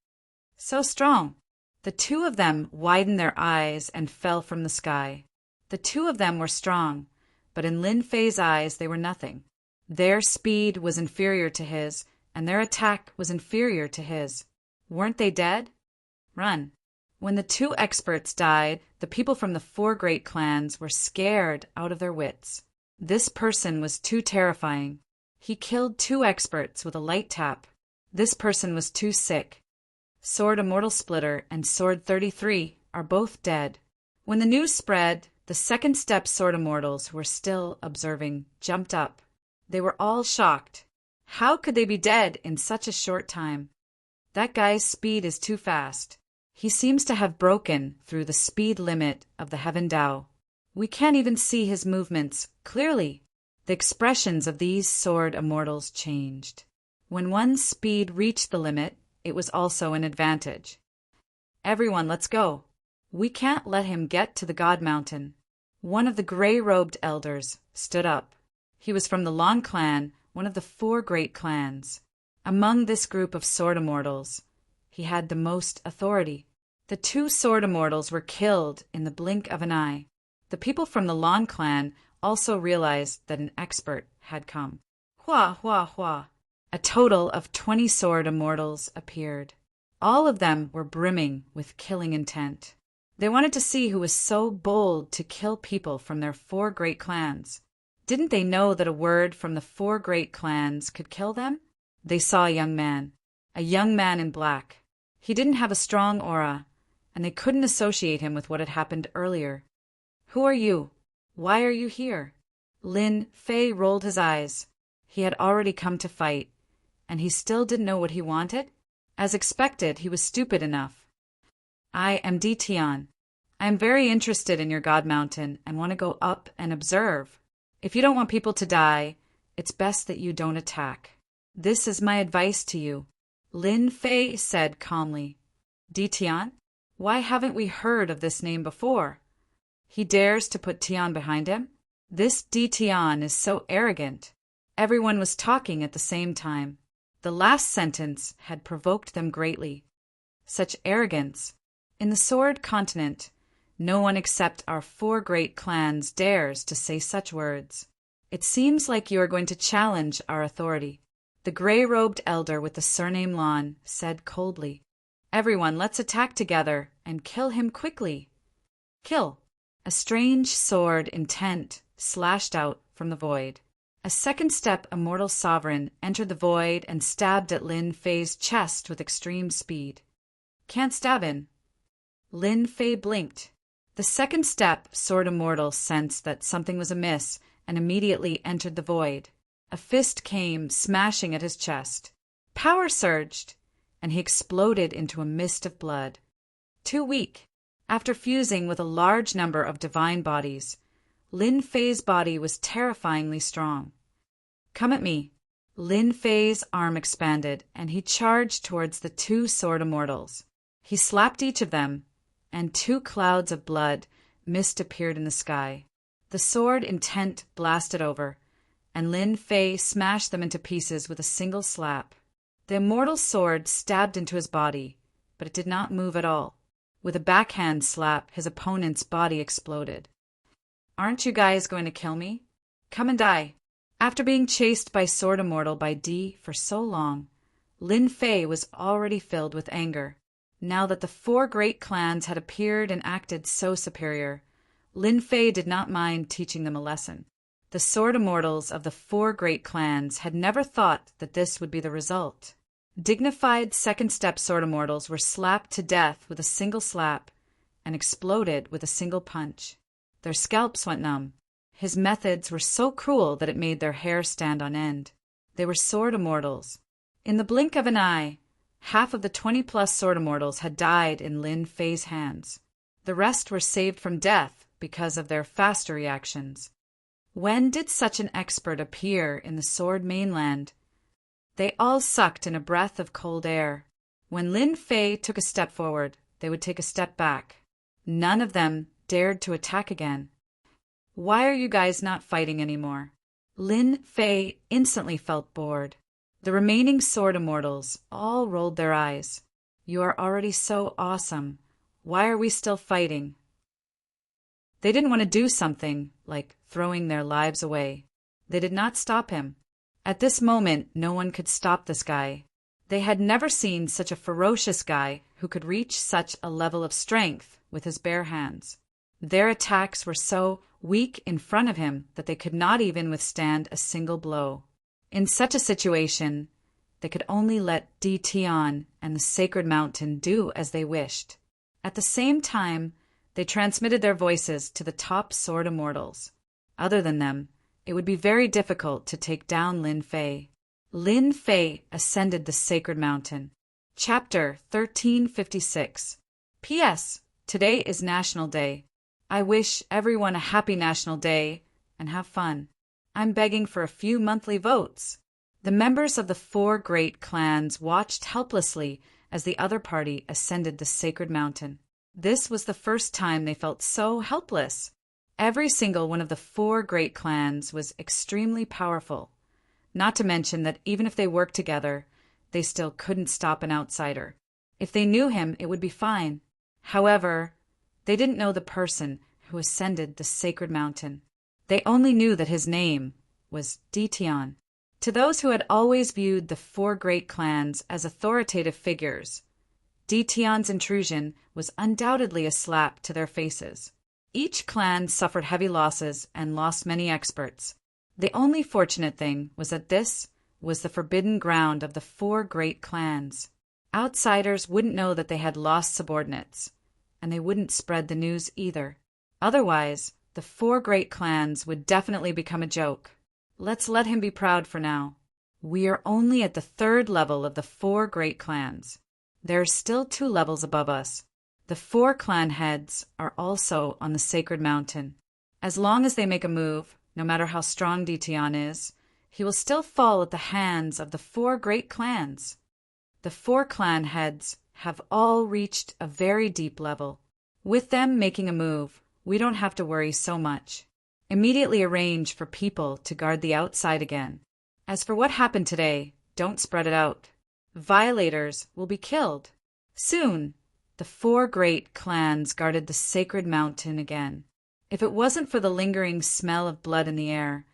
So strong! The 2 of them widened their eyes and fell from the sky. The 2 of them were strong, but in Lin Fei's eyes they were nothing. Their speed was inferior to his, and their attack was inferior to his. Weren't they dead? Run. When the 2 experts died, the people from the 4 great clans were scared out of their wits. This person was too terrifying. He killed 2 experts with a light tap. This person was too sick. Sword Immortal Splitter and Sword 33 are both dead. When the news spread, the second-step Sword Immortals who were still observing jumped up. They were all shocked. How could they be dead in such a short time? That guy's speed is too fast. He seems to have broken through the speed limit of the Heaven Tao. We can't even see his movements clearly. The expressions of these Sword Immortals changed. When one's speed reached the limit, it was also an advantage. Everyone, let's go. We can't let him get to the God Mountain. One of the gray-robed elders stood up. He was from the Long clan, one of the 4 great clans. Among this group of Sword Immortals, he had the most authority. The 2 Sword Immortals were killed in the blink of an eye. The people from the Long clan also realized that an expert had come. Hua, hua, hua. A total of 20 Sword Immortals appeared. All of them were brimming with killing intent. They wanted to see who was so bold to kill people from their 4 great clans. Didn't they know that a word from the 4 great clans could kill them? They saw a young man in black. He didn't have a strong aura, and they couldn't associate him with what had happened earlier. "Who are you? Why are you here?" Lin Fei rolled his eyes. He had already come to fight, and he still didn't know what he wanted? As expected, he was stupid enough. "I am Di Tian. I am very interested in your God Mountain and want to go up and observe. If you don't want people to die, it's best that you don't attack. This is my advice to you," Lin Fei said calmly. "Di Tian? Why haven't we heard of this name before? He dares to put Tian behind him? This Di Tian is so arrogant." Everyone was talking at the same time. The last sentence had provoked them greatly. Such arrogance! In the Sword Continent, no one except our 4 great clans dares to say such words. "It seems like you are going to challenge our authority," the gray-robed elder with the surname Lan said coldly. "Everyone, let's attack together and kill him quickly." "Kill!" A strange sword intent slashed out from the void. A second step immortal sovereign entered the void and stabbed at Lin Fei's chest with extreme speed. "Can't stab in." Lin Fei blinked. The second step sword immortal sensed that something was amiss and immediately entered the void. A fist came smashing at his chest. Power surged, and he exploded into a mist of blood. Too weak. After fusing with a large number of divine bodies, Lin Fei's body was terrifyingly strong. "Come at me." Lin Fei's arm expanded, and he charged towards the 2 sword immortals. He slapped each of them, and 2 clouds of blood mist appeared in the sky. The sword intent blasted over, and Lin Fei smashed them into pieces with a single slap. The immortal sword stabbed into his body, but it did not move at all. With a backhand slap, his opponent's body exploded. "Aren't you guys going to kill me? Come and die." After being chased by Sword Immortal by Di for so long, Lin Fei was already filled with anger. Now that the 4 great clans had appeared and acted so superior, Lin Fei did not mind teaching them a lesson. The Sword Immortals of the 4 great clans had never thought that this would be the result. Dignified second-step Sword Immortals were slapped to death with a single slap and exploded with a single punch. Their scalps went numb. His methods were so cruel that it made their hair stand on end. They were Sword Immortals. In the blink of an eye, half of the 20-plus Sword Immortals had died in Lin Fei's hands. The rest were saved from death because of their faster reactions. When did such an expert appear in the Sword Mainland? They all sucked in a breath of cold air. When Lin Fei took a step forward, they would take a step back. None of them dared to attack again. "Why are you guys not fighting anymore?" Lin Fei instantly felt bored. The remaining Sword Immortals all rolled their eyes. "You are already so awesome. Why are we still fighting?" They didn't want to do something like throwing their lives away. They did not stop him. At this moment, no one could stop this guy. They had never seen such a ferocious guy who could reach such a level of strength with his bare hands. Their attacks were so weak in front of him that they could not even withstand a single blow. In such a situation, they could only let Di Tian and the Sacred Mountain do as they wished. At the same time, they transmitted their voices to the top Sword Immortals. Other than them, it would be very difficult to take down Lin Fei. Lin Fei ascended the Sacred Mountain. Chapter 1356. P.S. Today is National Day. I wish everyone a happy National Day and have fun. I'm begging for a few monthly votes. The members of the 4 great clans watched helplessly as the other party ascended the Sacred Mountain. This was the first time they felt so helpless. Every single one of the 4 great clans was extremely powerful. Not to mention that even if they worked together, they still couldn't stop an outsider. If they knew him, it would be fine. However, they didn't know the person who ascended the Sacred Mountain. They only knew that his name was Di Tian. To those who had always viewed the 4 great clans as authoritative figures, Di Tian's intrusion was undoubtedly a slap to their faces. Each clan suffered heavy losses and lost many experts. The only fortunate thing was that this was the forbidden ground of the 4 great clans. Outsiders wouldn't know that they had lost subordinates, and they wouldn't spread the news either. Otherwise, the 4 great clans would definitely become a joke. Let's let him be proud for now. We are only at the 3rd level of the 4 great clans. There are still 2 levels above us. The 4 clan heads are also on the sacred mountain. As long as they make a move, no matter how strong Ditian is, he will still fall at the hands of the 4 great clans. The 4 clan heads have all reached a very deep level. With them making a move, we don't have to worry so much. Immediately arrange for people to guard the outside again. As for what happened today, don't spread it out. Violators will be killed. Soon, the 4 great clans guarded the sacred mountain again. If it wasn't for the lingering smell of blood in the air,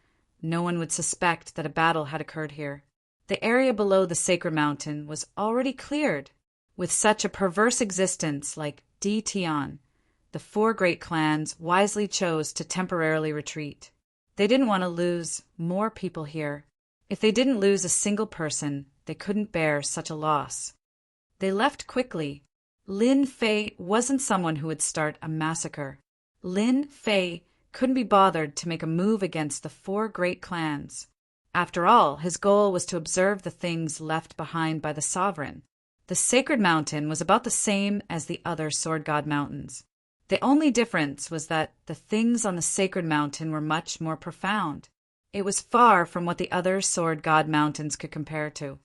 no one would suspect that a battle had occurred here. The area below the sacred mountain was already cleared. With such a perverse existence like Ditian, the 4 great clans wisely chose to temporarily retreat. They didn't want to lose more people here. If they didn't lose a single person, they couldn't bear such a loss. They left quickly. Lin Fei wasn't someone who would start a massacre. Lin Fei couldn't be bothered to make a move against the 4 great clans. After all, his goal was to observe the things left behind by the sovereign. The sacred mountain was about the same as the other sword god mountains. The only difference was that the things on the sacred mountain were much more profound. It was far from what the other sword god mountains could compare to.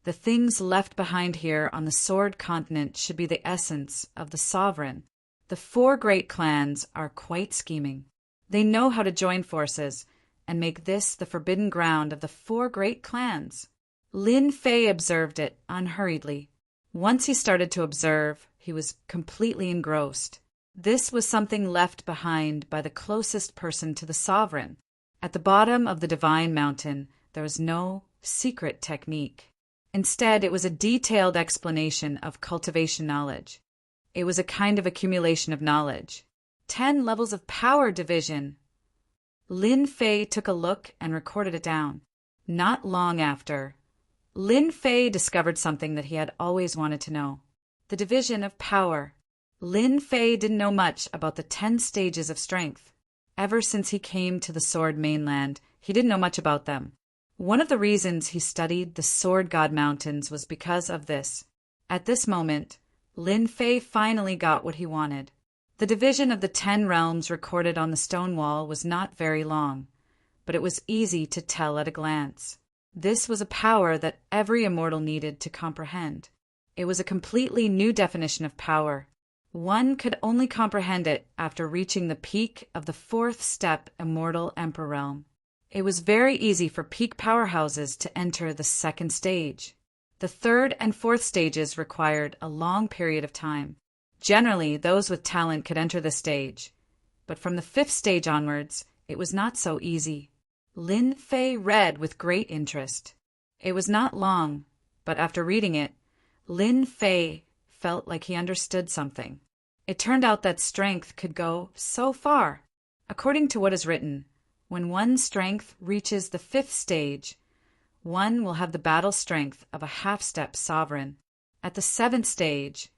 The things left behind here on the sword continent should be the essence of the sovereign. The 4 great clans are quite scheming. They know how to join forces and make this the forbidden ground of the 4 great clans. Lin Fei observed it unhurriedly. Once he started to observe, he was completely engrossed. This was something left behind by the closest person to the sovereign. At the bottom of the divine mountain, there was no secret technique. Instead, it was a detailed explanation of cultivation knowledge. It was a kind of accumulation of knowledge. 10 levels of power division. Lin Fei took a look and recorded it down. Not long after, Lin Fei discovered something that he had always wanted to know. The division of power. Lin Fei didn't know much about the 10 stages of strength. Ever since he came to the Sword Mainland, he didn't know much about them. One of the reasons he studied the Sword God Mountains was because of this. At this moment, Lin Fei finally got what he wanted. The division of the 10 realms recorded on the stone wall was not very long, but it was easy to tell at a glance. This was a power that every immortal needed to comprehend. It was a completely new definition of power. One could only comprehend it after reaching the peak of the 4th step Immortal Emperor Realm. It was very easy for peak powerhouses to enter the 2nd stage. The 3rd and 4th stages required a long period of time. Generally, those with talent could enter the stage, but from the 5th stage onwards, it was not so easy. Lin Fei read with great interest. It was not long, but after reading it, Lin Fei felt like he understood something. It turned out that strength could go so far. According to what is written, when one's strength reaches the 5th stage, one will have the battle strength of a half-step sovereign. At the 7th stage,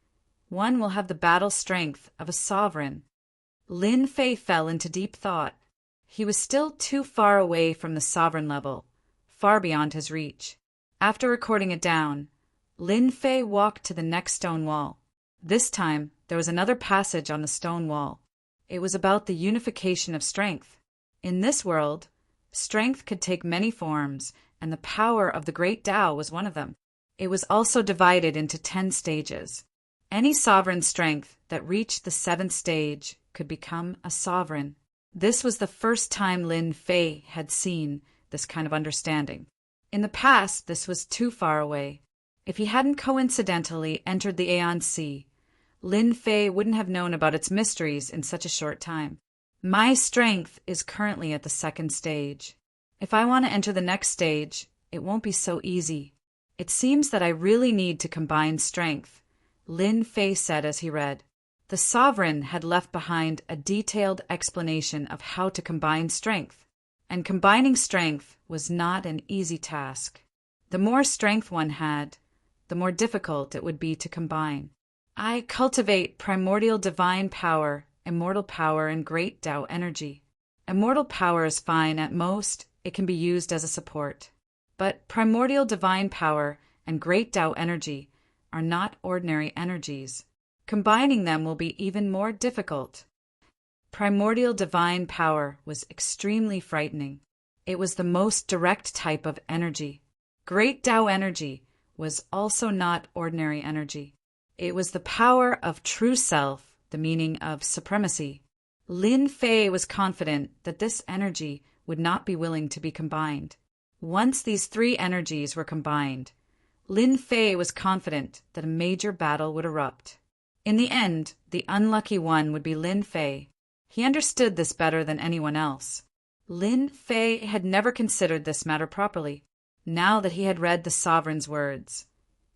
one will have the battle strength of a sovereign. Lin Fei fell into deep thought. He was still too far away from the sovereign level, far beyond his reach. After recording it down, Lin Fei walked to the next stone wall. This time, there was another passage on the stone wall. It was about the unification of strength. In this world, strength could take many forms, and the power of the great Tao was one of them. It was also divided into 10 stages. Any sovereign strength that reached the 7th stage could become a sovereign. This was the first time Lin Fei had seen this kind of understanding. In the past, this was too far away. If he hadn't coincidentally entered the Aeon Sea, Lin Fei wouldn't have known about its mysteries in such a short time. My strength is currently at the 2nd stage. If I want to enter the next stage, it won't be so easy. It seems that I really need to combine strength, Lin Fei said as he read. The sovereign had left behind a detailed explanation of how to combine strength, and combining strength was not an easy task. The more strength one had, the more difficult it would be to combine. I cultivate primordial divine power, immortal power, and great Tao energy. Immortal power is fine. At most, it can be used as a support. But primordial divine power and great Tao energy are not ordinary energies. Combining them will be even more difficult. Primordial divine power was extremely frightening. It was the most direct type of energy. Great Tao energy was also not ordinary energy. It was the power of true self, the meaning of supremacy. Lin Fei was confident that this energy would not be willing to be combined. Once these three energies were combined, Lin Fei was confident that a major battle would erupt. In the end, the unlucky one would be Lin Fei. He understood this better than anyone else. Lin Fei had never considered this matter properly. Now that he had read the sovereign's words,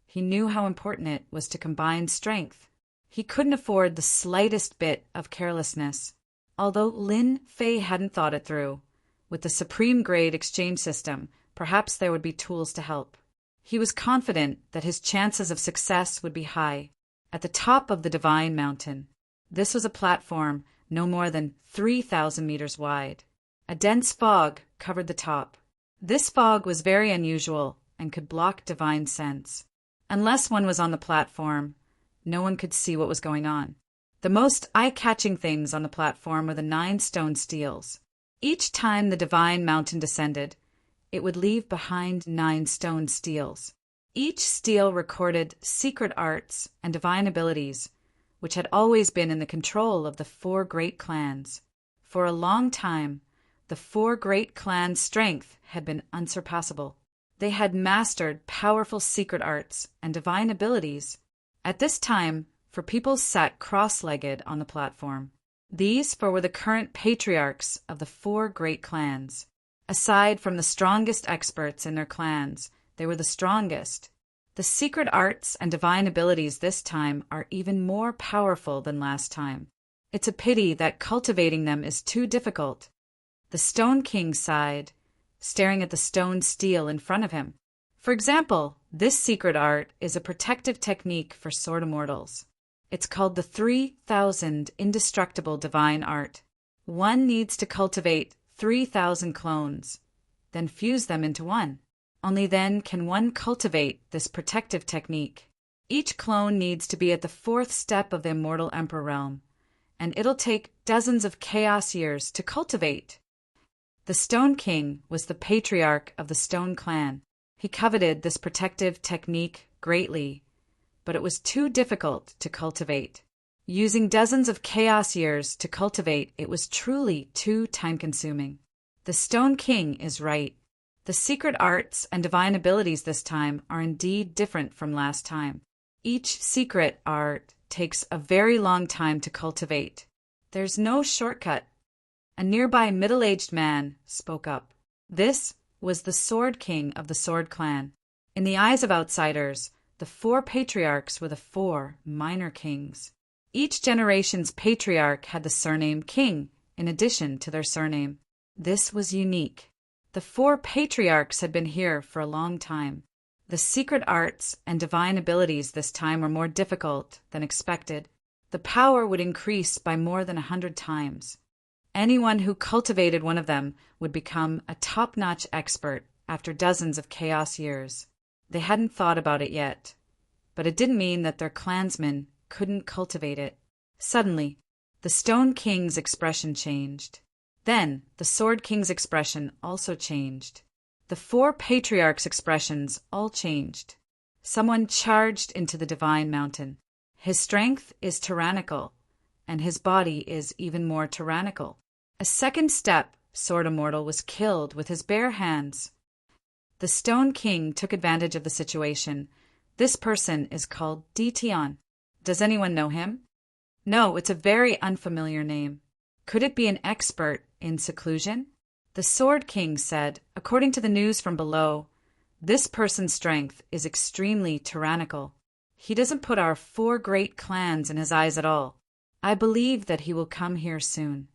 he knew how important it was to combine strength. He couldn't afford the slightest bit of carelessness. Although Lin Fei hadn't thought it through, with the supreme grade exchange system, perhaps there would be tools to help. He was confident that his chances of success would be high. At the top of the Divine Mountain, this was a platform no more than 3,000 meters wide. A dense fog covered the top. This fog was very unusual and could block divine sense. Unless one was on the platform, no one could see what was going on. The most eye-catching things on the platform were the 9 stone steels. Each time the Divine Mountain descended, it would leave behind 9 stone steels. Each steel recorded secret arts and divine abilities, which had always been in the control of the 4 great clans. For a long time, the 4 great clans' strength had been unsurpassable. They had mastered powerful secret arts and divine abilities. At this time, for people sat cross-legged on the platform. These four were the current patriarchs of the 4 great clans. Aside from the strongest experts in their clans, they were the strongest. The secret arts and divine abilities this time are even more powerful than last time. It's a pity that cultivating them is too difficult. The Stone King sighed, staring at the stone steel in front of him. For example, this secret art is a protective technique for sword immortals. It's called the 3,000 Indestructible Divine Art. One needs to cultivate 3,000 clones, then fuse them into one. Only then can one cultivate this protective technique. Each clone needs to be at the 4th step of the Immortal Emperor realm, and it'll take dozens of chaos years to cultivate. The Stone King was the patriarch of the Stone Clan. He coveted this protective technique greatly, but it was too difficult to cultivate. Using dozens of chaos years to cultivate it was truly too time-consuming. The Stone King is right. The secret arts and divine abilities this time are indeed different from last time. Each secret art takes a very long time to cultivate. There's no shortcut. A nearby middle-aged man spoke up. This was the Sword King of the Sword Clan. In the eyes of outsiders, the 4 patriarchs were the 4 minor kings. Each generation's patriarch had the surname King in addition to their surname. This was unique. The 4 patriarchs had been here for a long time. The secret arts and divine abilities this time were more difficult than expected. The power would increase by more than 100 times. Anyone who cultivated one of them would become a top-notch expert after dozens of chaos years. They hadn't thought about it yet, but it didn't mean that their clansmen couldn't cultivate it. Suddenly, the Stone King's expression changed. Then, the Sword King's expression also changed. The 4 patriarchs' expressions all changed. Someone charged into the Divine Mountain. His strength is tyrannical, and his body is even more tyrannical. A second step Sword Immortal was killed with his bare hands. The Stone King took advantage of the situation. This person is called Dition. Does anyone know him? No, it's a very unfamiliar name. Could it be an expert in seclusion? The Sword King said, according to the news from below, this person's strength is extremely tyrannical. He doesn't put our 4 great clans in his eyes at all. I believe that he will come here soon.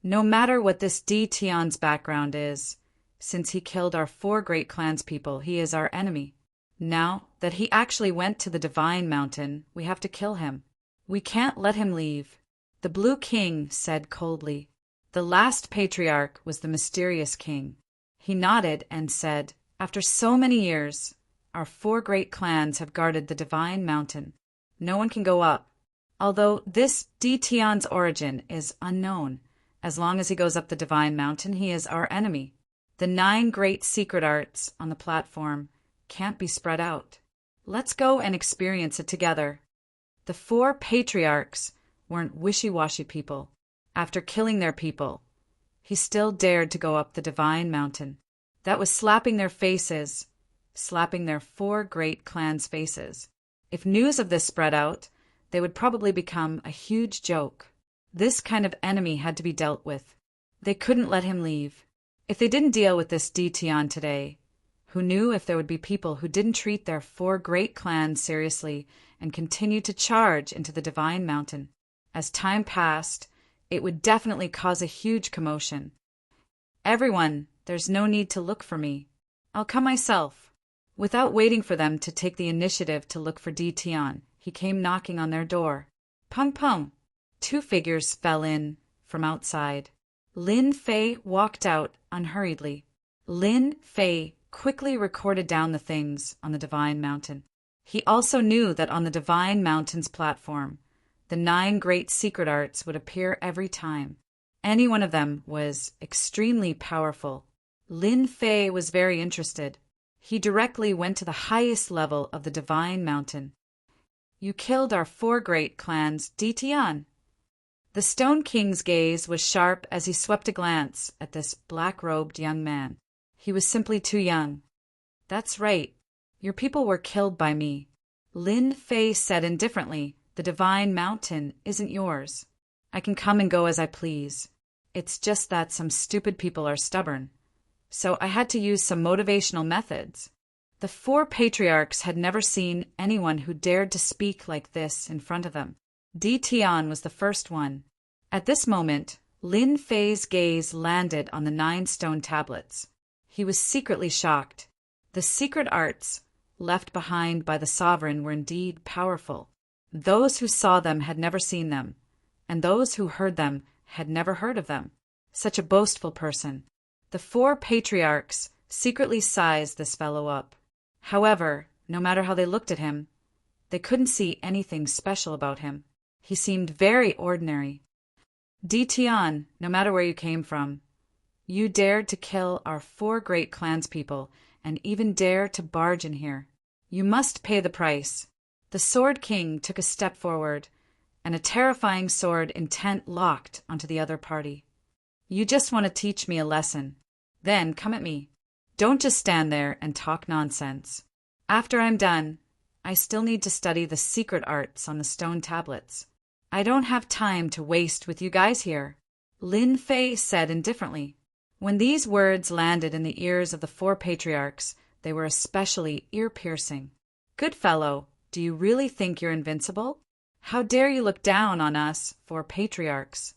No matter what this Dition's background is, Since he killed our 4 great clanspeople, he is our enemy. Now that he actually went to the Divine Mountain, we have to kill him. We can't let him leave." The Blue King said coldly. The last patriarch was the mysterious king. He nodded and said, "After so many years, our 4 great clans have guarded the Divine Mountain. No one can go up. Although this Tion's origin is unknown, as long as he goes up the Divine Mountain, he is our enemy. The 9 great secret arts on the platform can't be spread out. Let's go and experience it together." The 4 patriarchs weren't wishy-washy people. After killing their people, he still dared to go up the Divine Mountain. That was slapping their faces, slapping their 4 great clans' faces. If news of this spread out, they would probably become a huge joke. This kind of enemy had to be dealt with. They couldn't let him leave. If they didn't deal with this Tion today, who knew if there would be people who didn't treat their 4 great clans seriously and continued to charge into the Divine Mountain? As time passed, it would definitely cause a huge commotion. "Everyone, there's no need to look for me. I'll come myself." Without waiting for them to take the initiative to look for Tion, he came knocking on their door. Pung pung. 2 figures fell in from outside. Lin Fei walked out unhurriedly. Lin Fei quickly recorded down the things on the Divine Mountain. He also knew that on the Divine Mountain's platform, the 9 great secret arts would appear every time. Any one of them was extremely powerful. Lin Fei was very interested. He directly went to the highest level of the Divine Mountain. "You killed our 4 great clans, Tion." The Stone King's gaze was sharp as he swept a glance at this black-robed young man. He was simply too young. "That's right. Your people were killed by me." Lin Fei said indifferently, "The Divine Mountain isn't yours. I can come and go as I please. It's just that some stupid people are stubborn. So I had to use some motivational methods." The 4 patriarchs had never seen anyone who dared to speak like this in front of them. Tion was the first one. At this moment, Lin Fei's gaze landed on the 9 stone tablets. He was secretly shocked. The secret arts left behind by the sovereign were indeed powerful. Those who saw them had never seen them, and those who heard them had never heard of them. Such a boastful person. The 4 patriarchs secretly sized this fellow up. However, no matter how they looked at him, they couldn't see anything special about him. He seemed very ordinary. "Tion, no matter where you came from, you dared to kill our 4 great clanspeople and even dare to barge in here. You must pay the price." The Sword King took a step forward, and a terrifying sword intent locked onto the other party. "You just want to teach me a lesson. Then come at me. Don't just stand there and talk nonsense. After I'm done, I still need to study the secret arts on the stone tablets. I don't have time to waste with you guys here," Lin Fei said indifferently. When these words landed in the ears of the 4 patriarchs, they were especially ear-piercing. "Good fellow, do you really think you're invincible? How dare you look down on us 4 patriarchs?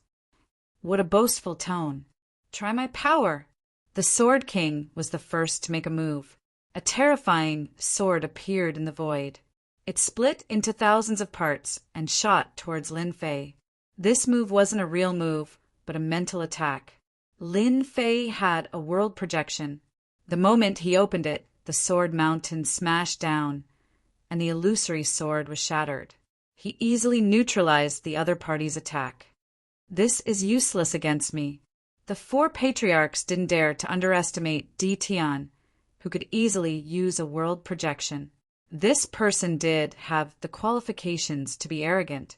What a boastful tone. Try my power." The Sword King was the first to make a move. A terrifying sword appeared in the void. It split into thousands of parts and shot towards Lin Fei. This move wasn't a real move, but a mental attack. Lin Fei had a world projection. The moment he opened it, the sword mountain smashed down, and the illusory sword was shattered. He easily neutralized the other party's attack. "This is useless against me." The 4 patriarchs didn't dare to underestimate Tion, who could easily use a world projection. This person did have the qualifications to be arrogant.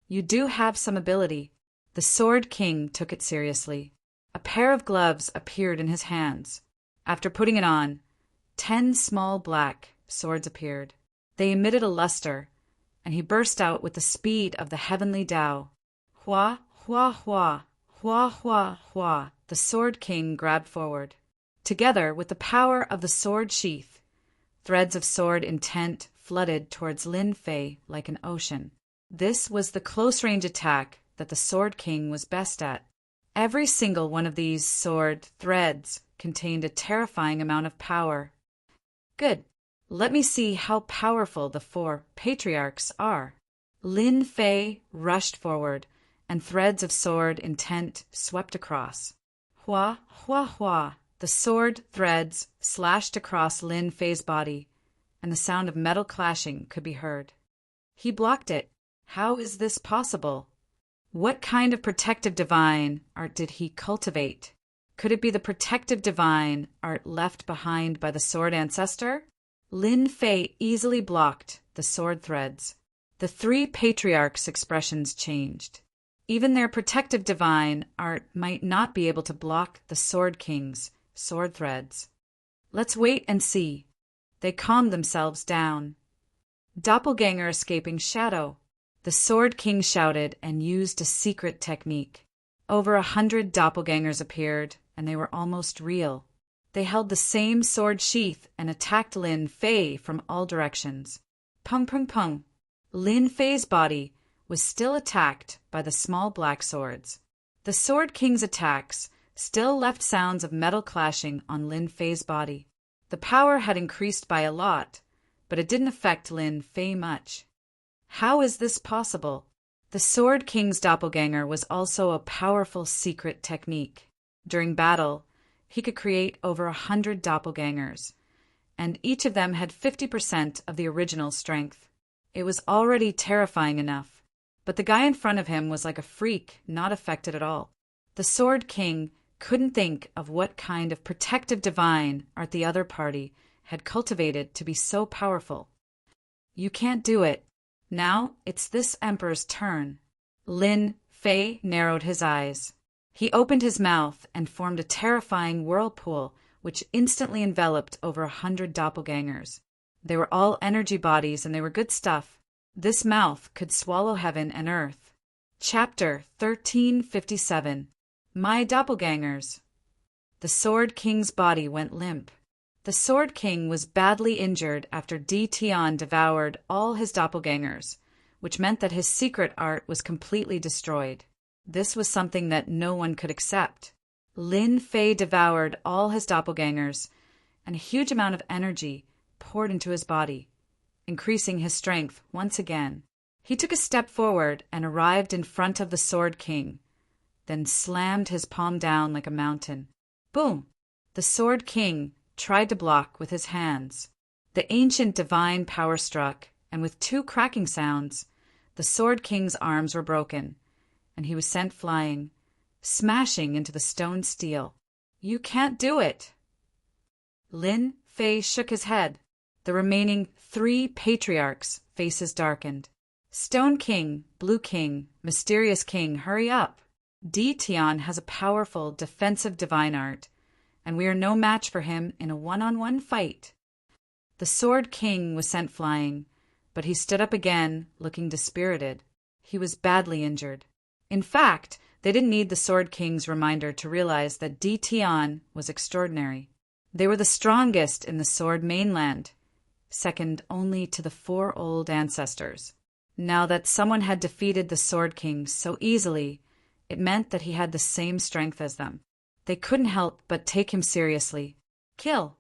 "You do have some ability." The Sword King took it seriously. A pair of gloves appeared in his hands. After putting it on, 10 small black swords appeared. They emitted a luster, and he burst out with the speed of the heavenly Tao. Hua, hua, hua, hua, hua, hua. The Sword King grabbed forward. Together with the power of the sword sheath, threads of sword intent flooded towards Lin Fei like an ocean. This was the close-range attack that the Sword King was best at. Every single one of these sword threads contained a terrifying amount of power. Good. Let me see how powerful the 4 patriarchs are. Lin Fei rushed forward, and threads of sword intent swept across. Hua, hua, hua. The sword threads slashed across Lin Fei's body, and the sound of metal clashing could be heard. He blocked it. How is this possible? What kind of protective divine art did he cultivate? Could it be the protective divine art left behind by the sword ancestor? Lin Fei easily blocked the sword threads. The 3 patriarchs' expressions changed. Even their protective divine art might not be able to block the Sword King's sword threads. Let's wait and see. They calmed themselves down. Doppelganger escaping shadow. The Sword King shouted and used a secret technique. Over 100 doppelgangers appeared, and they were almost real. They held the same sword sheath and attacked Lin Fei from all directions. Pung pung pung. Lin Fei's body was still attacked by the small black swords. The Sword King's attacks still left sounds of metal clashing on Lin Fei's body. The power had increased by a lot, but it didn't affect Lin Fei much. How is this possible? The Sword King's doppelganger was also a powerful secret technique. During battle, he could create over 100 doppelgangers, and each of them had 50% of the original strength. It was already terrifying enough, but the guy in front of him was like a freak, not affected at all. The Sword King couldn't think of what kind of protective divine art the other party had cultivated to be so powerful. You can't do it. Now it's this emperor's turn. Lin Fei narrowed his eyes. He opened his mouth and formed a terrifying whirlpool which instantly enveloped over 100 doppelgangers. They were all energy bodies and they were good stuff. This mouth could swallow heaven and earth. Chapter 1357. My Doppelgangers. The Sword King's body went limp. The Sword King was badly injured after Di Tian devoured all his doppelgangers, which meant that his secret art was completely destroyed. This was something that no one could accept. Lin Fei devoured all his doppelgangers, and a huge amount of energy poured into his body, increasing his strength once again. He took a step forward and arrived in front of the Sword King, then slammed his palm down like a mountain. Boom! The Sword King tried to block with his hands. The ancient divine power struck, and with 2 cracking sounds, the Sword King's arms were broken, and he was sent flying, smashing into the stone steel. You can't do it! Lin Fei shook his head. The remaining 3 patriarchs' faces darkened. Stone King, Blue King, Mysterious King, hurry up! Di Tian has a powerful defensive divine art, and we are no match for him in a one-on-one fight. The Sword King was sent flying, but he stood up again, looking dispirited. He was badly injured. In fact, they didn't need the Sword King's reminder to realize that Di Tian was extraordinary. They were the strongest in the Sword Mainland, second only to the 4 old ancestors. Now that someone had defeated the Sword King so easily, it meant that he had the same strength as them. They couldn't help but take him seriously. Kill!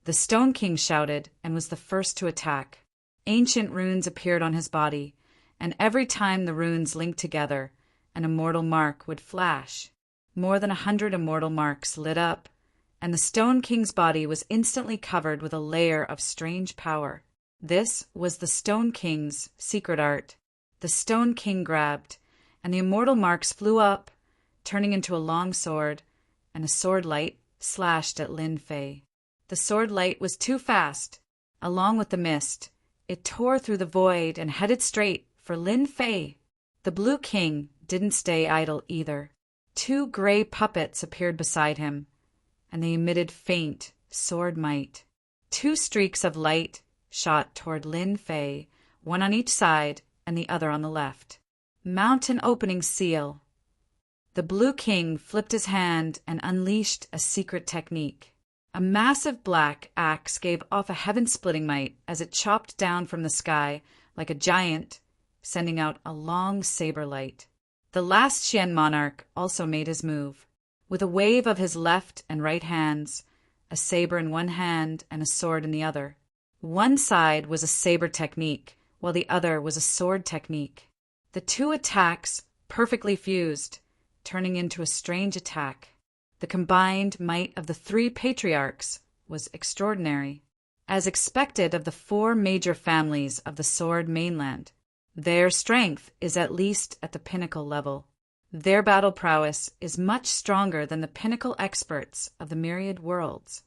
The Stone King shouted and was the first to attack. Ancient runes appeared on his body, and every time the runes linked together, an immortal mark would flash. More than 100 immortal marks lit up, and the Stone King's body was instantly covered with a layer of strange power. This was the Stone King's secret art. The Stone King grabbed, and the immortal marks flew up, turning into a long sword, and a sword light slashed at Lin Fei. The sword light was too fast. Along with the mist, it tore through the void and headed straight for Lin Fei. The Blue King didn't stay idle either. 2 gray puppets appeared beside him, and they emitted faint sword might. 2 streaks of light shot toward Lin Fei, one on each side and the other on the left. Mountain opening seal. The Blue King flipped his hand and unleashed a secret technique. A massive black axe gave off a heaven-splitting might as it chopped down from the sky like a giant, sending out a long saber light. The last Xian monarch also made his move. With a wave of his left and right hands, a saber in one hand and a sword in the other. One side was a saber technique, while the other was a sword technique. The two attacks perfectly fused, turning into a strange attack. The combined might of the three patriarchs was extraordinary. As expected of the four major families of the Sword mainland, their strength is at least at the pinnacle level. Their battle prowess is much stronger than the pinnacle experts of the myriad worlds.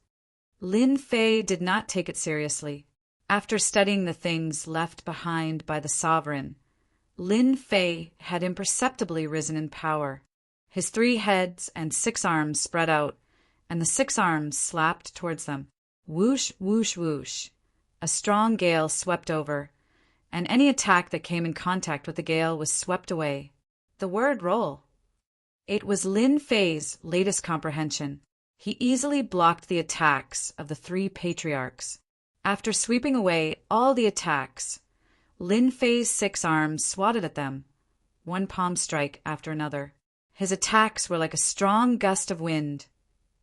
Lin Fei did not take it seriously. After studying the things left behind by the sovereign, Lin Fei had imperceptibly risen in power. His 3 heads and 6 arms spread out, and the 6 arms slapped towards them. Whoosh, whoosh, whoosh. A strong gale swept over, and any attack that came in contact with the gale was swept away. The word roll. It was Lin Fei's latest comprehension. He easily blocked the attacks of the 3 patriarchs. After sweeping away all the attacks, Lin Fei's 6 arms swatted at them, one palm strike after another. His attacks were like a strong gust of wind,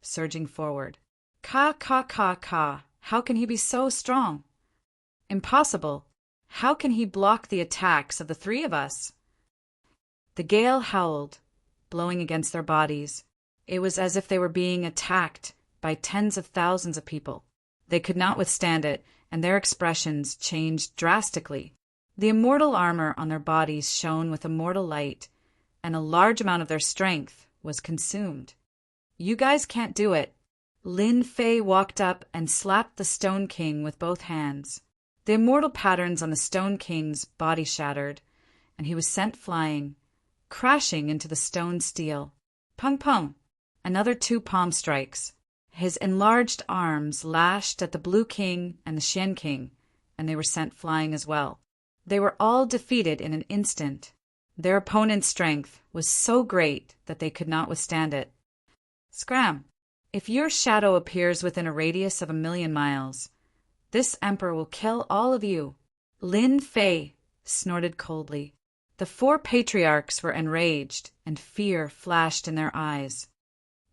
surging forward. Ka, ka, ka, ka. How can he be so strong? Impossible. How can he block the attacks of the 3 of us? The gale howled, blowing against their bodies. It was as if they were being attacked by tens of thousands of people. They could not withstand it, and their expressions changed drastically. The immortal armor on their bodies shone with immortal light, and a large amount of their strength was consumed. You guys can't do it. Lin Fei walked up and slapped the Stone King with both hands. The immortal patterns on the Stone King's body shattered, and he was sent flying, crashing into the stone steel. Pung pung! Another 2 palm strikes. His enlarged arms lashed at the Blue King and the Shen King, and they were sent flying as well. They were all defeated in an instant. Their opponent's strength was so great that they could not withstand it. Scram! If your shadow appears within a radius of 1,000,000 miles, this emperor will kill all of you. Lin Fei snorted coldly. The 4 patriarchs were enraged, and fear flashed in their eyes.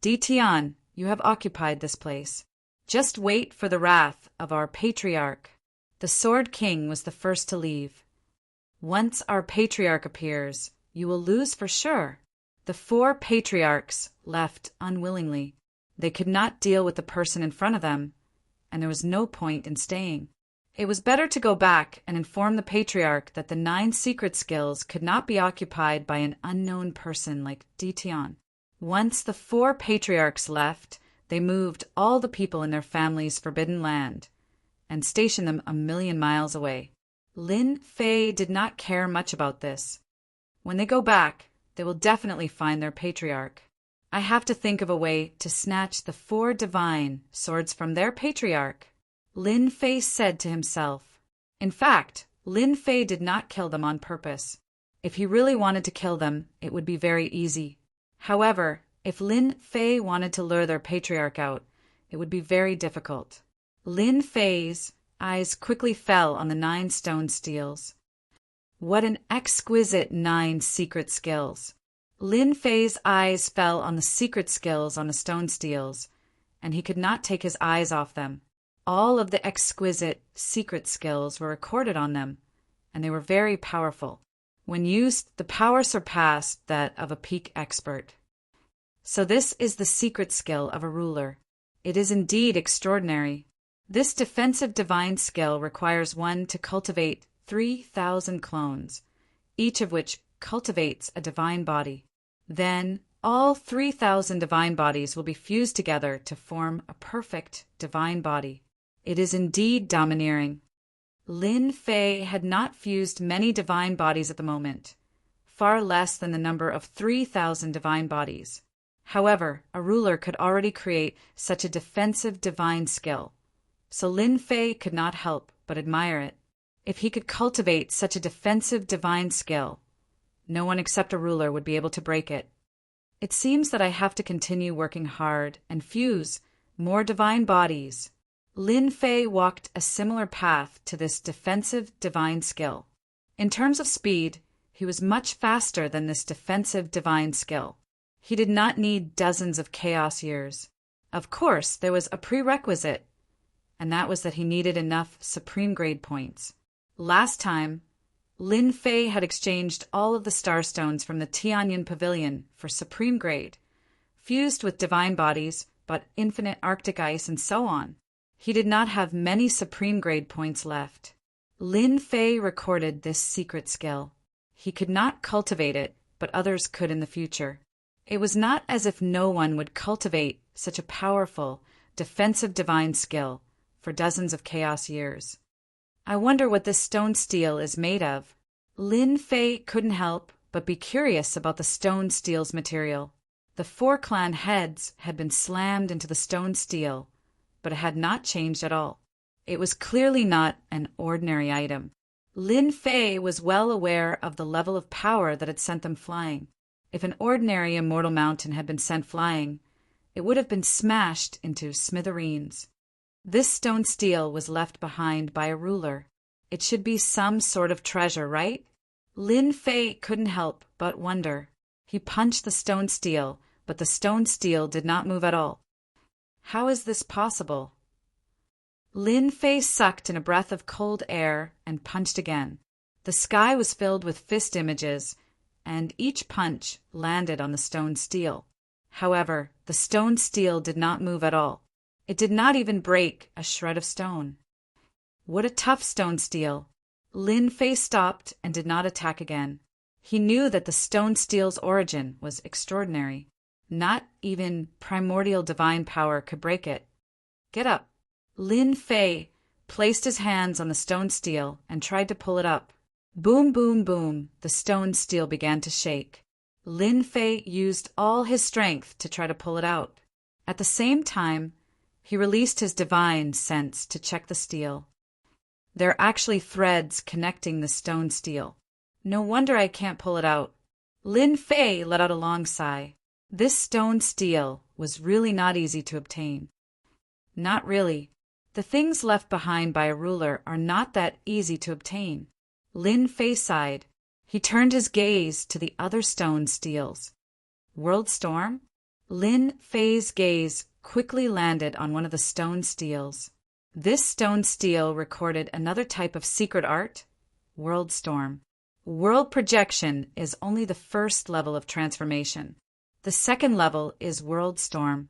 Di Tian, you have occupied this place. Just wait for the wrath of our patriarch. The Sword King was the first to leave. Once our patriarch appears, you will lose for sure. The 4 patriarchs left unwillingly. They could not deal with the person in front of them, and there was no point in staying. It was better to go back and inform the patriarch that the 9 secret skills could not be occupied by an unknown person like Di Tian. Once the 4 patriarchs left, they moved all the people in their family's forbidden land and stationed them 1,000,000 miles away. Lin Fei did not care much about this. When they go back, they will definitely find their patriarch. I have to think of a way to snatch the 4 divine swords from their patriarch, Lin Fei said to himself. In fact, Lin Fei did not kill them on purpose. If he really wanted to kill them, it would be very easy. However, if Lin Fei wanted to lure their patriarch out, it would be very difficult. Lin Fei's eyes quickly fell on the 9 stone steels. What an exquisite 9 secret skills! Lin Fei's eyes fell on the secret skills on the stone steels, and he could not take his eyes off them. All of the exquisite secret skills were recorded on them, and they were very powerful. When used, the power surpassed that of a peak expert. So this is the secret skill of a ruler. It is indeed extraordinary. This defensive divine skill requires one to cultivate 3,000 clones, each of which cultivates a divine body. Then all 3,000 divine bodies will be fused together to form a perfect divine body. It is indeed domineering. Lin Fei had not fused many divine bodies at the moment, far less than the number of 3,000 divine bodies. However, a ruler could already create such a defensive divine skill, so Lin Fei could not help but admire it. If he could cultivate such a defensive divine skill, no one except a ruler would be able to break it. It seems that I have to continue working hard and fuse more divine bodies. Lin Fei walked a similar path to this defensive divine skill. In terms of speed, he was much faster than this defensive divine skill. He did not need dozens of chaos years. Of course, there was a prerequisite, and that was that he needed enough supreme grade points. Last time, Lin Fei had exchanged all of the starstones from the Tianyan Pavilion for supreme grade, fused with divine bodies, but infinite Arctic ice and so on. He did not have many supreme grade points left. Lin Fei recorded this secret skill. He could not cultivate it, but others could in the future. It was not as if no one would cultivate such a powerful, defensive divine skill for dozens of chaos years. I wonder what this stone steel is made of. Lin Fei couldn't help but be curious about the stone steel's material. The 4 clan heads had been slammed into the stone steel, but it had not changed at all. It was clearly not an ordinary item. Lin Fei was well aware of the level of power that had sent them flying. If an ordinary immortal mountain had been sent flying, it would have been smashed into smithereens. This stone steel was left behind by a ruler. It should be some sort of treasure, right? Lin Fei couldn't help but wonder. He punched the stone steel, but the stone steel did not move at all. How is this possible? Lin Fei sucked in a breath of cold air and punched again. The sky was filled with fist images, and each punch landed on the stone steel. However, the stone steel did not move at all. It did not even break a shred of stone. What a tough stone steel! Lin Fei stopped and did not attack again. He knew that the stone steel's origin was extraordinary. Not even primordial divine power could break it. Get up! Lin Fei placed his hands on the stone steel and tried to pull it up. Boom, boom, boom, the stone steel began to shake. Lin Fei used all his strength to try to pull it out. At the same time, he released his divine sense to check the steel. There are actually threads connecting the stone steel. No wonder I can't pull it out. Lin Fei let out a long sigh. This stone steel was really not easy to obtain. Not really. The things left behind by a ruler are not that easy to obtain. Lin Fei sighed. He turned his gaze to the other stone steels. World Storm? Lin Fei's gaze quickly landed on one of the stone steels. This stone steel recorded another type of secret art, World Storm. World Projection is only the first level of transformation. The second level is World Storm.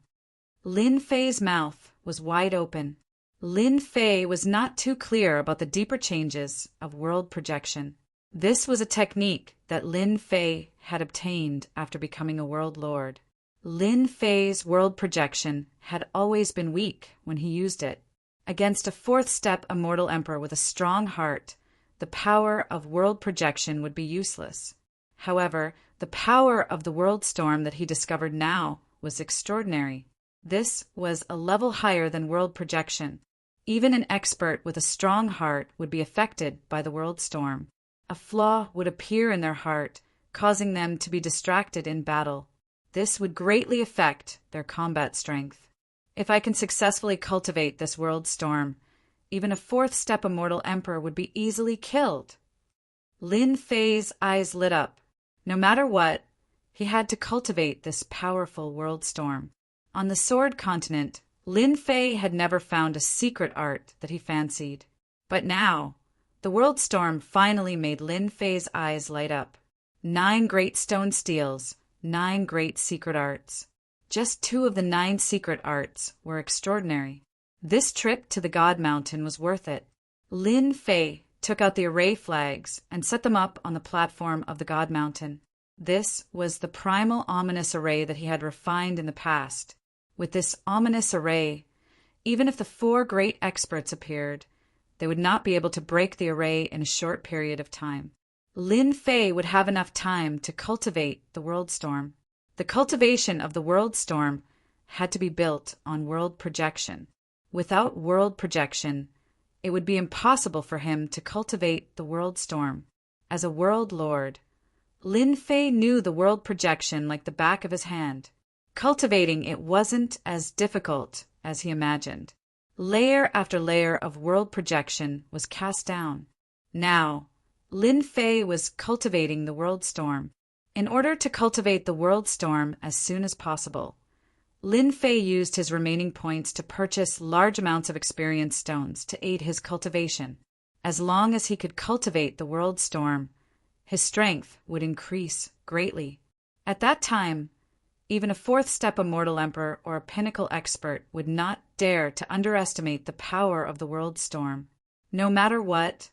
Lin Fei's mouth was wide open. Lin Fei was not too clear about the deeper changes of World Projection. This was a technique that Lin Fei had obtained after becoming a world lord. Lin Fei's world projection had always been weak when he used it. Against a 4th-step immortal emperor with a strong heart, the power of world projection would be useless. However, the power of the world storm that he discovered now was extraordinary. This was a level higher than world projection. Even an expert with a strong heart would be affected by the world storm. A flaw would appear in their heart, causing them to be distracted in battle. This would greatly affect their combat strength. If I can successfully cultivate this world storm, even a 4th-step immortal emperor would be easily killed. Lin Fei's eyes lit up. No matter what, he had to cultivate this powerful world storm. On the Sword Continent, Lin Fei had never found a secret art that he fancied. But now, the world storm finally made Lin Fei's eyes light up. 9 great stone steels, 9 great secret arts. Just 2 of the 9 secret arts were extraordinary. This trip to the God Mountain was worth it. Lin Fei took out the array flags and set them up on the platform of the God Mountain. This was the primal ominous array that he had refined in the past. With this ominous array, even if the 4 great experts appeared, they would not be able to break the array in a short period of time. Lin Fei would have enough time to cultivate the world storm. The cultivation of the world storm had to be built on world projection. Without world projection, it would be impossible for him to cultivate the world storm. As a world lord, Lin Fei knew the world projection like the back of his hand. Cultivating it wasn't as difficult as he imagined. Layer after layer of world projection was cast down. Now, Lin Fei was cultivating the world storm. In order to cultivate the world storm as soon as possible, Lin Fei used his remaining points to purchase large amounts of experience stones to aid his cultivation. As long as he could cultivate the world storm, his strength would increase greatly. At that time, even a fourth-step immortal emperor or a pinnacle expert would not dare to underestimate the power of the world storm. No matter what,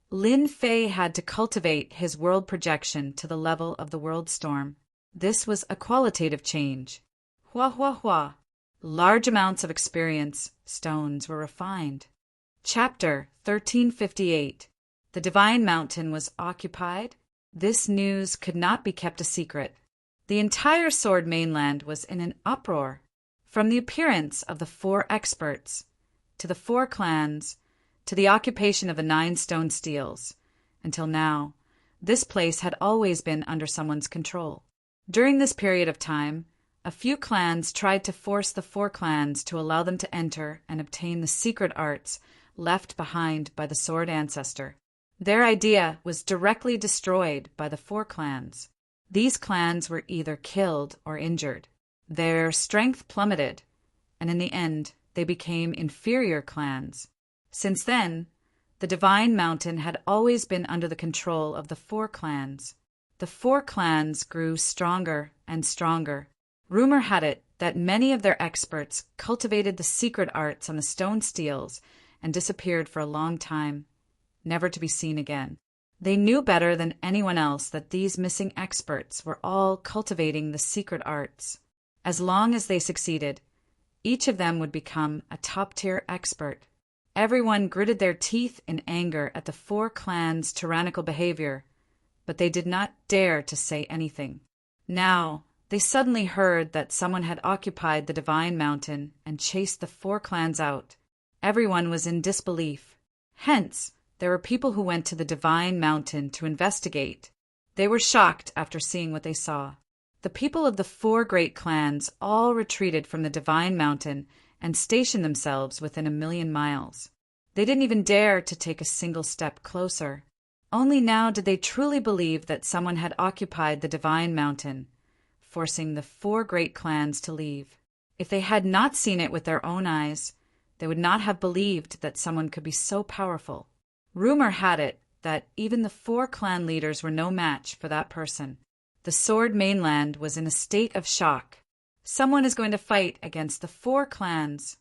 Lin Fei had to cultivate his world projection to the level of the world storm. This was a qualitative change. Hua hua hua. Large amounts of experience stones were refined. Chapter 1358. The Divine Mountain was occupied. This news could not be kept a secret. The entire Sword mainland was in an uproar. From the appearance of the 4 experts, to the 4 clans, to the occupation of the 9 stone steels, until now, this place had always been under someone's control. During this period of time, a few clans tried to force the 4 clans to allow them to enter and obtain the secret arts left behind by the Sword ancestor. Their idea was directly destroyed by the 4 clans. These clans were either killed or injured. Their strength plummeted, and in the end, they became inferior clans. Since then, the Divine Mountain had always been under the control of the 4 clans. The 4 clans grew stronger and stronger. Rumor had it that many of their experts cultivated the secret arts on the stone steels and disappeared for a long time, never to be seen again. They knew better than anyone else that these missing experts were all cultivating the secret arts. As long as they succeeded, each of them would become a top-tier expert. Everyone gritted their teeth in anger at the 4 clans' tyrannical behavior, but they did not dare to say anything. Now, they suddenly heard that someone had occupied the Divine Mountain and chased the 4 clans out. Everyone was in disbelief. Hence, there were people who went to the Divine Mountain to investigate. They were shocked after seeing what they saw. The people of the 4 great clans all retreated from the Divine Mountain and stationed themselves within 1,000,000 miles. They didn't even dare to take a single step closer. Only now did they truly believe that someone had occupied the Divine Mountain, forcing the 4 great clans to leave. If they had not seen it with their own eyes, they would not have believed that someone could be so powerful. Rumor had it that even the 4 clan leaders were no match for that person. The Sword mainland was in a state of shock. Someone is going to fight against the 4 clans.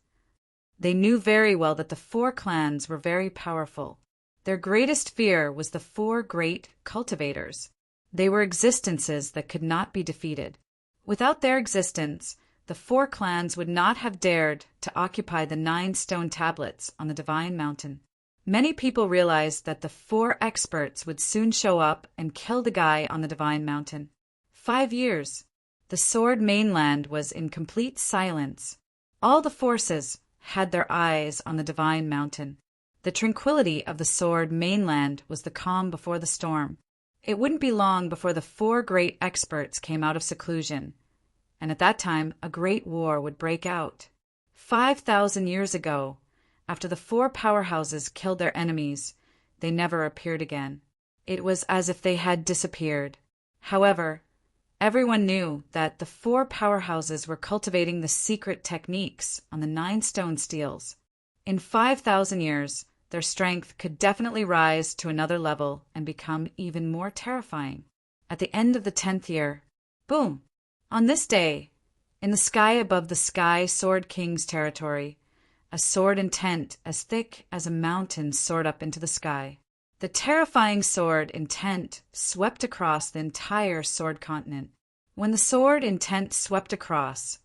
They knew very well that the 4 clans were very powerful. Their greatest fear was the 4 great cultivators. They were existences that could not be defeated. Without their existence, the 4 clans would not have dared to occupy the 9 stone tablets on the Divine Mountain. Many people realized that the 4 experts would soon show up and kill the guy on the Divine Mountain. 5 years. The Sword mainland was in complete silence. All the forces had their eyes on the Divine Mountain. The tranquility of the Sword mainland was the calm before the storm. It wouldn't be long before the 4 great experts came out of seclusion, and at that time a great war would break out. 5,000 years ago, after the 4 powerhouses killed their enemies, they never appeared again. It was as if they had disappeared. However, everyone knew that the 4 powerhouses were cultivating the secret techniques on the 9 stone steels. In 5,000 years, their strength could definitely rise to another level and become even more terrifying. At the end of the 10th year, boom! On this day, in the sky above the Sky Sword King's territory, a sword intent as thick as a mountain soared up into the sky. The terrifying sword intent swept across the entire sword continent. When the sword intent swept across,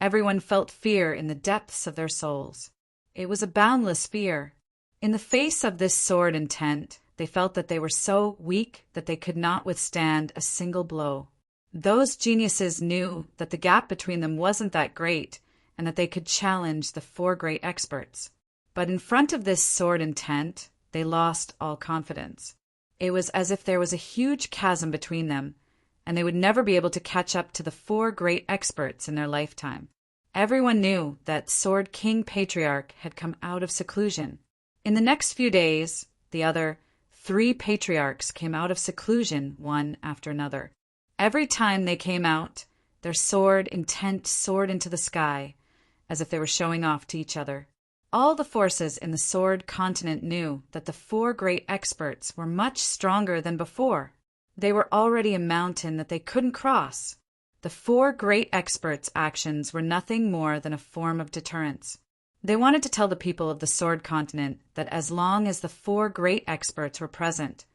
everyone felt fear in the depths of their souls. It was a boundless fear. In the face of this sword intent, they felt that they were so weak that they could not withstand a single blow. Those geniuses knew that the gap between them wasn't that great, and that they could challenge the 4 great experts. But in front of this sword intent, they lost all confidence. It was as if there was a huge chasm between them, and they would never be able to catch up to the 4 great experts in their lifetime. Everyone knew that Sword King Patriarch had come out of seclusion. In the next few days, the other 3 patriarchs came out of seclusion one after another. Every time they came out, their sword intent soared into the sky, as if they were showing off to each other. All the forces in the Sword Continent knew that the four great experts were much stronger than before. They were already a mountain that they couldn't cross. The four great experts' actions were nothing more than a form of deterrence. They wanted to tell the people of the Sword Continent that as long as the four great experts were present,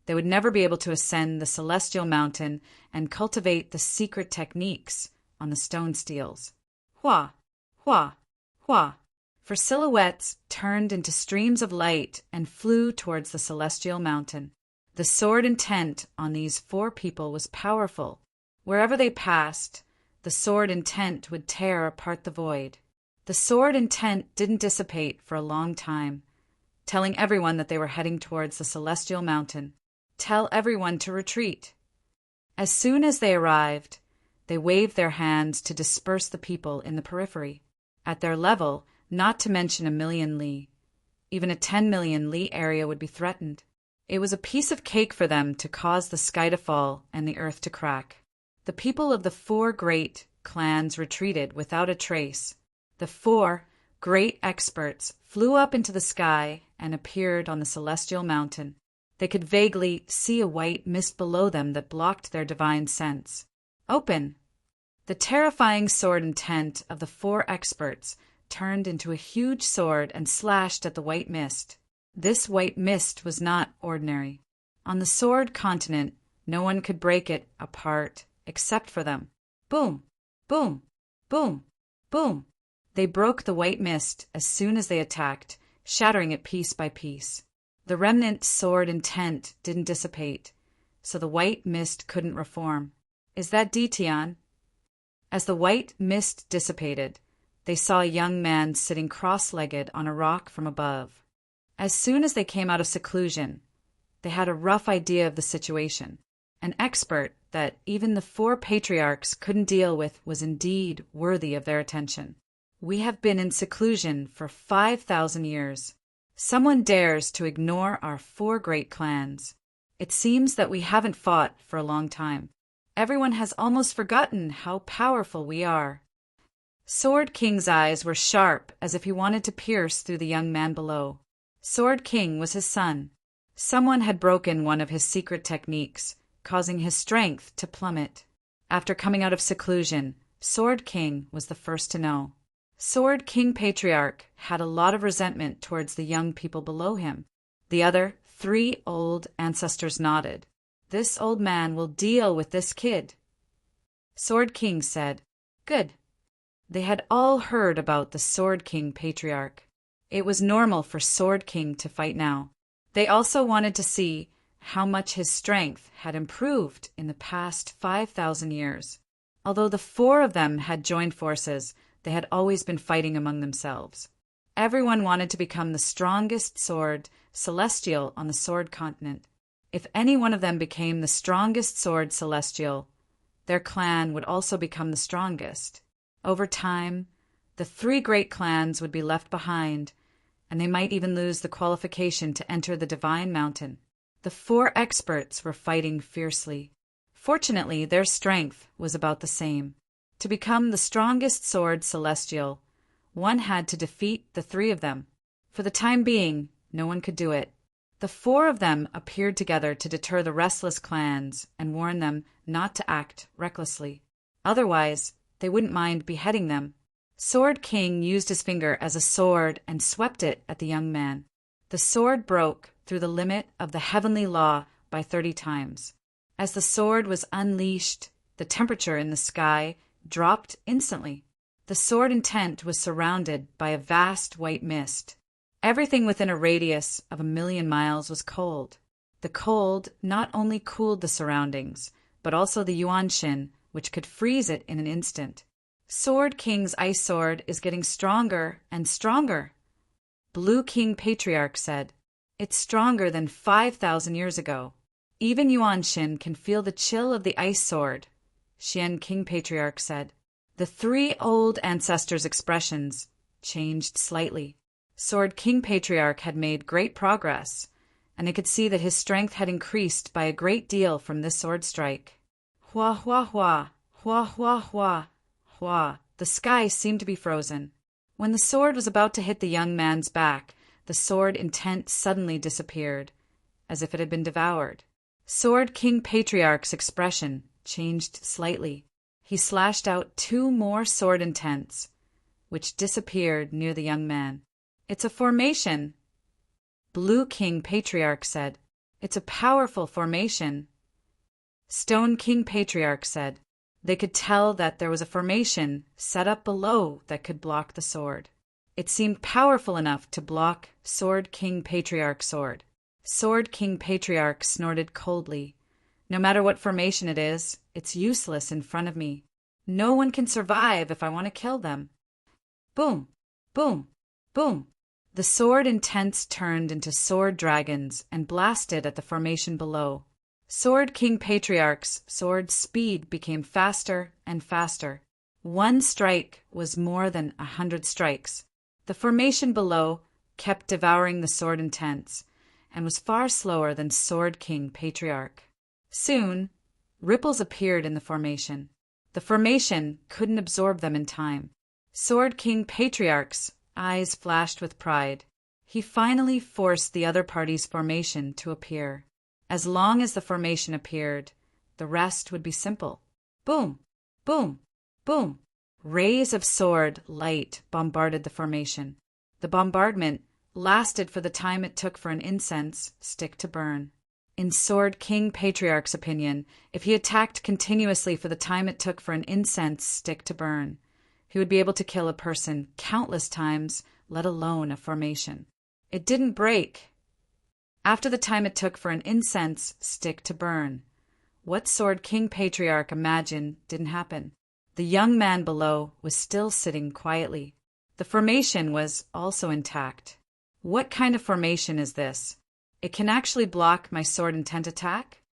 they would never be able to ascend the Celestial Mountain and cultivate the secret techniques on the stone steels. Hua, hua, hua. For silhouettes turned into streams of light and flew towards the Celestial Mountain. The sword intent on these four people was powerful. Wherever they passed, the sword intent would tear apart the void. The sword intent didn't dissipate for a long time, telling everyone that they were heading towards the Celestial Mountain. Tell everyone to retreat. As soon as they arrived, they waved their hands to disperse the people in the periphery. At their level, not to mention 1,000,000 li, even a 10,000,000 li area would be threatened. It was a piece of cake for them to cause the sky to fall and the earth to crack. The people of the four great clans retreated without a trace. The four great experts flew up into the sky and appeared on the Celestial Mountain. They could vaguely see a white mist below them that blocked their divine sense. Open! The terrifying sword intent of the four experts turned into a huge sword and slashed at the white mist. This white mist was not ordinary. On the Sword Continent, no one could break it apart except for them. Boom! Boom! Boom! Boom! They broke the white mist as soon as they attacked, shattering it piece by piece. The remnant sword intent didn't dissipate, so the white mist couldn't reform. Is that Ditian? As the white mist dissipated, they saw a young man sitting cross-legged on a rock from above. As soon as they came out of seclusion, they had a rough idea of the situation. An expert that even the four patriarchs couldn't deal with was indeed worthy of their attention. We have been in seclusion for 5,000 years. Someone dares to ignore our four great clans. It seems that we haven't fought for a long time. Everyone has almost forgotten how powerful we are. Sword King's eyes were sharp as if he wanted to pierce through the young man below. Sword King was his son. Someone had broken one of his secret techniques, causing his strength to plummet. After coming out of seclusion, Sword King was the first to know. Sword King Patriarch had a lot of resentment towards the young people below him. The other 3 old ancestors nodded. This old man will deal with this kid. Sword King said, Good. They had all heard about the Sword King Patriarch. It was normal for Sword King to fight now. They also wanted to see how much his strength had improved in the past 5,000 years. Although the 4 of them had joined forces, they had always been fighting among themselves. Everyone wanted to become the strongest sword celestial on the Sword Continent. If any one of them became the strongest sword celestial, their clan would also become the strongest. Over time, the 3 great clans would be left behind, and they might even lose the qualification to enter the Divine Mountain. The 4 experts were fighting fiercely. Fortunately, their strength was about the same. To become the strongest sword celestial, one had to defeat the 3 of them. For the time being, no one could do it. The 4 of them appeared together to deter the restless clans and warn them not to act recklessly. Otherwise, they wouldn't mind beheading them. Sword King used his finger as a sword and swept it at the young man. The sword broke through the limit of the heavenly law by 30 times. As the sword was unleashed, the temperature in the sky dropped instantly. The sword intent was surrounded by a vast white mist. Everything within a radius of 1,000,000 miles was cold. The cold not only cooled the surroundings, but also the Yuanshin, which could freeze it in an instant. Sword King's ice sword is getting stronger and stronger. Blue King Patriarch said, It's stronger than 5,000 years ago. Even Yuanshin can feel the chill of the ice sword, Xian King Patriarch said. The 3 old ancestors' expressions changed slightly. Sword King Patriarch had made great progress, and they could see that his strength had increased by a great deal from this sword strike. Hua hua hua, hua hua hua, hua. The sky seemed to be frozen. When the sword was about to hit the young man's back, the sword intent suddenly disappeared, as if it had been devoured. Sword King Patriarch's expression changed slightly. He slashed out 2 more sword intents, which disappeared near the young man. "It's a formation," Blue King Patriarch said. "It's a powerful formation." Stone King Patriarch said. They could tell that there was a formation set up below that could block the sword. It seemed powerful enough to block Sword King Patriarch's sword. Sword King Patriarch snorted coldly. "No matter what formation it is, it's useless in front of me. No one can survive if I want to kill them." Boom, boom, boom. The sword intents turned into sword dragons and blasted at the formation below. Sword King Patriarch's sword speed became faster and faster. 1 strike was more than 100 strikes. The formation below kept devouring the sword intents and was far slower than Sword King Patriarch. Soon, ripples appeared in the formation. The formation couldn't absorb them in time. Sword King Patriarch's eyes flashed with pride. He finally forced the other party's formation to appear. As long as the formation appeared, the rest would be simple. Boom, boom, boom. Rays of sword light bombarded the formation. The bombardment lasted for the time it took for an incense stick to burn. In Sword King Patriarch's opinion, if he attacked continuously for the time it took for an incense stick to burn, he would be able to kill a person countless times, let alone a formation. It didn't break. After the time it took for an incense stick to burn, what Sword King Patriarch imagined didn't happen. The young man below was still sitting quietly. The formation was also intact. What kind of formation is this? It can actually block my sword intent attack?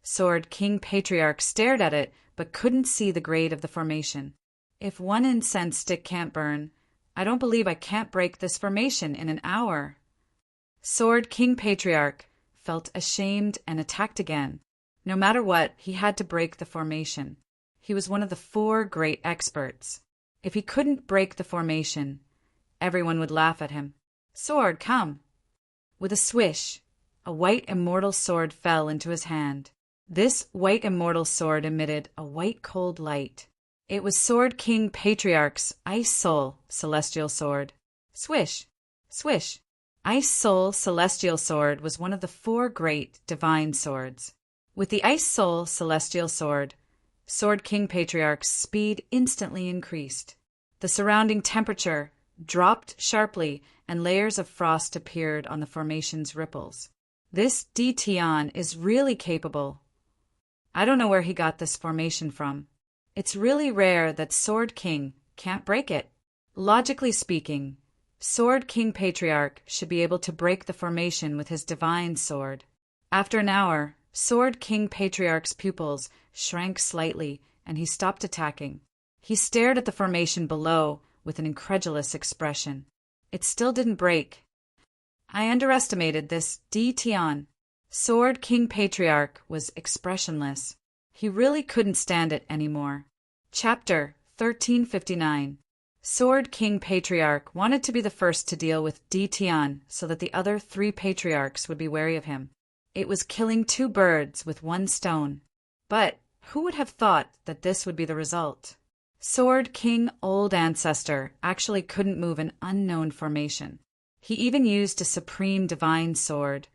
Sword King Patriarch stared at it, but couldn't see the grade of the formation. If 1 incense stick can't burn, I don't believe I can't break this formation in an hour. Sword King Patriarch felt ashamed and attacked again. No matter what, he had to break the formation. He was one of the 4 great experts. If he couldn't break the formation, everyone would laugh at him. "Sword, come." With a swish, a white immortal sword fell into his hand. This white immortal sword emitted a white cold light. It was Sword King Patriarch's Ice Soul Celestial Sword. Swish, swish. Ice Soul Celestial Sword was one of the 4 great divine swords. With the Ice Soul Celestial Sword, Sword King Patriarch's speed instantly increased. The surrounding temperature dropped sharply and layers of frost appeared on the formation's ripples. This Dtion is really capable. I don't know where he got this formation from. It's really rare that Sword King can't break it. Logically speaking, Sword King Patriarch should be able to break the formation with his divine sword. After an hour, Sword King Patriarch's pupils shrank slightly and he stopped attacking. He stared at the formation below with an incredulous expression. It still didn't break. I underestimated this Dtion. Sword King Patriarch was expressionless. He really couldn't stand it anymore. Chapter 1359. Sword King Patriarch wanted to be the first to deal with Dtion so that the other 3 patriarchs would be wary of him. It was killing 2 birds with 1 stone. But who would have thought that this would be the result? Sword King Old Ancestor actually couldn't move an unknown formation. He even used a supreme divine sword,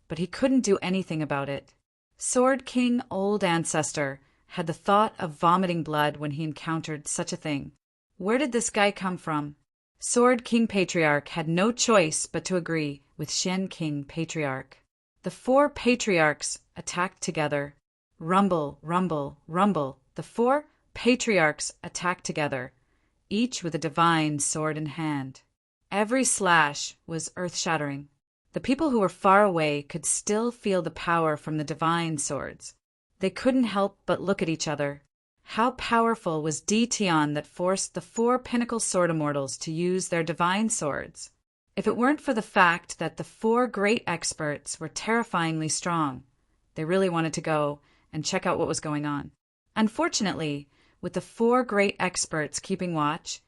but he couldn't do anything about it. Sword King Old Ancestor had the thought of vomiting blood when he encountered such a thing. Where did this guy come from? Sword King Patriarch had no choice but to agree with Shen King Patriarch. The 4 patriarchs attacked together. Rumble, rumble, rumble. The 4 patriarchs attacked together, each with a divine sword in hand. Every slash was earth-shattering. The people who were far away could still feel the power from the divine swords. They couldn't help but look at each other. How powerful was Dtion that forced the 4 pinnacle sword immortals to use their divine swords? If it weren't for the fact that the 4 great experts were terrifyingly strong, they really wanted to go and check out what was going on. Unfortunately, with the four great experts keeping watch,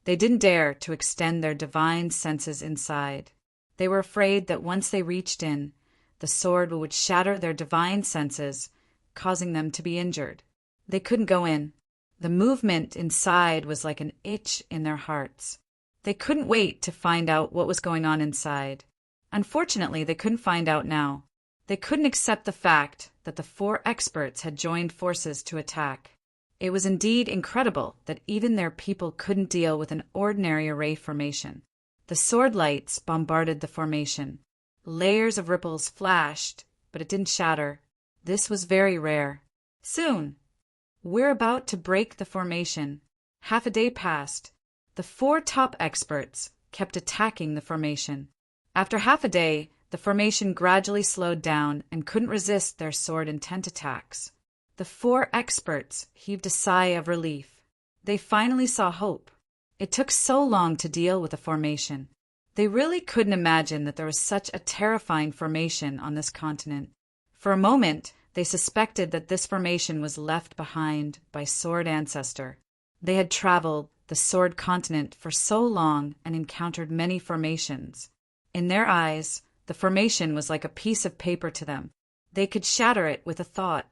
they didn't dare to extend their divine senses inside. They were afraid that once they reached in, the sword would shatter their divine senses, causing them to be injured. They couldn't go in. The movement inside was like an itch in their hearts. They couldn't wait to find out what was going on inside. Unfortunately, they couldn't find out now. They couldn't accept the fact that the four experts had joined forces to attack. It was indeed incredible that even their people couldn't deal with an ordinary array formation. The sword lights bombarded the formation. Layers of ripples flashed, but it didn't shatter. This was very rare. Soon, we're about to break the formation. Half a day passed. The four top experts kept attacking the formation. After half a day, the formation gradually slowed down and couldn't resist their sword intent attacks. The four experts heaved a sigh of relief. They finally saw hope. It took so long to deal with the formation. They really couldn't imagine that there was such a terrifying formation on this continent. For a moment, they suspected that this formation was left behind by Sword Ancestor. They had traveled the Sword Continent for so long and encountered many formations. In their eyes, the formation was like a piece of paper to them. They could shatter it with a thought.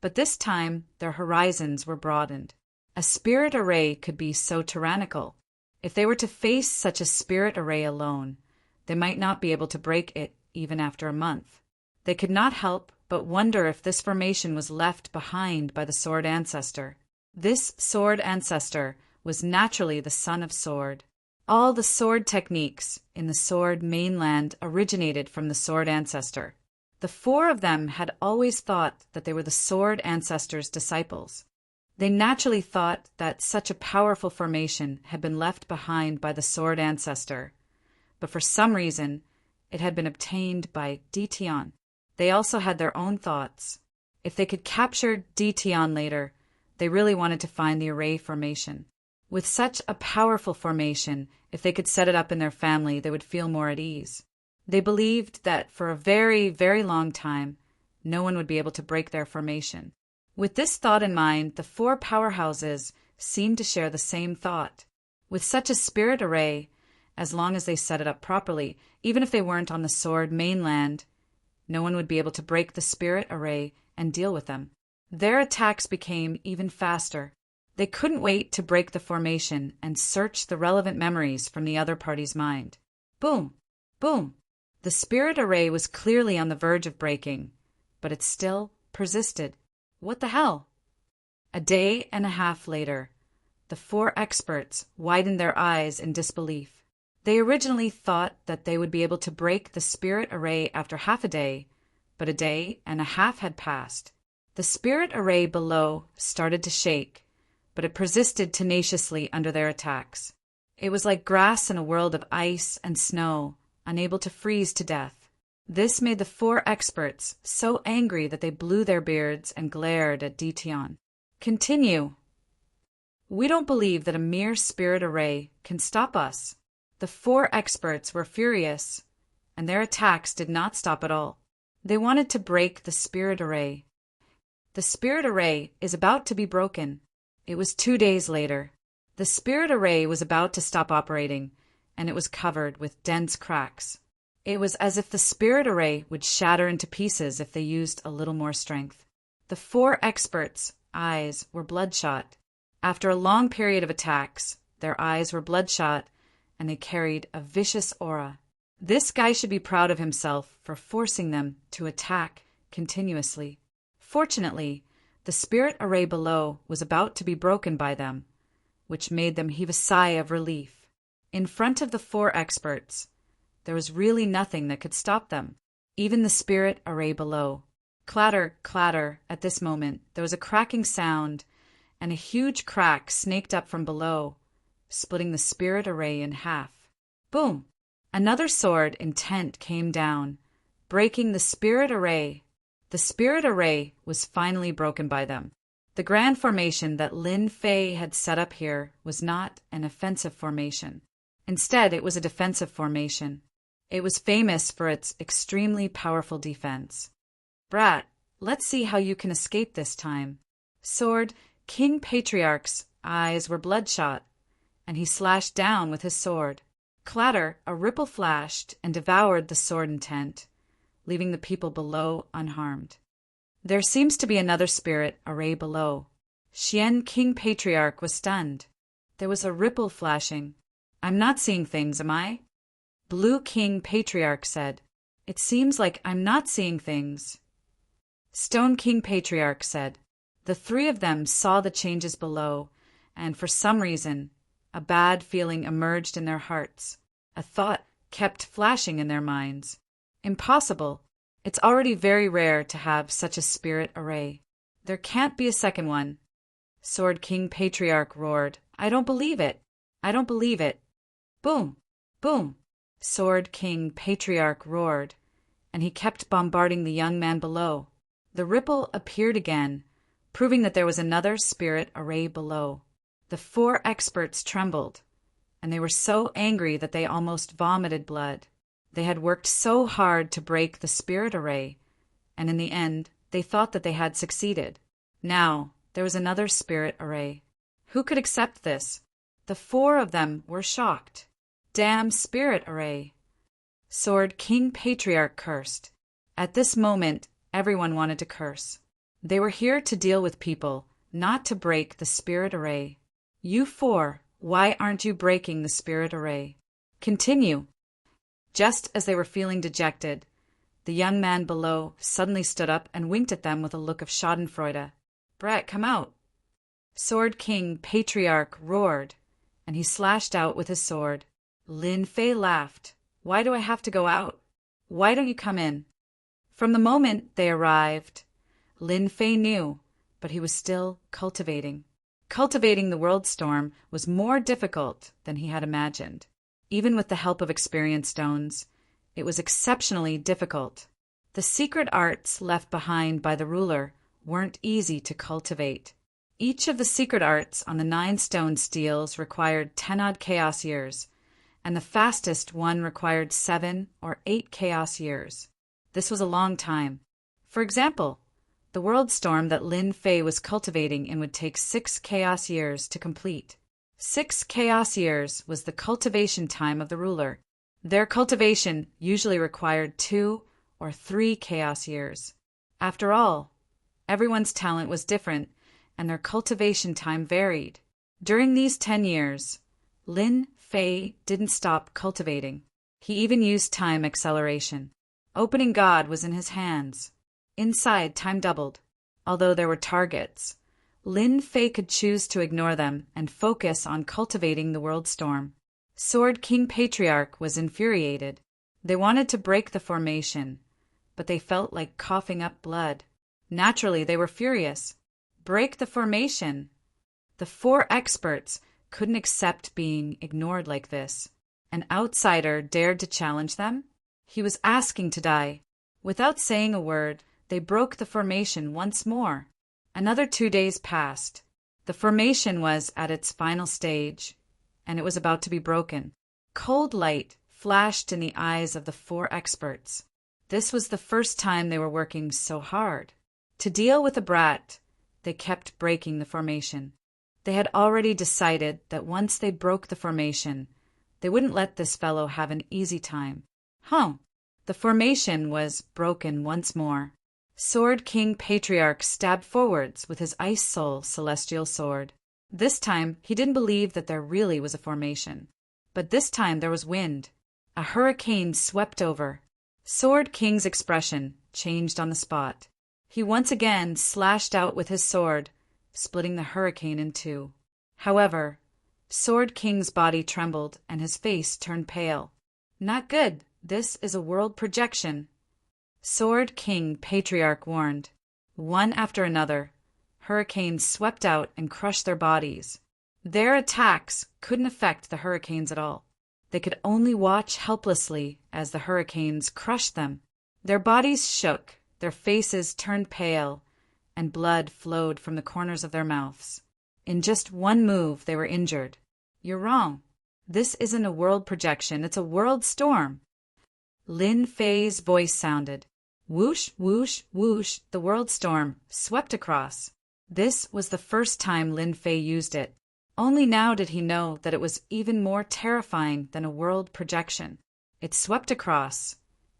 But this time, their horizons were broadened. A spirit array could be so tyrannical. If they were to face such a spirit array alone, they might not be able to break it even after a month. They could not help but wonder if this formation was left behind by the Sword Ancestor. This Sword Ancestor was naturally the son of Sword. All the sword techniques in the Sword mainland originated from the Sword Ancestor. The four of them had always thought that they were the Sword Ancestor's disciples. They naturally thought that such a powerful formation had been left behind by the Sword Ancestor, but for some reason it had been obtained by Dition. They also had their own thoughts. If they could capture Dition later, they really wanted to find the array formation. With such a powerful formation, if they could set it up in their family, they would feel more at ease. They believed that for a very, very long time, no one would be able to break their formation. With this thought in mind, the four powerhouses seemed to share the same thought. With such a spirit array, as long as they set it up properly, even if they weren't on the Sword mainland, no one would be able to break the spirit array and deal with them. Their attacks became even faster. They couldn't wait to break the formation and search the relevant memories from the other party's mind. Boom! Boom! The spirit array was clearly on the verge of breaking, but it still persisted. What the hell? A day and a half later, the four experts widened their eyes in disbelief. They originally thought that they would be able to break the spirit array after half a day, but a day and a half had passed. The spirit array below started to shake, but it persisted tenaciously under their attacks. It was like grass in a world of ice and snow, unable to freeze to death. This made the four experts so angry that they blew their beards and glared at Dition. Continue. We don't believe that a mere spirit array can stop us. The four experts were furious, and their attacks did not stop at all. They wanted to break the spirit array. The spirit array is about to be broken. It was 2 days later. The spirit array was about to stop operating, and it was covered with dense cracks. It was as if the spirit array would shatter into pieces if they used a little more strength. The four experts' eyes were bloodshot. After a long period of attacks, their eyes were bloodshot, and they carried a vicious aura. This guy should be proud of himself for forcing them to attack continuously. Fortunately, the spirit array below was about to be broken by them, which made them heave a sigh of relief. In front of the four experts, there was really nothing that could stop them, even the spirit array below. Clatter, clatter, at this moment, there was a cracking sound, and a huge crack snaked up from below, splitting the spirit array in half. Boom! Another sword intent came down, breaking the spirit array. The spirit array was finally broken by them. The grand formation that Lin Fei had set up here was not an offensive formation. Instead, it was a defensive formation. It was famous for its extremely powerful defense. Brat, let's see how you can escape this time. Sword King Patriarch's eyes were bloodshot, and he slashed down with his sword. Clatter, a ripple flashed and devoured the sword intent, leaving the people below unharmed. There seems to be another spirit array below. Xian King Patriarch was stunned. There was a ripple flashing. I'm not seeing things, am I? Blue King Patriarch said. It seems like I'm not seeing things. Stone King Patriarch said. The three of them saw the changes below, and for some reason, a bad feeling emerged in their hearts. A thought kept flashing in their minds. Impossible. It's already very rare to have such a spirit array. There can't be a second one. Sword King Patriarch roared. I don't believe it. I don't believe it. Boom! Boom! Sword King Patriarch roared, and he kept bombarding the young man below. The ripple appeared again, proving that there was another spirit array below. The four experts trembled, and they were so angry that they almost vomited blood. They had worked so hard to break the spirit array, and in the end, they thought that they had succeeded. Now, there was another spirit array. Who could accept this? The four of them were shocked. Damn spirit array! Sword King Patriarch cursed. At this moment, everyone wanted to curse. They were here to deal with people, not to break the spirit array. You four, why aren't you breaking the spirit array? Continue. Just as they were feeling dejected, the young man below suddenly stood up and winked at them with a look of schadenfreude. Brat, come out. Sword King Patriarch roared, and he slashed out with his sword. Lin Fei laughed. Why do I have to go out? Why don't you come in? From the moment they arrived, Lin Fei knew, but he was still cultivating. Cultivating the world storm was more difficult than he had imagined. Even with the help of experience stones, it was exceptionally difficult. The secret arts left behind by the ruler weren't easy to cultivate. Each of the secret arts on the 9 stone steels required 10-odd chaos years, and the fastest one required 7 or 8 chaos years. This was a long time. For example, the world storm that Lin Fei was cultivating in would take 6 chaos years to complete. 6 chaos years was the cultivation time of the ruler. Their cultivation usually required 2 or 3 chaos years. After all, everyone's talent was different, and their cultivation time varied. During these 10 years, Lin Fei didn't stop cultivating. He even used time acceleration. Opening God was in his hands. Inside, time doubled. Although there were targets, Lin Fei could choose to ignore them and focus on cultivating the world storm. Sword King Patriarch was infuriated. They wanted to break the formation, but they felt like coughing up blood. Naturally, they were furious. Break the formation! The 4 experts couldn't accept being ignored like this. An outsider dared to challenge them? He was asking to die. Without saying a word, they broke the formation once more. Another 2 days passed. The formation was at its final stage, and it was about to be broken. Cold light flashed in the eyes of the 4 experts. This was the first time they were working so hard. To deal with the brat, they kept breaking the formation. They had already decided that once they broke the formation, they wouldn't let this fellow have an easy time. The formation was broken once more. Sword King Patriarch stabbed forwards with his Ice Soul celestial sword. This time, he didn't believe that there really was a formation. But this time there was wind. A hurricane swept over. Sword King's expression changed on the spot. He once again slashed out with his sword, splitting the hurricane in 2. However, Sword King's body trembled and his face turned pale. Not good. This is a world projection. Sword King Patriarch warned. One after another, hurricanes swept out and crushed their bodies. Their attacks couldn't affect the hurricanes at all. They could only watch helplessly as the hurricanes crushed them. Their bodies shook, their faces turned pale, and blood flowed from the corners of their mouths. In just one move, they were injured. You're wrong. This isn't a world projection, it's a world storm. Lin Fei's voice sounded. Whoosh, whoosh, whoosh, the world storm swept across. This was the first time Lin Fei used it. Only now did he know that it was even more terrifying than a world projection. It swept across,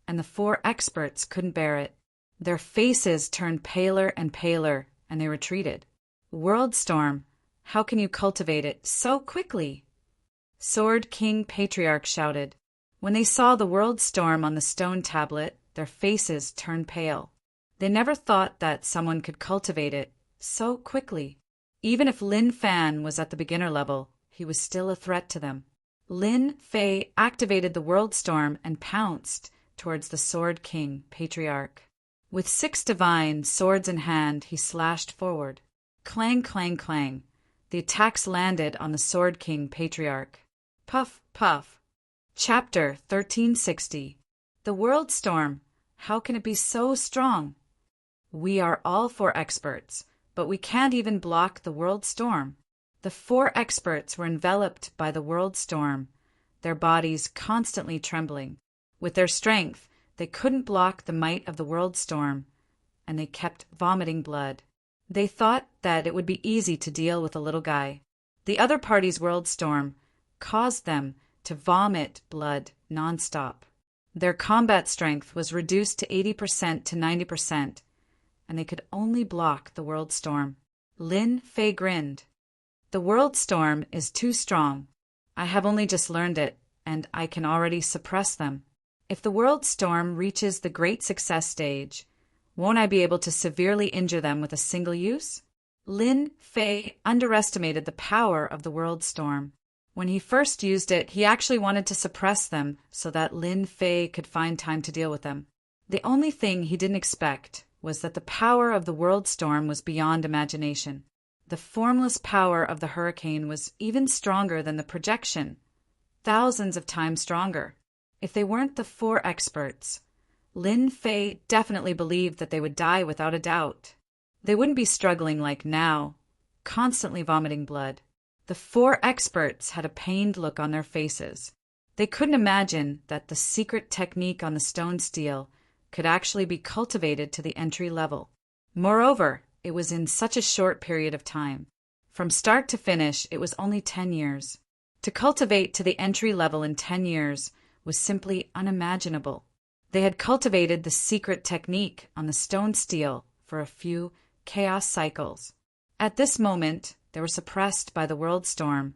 and the 4 experts couldn't bear it. Their faces turned paler and paler, and they retreated. World storm, how can you cultivate it so quickly? Sword King Patriarch shouted. When they saw the world storm on the stone tablet, their faces turned pale. They never thought that someone could cultivate it so quickly. Even if Lin Fan was at the beginner level, he was still a threat to them. Lin Fei activated the world storm and pounced towards the Sword King Patriarch. With 6 divine swords in hand, he slashed forward. Clang, clang, clang. The attacks landed on the Sword King Patriarch. Puff, puff. Chapter 1360. The World Storm. How can it be so strong? We are all 4 experts, but we can't even block the world storm. The 4 experts were enveloped by the world storm, their bodies constantly trembling. With their strength, they couldn't block the might of the world storm, and they kept vomiting blood. They thought that it would be easy to deal with a little guy. The other party's world storm caused them to vomit blood nonstop. Their combat strength was reduced to 80% to 90%, and they could only block the world storm. Lin Fei grinned. The world storm is too strong. I have only just learned it, and I can already suppress them. If the world storm reaches the great success stage, won't I be able to severely injure them with a single use? Lin Fei underestimated the power of the world storm. When he first used it, he actually wanted to suppress them so that Lin Fei could find time to deal with them. The only thing he didn't expect was that the power of the world storm was beyond imagination. The formless power of the hurricane was even stronger than the projection, thousands of times stronger. If they weren't the 4 experts, Lin Fei definitely believed that they would die without a doubt. They wouldn't be struggling like now, constantly vomiting blood. The 4 experts had a pained look on their faces. They couldn't imagine that the secret technique on the stone steel could actually be cultivated to the entry level. Moreover, it was in such a short period of time. From start to finish, it was only 10 years. To cultivate to the entry level in 10 years was simply unimaginable. They had cultivated the secret technique on the stone steel for a few chaos cycles. At this moment, they were suppressed by the world storm,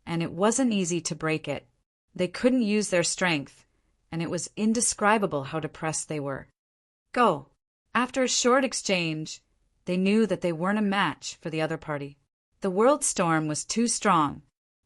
and it wasn't easy to break it. They couldn't use their strength, and it was indescribable how depressed they were. Go. After a short exchange, they knew that they weren't a match for the other party. The world storm was too strong.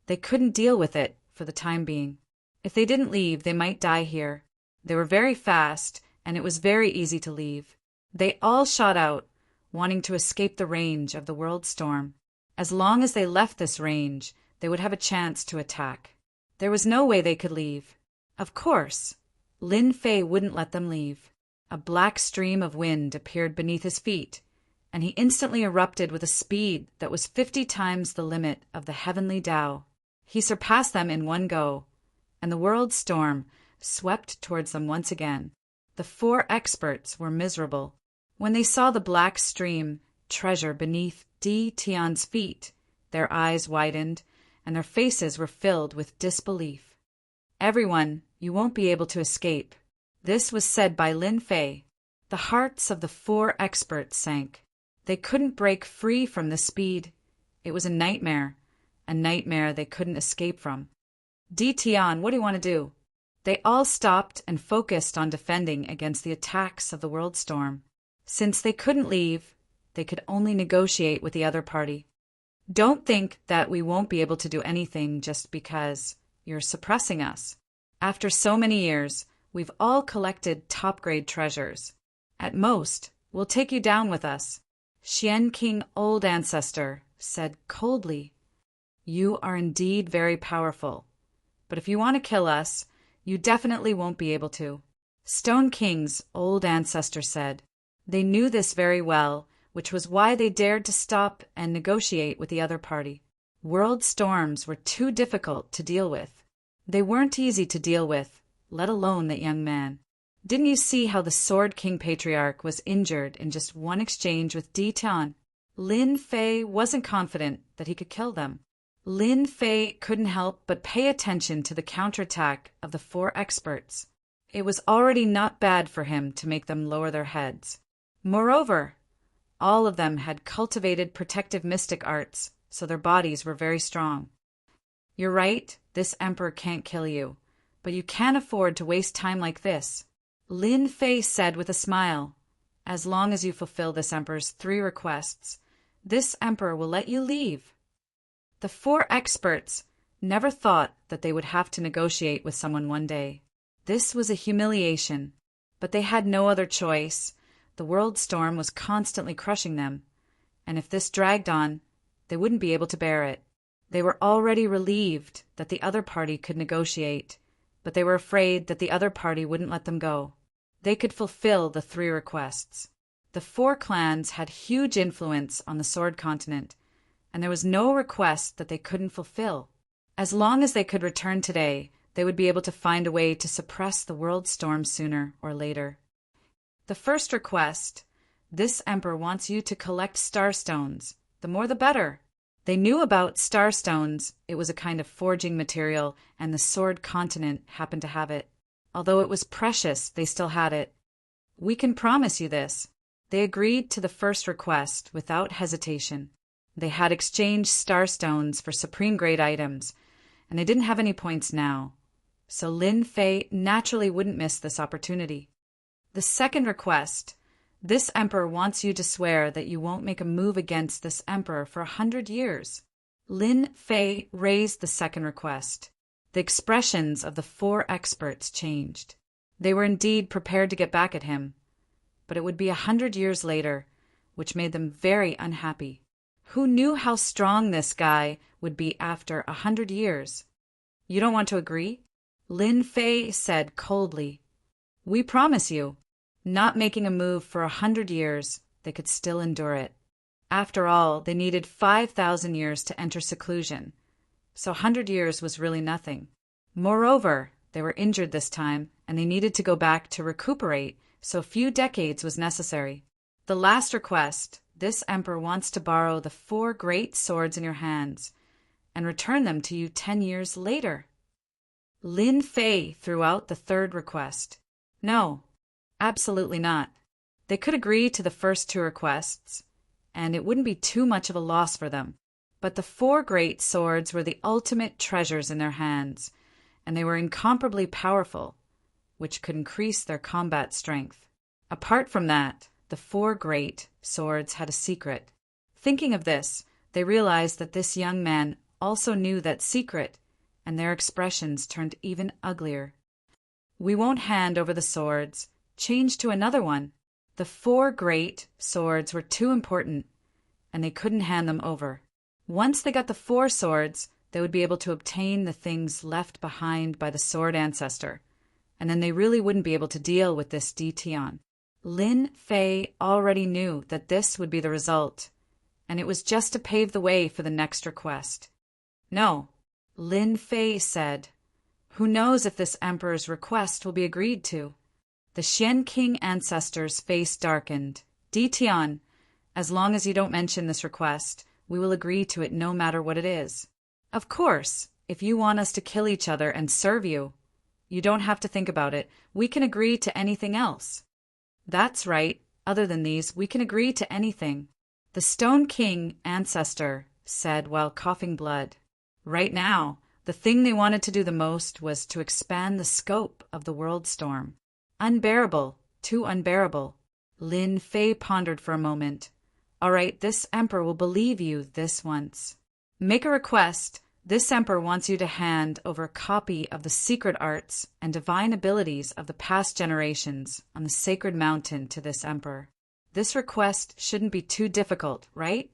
They couldn't deal with it for the time being. If they didn't leave, they might die here. They were very fast, and it was very easy to leave. They all shot out, wanting to escape the range of the world storm. As long as they left this range, they would have a chance to attack. There was no way they could leave. Of course, Lin Fei wouldn't let them leave. A black stream of wind appeared beneath his feet, and he instantly erupted with a speed that was 50 times the limit of the heavenly Tao. He surpassed them in one go, and the world storm swept towards them once again. The 4 experts were miserable. When they saw the black stream treasure beneath Di Tian's feet, their eyes widened, and their faces were filled with disbelief. Everyone, you won't be able to escape. This was said by Lin Fei. The hearts of the 4 experts sank. They couldn't break free from the speed. It was a nightmare they couldn't escape from. Di Tian, what do you want to do? They all stopped and focused on defending against the attacks of the world storm. Since they couldn't leave, they could only negotiate with the other party. Don't think that we won't be able to do anything just because you're suppressing us. After so many years, we've all collected top-grade treasures. At most, we'll take you down with us. Xian King Old Ancestor said coldly, You are indeed very powerful, but if you want to kill us, you definitely won't be able to. Stone King's Old Ancestor said. They knew this very well, which was why they dared to stop and negotiate with the other party. World storms were too difficult to deal with. They weren't easy to deal with, let alone that young man. Didn't you see how the Sword King Patriarch was injured in just one exchange with Di Tian? Lin Fei wasn't confident that he could kill them. Lin Fei couldn't help but pay attention to the counterattack of the four experts. It was already not bad for him to make them lower their heads. Moreover, all of them had cultivated protective mystic arts, so their bodies were very strong. You're right, this emperor can't kill you, but you can't afford to waste time like this, Lin Fei said with a smile. As long as you fulfill this emperor's 3 requests, this emperor will let you leave. The 4 experts never thought that they would have to negotiate with someone one day. This was a humiliation, but they had no other choice. The world storm was constantly crushing them, and if this dragged on, they wouldn't be able to bear it. They were already relieved that the other party could negotiate, but they were afraid that the other party wouldn't let them go. They could fulfill the 3 requests. The 4 clans had huge influence on the Sword Continent, and there was no request that they couldn't fulfill. As long as they could return today, they would be able to find a way to suppress the world storm sooner or later. The first request: this emperor wants you to collect starstones. The more the better. They knew about starstones. It was a kind of forging material, and the Sword Continent happened to have it. Although it was precious, they still had it. We can promise you this. They agreed to the first request without hesitation. They had exchanged starstones for supreme-grade items, and they didn't have any points now. So Lin Fei naturally wouldn't miss this opportunity. The second request: this emperor wants you to swear that you won't make a move against this emperor for 100 years. Lin Fei raised the second request. The expressions of the 4 experts changed. They were indeed prepared to get back at him, but it would be 100 years later, which made them very unhappy. Who knew how strong this guy would be after 100 years? You don't want to agree? Lin Fei said coldly. We promise you. Not making a move for 100 years, they could still endure it. After all, they needed 5,000 years to enter seclusion, so 100 years was really nothing. Moreover, they were injured this time, and they needed to go back to recuperate, so a few decades was necessary. The last request: this emperor wants to borrow the 4 great swords in your hands and return them to you 10 years later. Lin Fei threw out the third request. No, absolutely not. They could agree to the first 2 requests, and it wouldn't be too much of a loss for them. But the 4 great swords were the ultimate treasures in their hands, and they were incomparably powerful, which could increase their combat strength. Apart from that, the 4 great swords had a secret. Thinking of this, they realized that this young man also knew that secret, and their expressions turned even uglier. We won't hand over the swords. Change to another one. The 4 great swords were too important, and they couldn't hand them over. Once they got the 4 swords, they would be able to obtain the things left behind by the sword ancestor, and then they really wouldn't be able to deal with this Tian. Lin Fei already knew that this would be the result, and it was just to pave the way for the next request. No, Lin Fei said. Who knows if this emperor's request will be agreed to? The Xian King ancestor's face darkened. Tian, as long as you don't mention this request, we will agree to it no matter what it is. Of course, if you want us to kill each other and serve you, you don't have to think about it. We can agree to anything else. That's right. Other than these, we can agree to anything. The Stone King ancestor said while coughing blood. Right now, the thing they wanted to do the most was to expand the scope of the world storm. Unbearable, too unbearable. Lin Fei pondered for a moment. All right, this emperor will believe you this once. Make a request. This emperor wants you to hand over a copy of the secret arts and divine abilities of the past generations on the sacred mountain to this emperor. This request shouldn't be too difficult, right?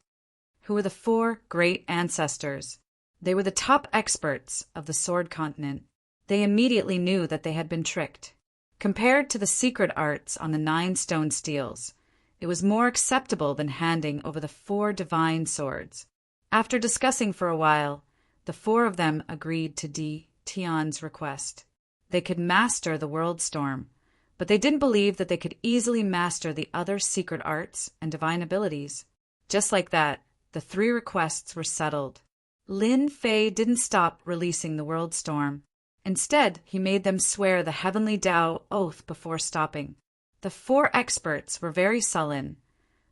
Who were the 4 great ancestors? They were the top experts of the Sword Continent. They immediately knew that they had been tricked. Compared to the secret arts on the 9 stone steels, it was more acceptable than handing over the 4 divine swords. After discussing for a while, the 4 of them agreed to Tian's request. They could master the world storm, but they didn't believe that they could easily master the other secret arts and divine abilities. Just like that, the 3 requests were settled. Lin Fei didn't stop releasing the world storm. Instead, he made them swear the heavenly Tao oath before stopping. The 4 experts were very sullen,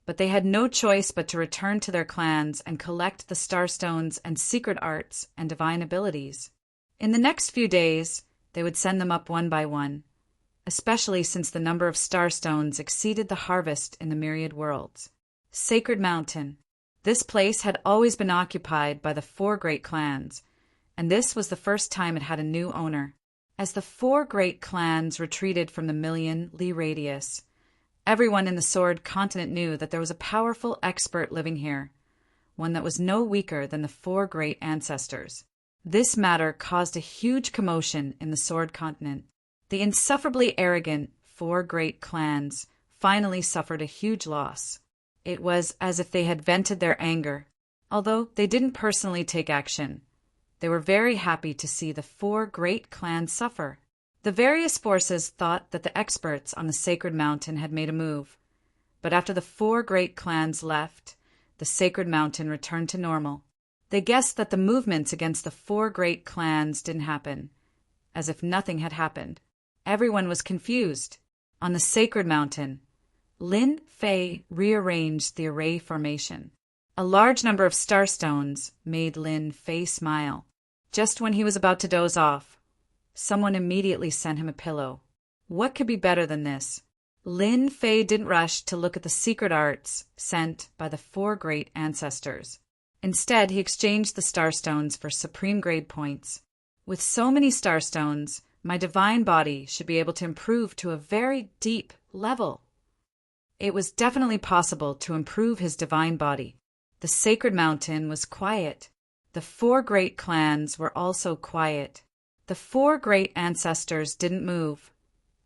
but they had no choice but to return to their clans and collect the starstones and secret arts and divine abilities. In the next few days, they would send them up one by one, especially since the number of starstones exceeded the harvest in the myriad worlds. Sacred Mountain. This place had always been occupied by the 4 great clans, and this was the first time it had a new owner. As the 4 great clans retreated from the million-li radius, everyone in the Sword Continent knew that there was a powerful expert living here, one that was no weaker than the 4 great ancestors. This matter caused a huge commotion in the Sword Continent. The insufferably arrogant 4 great clans finally suffered a huge loss. It was as if they had vented their anger. Although they didn't personally take action, they were very happy to see the 4 great clans suffer. The various forces thought that the experts on the Sacred Mountain had made a move, but after the 4 great clans left, the Sacred Mountain returned to normal. They guessed that the movements against the 4 great clans didn't happen, as if nothing had happened. Everyone was confused. On the Sacred Mountain, Lin Fei rearranged the array formation. A large number of starstones made Lin Fei smile. Just when he was about to doze off, someone immediately sent him a pillow. What could be better than this? Lin Fei didn't rush to look at the secret arts sent by the 4 great ancestors. Instead, he exchanged the starstones for supreme grade points. With so many starstones, my divine body should be able to improve to a very deep level. It was definitely possible to improve his divine body. The Sacred Mountain was quiet. The 4 great clans were also quiet. The 4 great ancestors didn't move,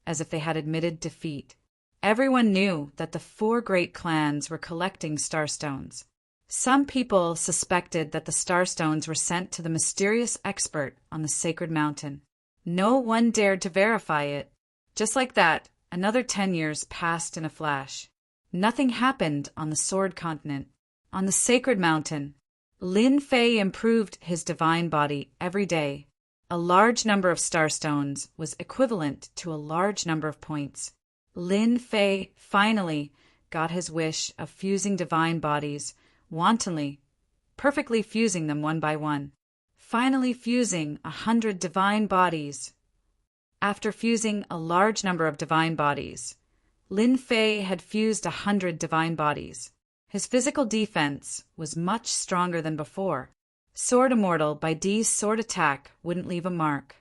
as if they had admitted defeat. Everyone knew that the 4 great clans were collecting starstones. Some people suspected that the starstones were sent to the mysterious expert on the Sacred Mountain. No one dared to verify it. Just like that, another 10 years passed in a flash. Nothing happened on the Sword Continent. On the Sacred Mountain, Lin Fei improved his divine body every day. A large number of starstones was equivalent to a large number of points. Lin Fei finally got his wish of fusing divine bodies wantonly, perfectly fusing them one by one. Finally fusing 100 divine bodies. After fusing a large number of divine bodies, Lin Fei had fused 100 divine bodies. His physical defense was much stronger than before. Sword Immortal by D's sword attack wouldn't leave a mark.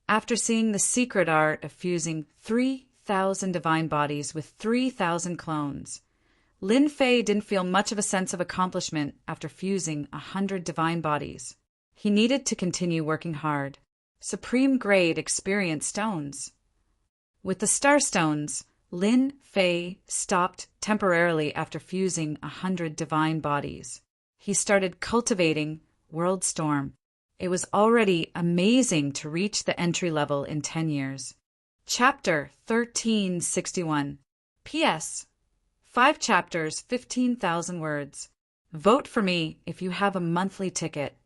After seeing the secret art of fusing 3,000 divine bodies with 3,000 clones, Lin Fei didn't feel much of a sense of accomplishment after fusing 100 divine bodies. He needed to continue working hard. Supreme grade experience stones. With the star stones, Lin Fei stopped temporarily after fusing 100 divine bodies. He started cultivating World Storm. It was already amazing to reach the entry level in 10 years. Chapter 1361. P.S. 5 chapters, 15,000 words. Vote for me if you have a monthly ticket.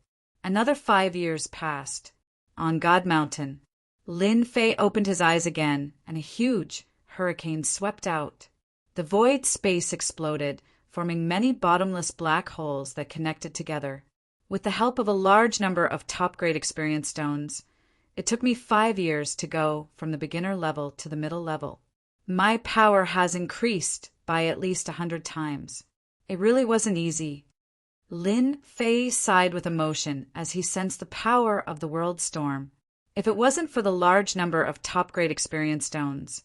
Another 5 years passed. On God Mountain, Lin Fei opened his eyes again, and a huge hurricane swept out. The void space exploded, forming many bottomless black holes that connected together. With the help of a large number of top-grade experience stones, it took me 5 years to go from the beginner level to the middle level. My power has increased by at least 100 times. It really wasn't easy. Lin Fei sighed with emotion as he sensed the power of the world storm. If it wasn't for the large number of top-grade experience stones,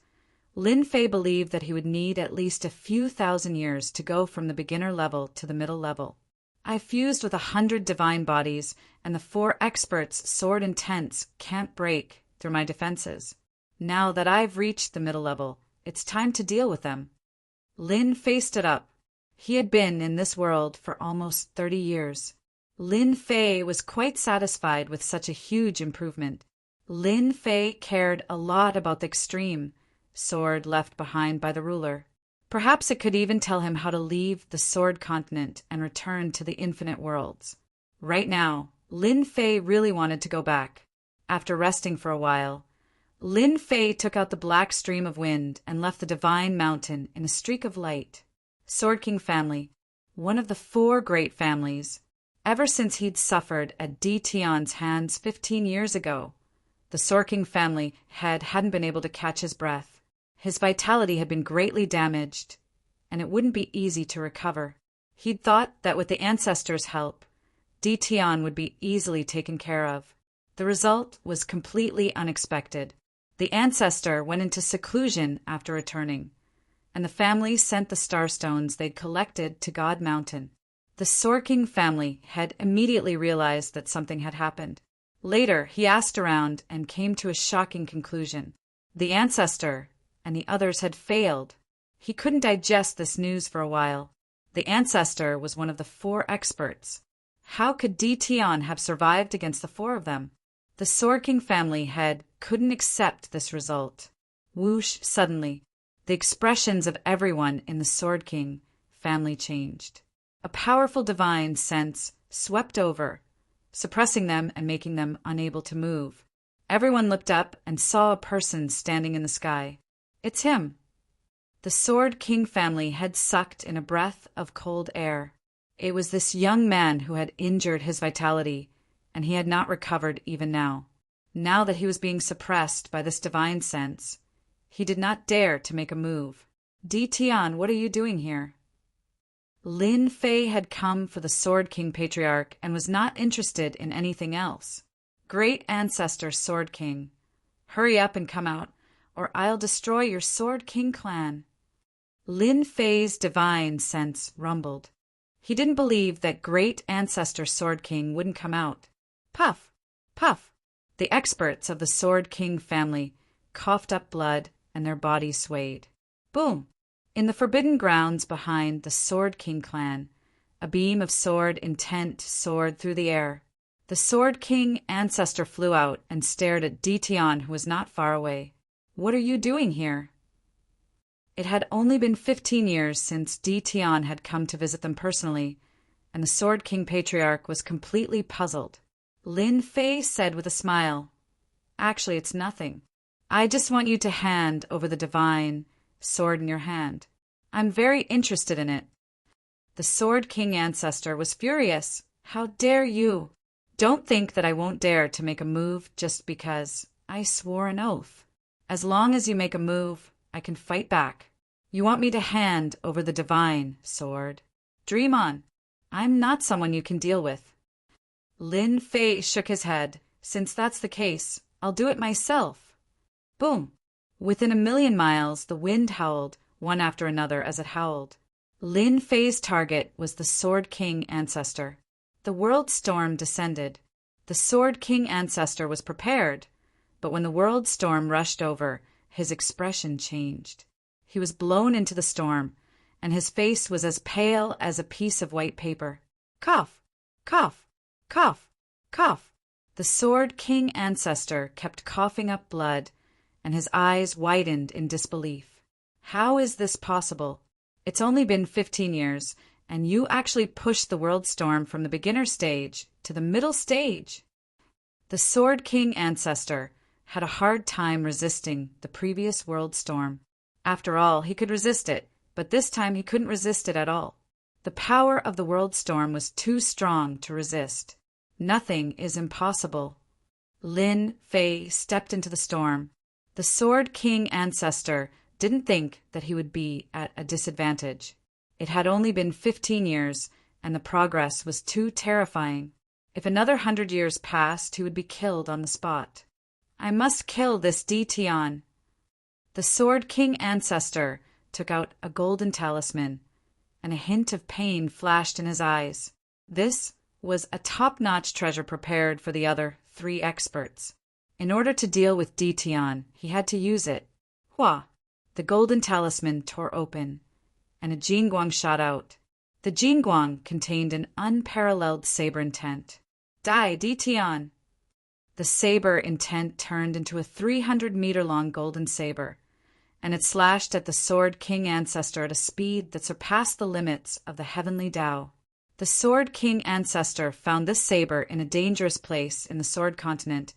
Lin Fei believed that he would need at least a few thousand years to go from the beginner level to the middle level. I fused with 100 divine bodies, and the 4 experts' sword intents can't break through my defenses. Now that I've reached the middle level, it's time to deal with them. Lin faced it up. He had been in this world for almost 30 years. Lin Fei was quite satisfied with such a huge improvement. Lin Fei cared a lot about the extreme sword left behind by the ruler. Perhaps it could even tell him how to leave the Sword Continent and return to the infinite worlds. Right now, Lin Fei really wanted to go back. After resting for a while, Lin Fei took out the black stream of wind and left the divine mountain in a streak of light. Sword King family, one of the 4 great families. Ever since he'd suffered at Di Tian's hands 15 years ago, the Sword King family hadn't been able to catch his breath. His vitality had been greatly damaged, and it wouldn't be easy to recover. He'd thought that with the ancestors' help, Di Tian would be easily taken care of. The result was completely unexpected. The ancestor went into seclusion after returning, and the family sent the starstones they'd collected to God Mountain. The Sword King family had immediately realized that something had happened. Later, he asked around and came to a shocking conclusion. The ancestor and the others had failed. He couldn't digest this news for a while. The ancestor was one of the 4 experts. How could Di Tian have survived against the 4 of them? The Sword King family couldn't accept this result. Whoosh, suddenly, the expressions of everyone in the Sword King family changed. A powerful divine sense swept over, suppressing them and making them unable to move. Everyone looked up and saw a person standing in the sky. It's him. The Sword King family had sucked in a breath of cold air. It was this young man who had injured his vitality, and he had not recovered even now. Now that he was being suppressed by this divine sense, he did not dare to make a move. Di Tian, what are you doing here? Lin Fei had come for the Sword King Patriarch and was not interested in anything else. Great ancestor Sword King, hurry up and come out, or I'll destroy your Sword King clan. Lin Fei's divine sense rumbled. He didn't believe that great ancestor Sword King wouldn't come out. Puff, puff. The experts of the Sword King family coughed up blood and their bodies swayed. Boom! In the forbidden grounds behind the Sword King clan, a beam of sword intent soared through the air. The Sword King ancestor flew out and stared at Di Tian, who was not far away. What are you doing here? It had only been 15 years since Di Tian had come to visit them personally, and the Sword King Patriarch was completely puzzled. Lin Fei said with a smile, Actually, it's nothing. I just want you to hand over the divine sword in your hand. I'm very interested in it. The Sword King ancestor was furious. How dare you? Don't think that I won't dare to make a move just because I swore an oath. As long as you make a move, I can fight back. You want me to hand over the divine sword? Dream on. I'm not someone you can deal with. Lin Fei shook his head. Since that's the case, I'll do it myself. Boom! Within 1,000,000 miles, the wind howled, one after another as it howled. Lin Fei's target was the Sword King ancestor. The world storm descended. The Sword King ancestor was prepared, but when the world storm rushed over, his expression changed. He was blown into the storm, and his face was as pale as a piece of white paper. Cough, cough, cough, cough. The Sword King ancestor kept coughing up blood, and his eyes widened in disbelief. How is this possible? It's only been 15 years, and you actually pushed the world storm from the beginner stage to the middle stage. The Sword King ancestor had a hard time resisting the previous world storm. After all, he could resist it, but this time he couldn't resist it at all. The power of the world storm was too strong to resist. Nothing is impossible. Lin Fei stepped into the storm. The Sword King ancestor didn't think that he would be at a disadvantage. It had only been 15 years, and the progress was too terrifying. If another 100 years passed, he would be killed on the spot. I must kill this Di Tian. The Sword King ancestor took out a golden talisman, and a hint of pain flashed in his eyes. This was a top-notch treasure prepared for the other 3 experts. In order to deal with Di Tian, he had to use it. Hua! The golden talisman tore open, and a Jingguang shot out. The Jingguang contained an unparalleled saber intent. Die, Di Tian! The saber intent turned into a 300-meter-long golden saber, and it slashed at the Sword King ancestor at a speed that surpassed the limits of the heavenly Tao. The Sword King ancestor found this saber in a dangerous place in the Sword Continent,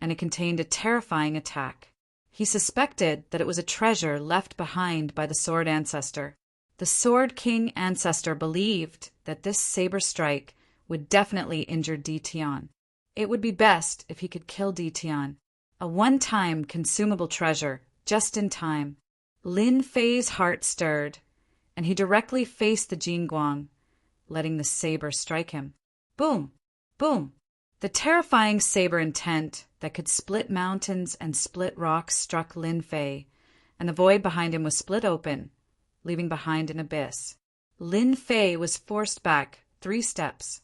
and it contained a terrifying attack. He suspected that it was a treasure left behind by the Sword Ancestor. The Sword King ancestor believed that this saber strike would definitely injure Ditian. It would be best if he could kill Ditian, a one-time consumable treasure, just in time. Lin Fei's heart stirred, and he directly faced the Jingguang, letting the saber strike him. Boom! Boom! The terrifying saber intent that could split mountains and split rocks struck Lin Fei, and the void behind him was split open, leaving behind an abyss. Lin Fei was forced back 3 steps.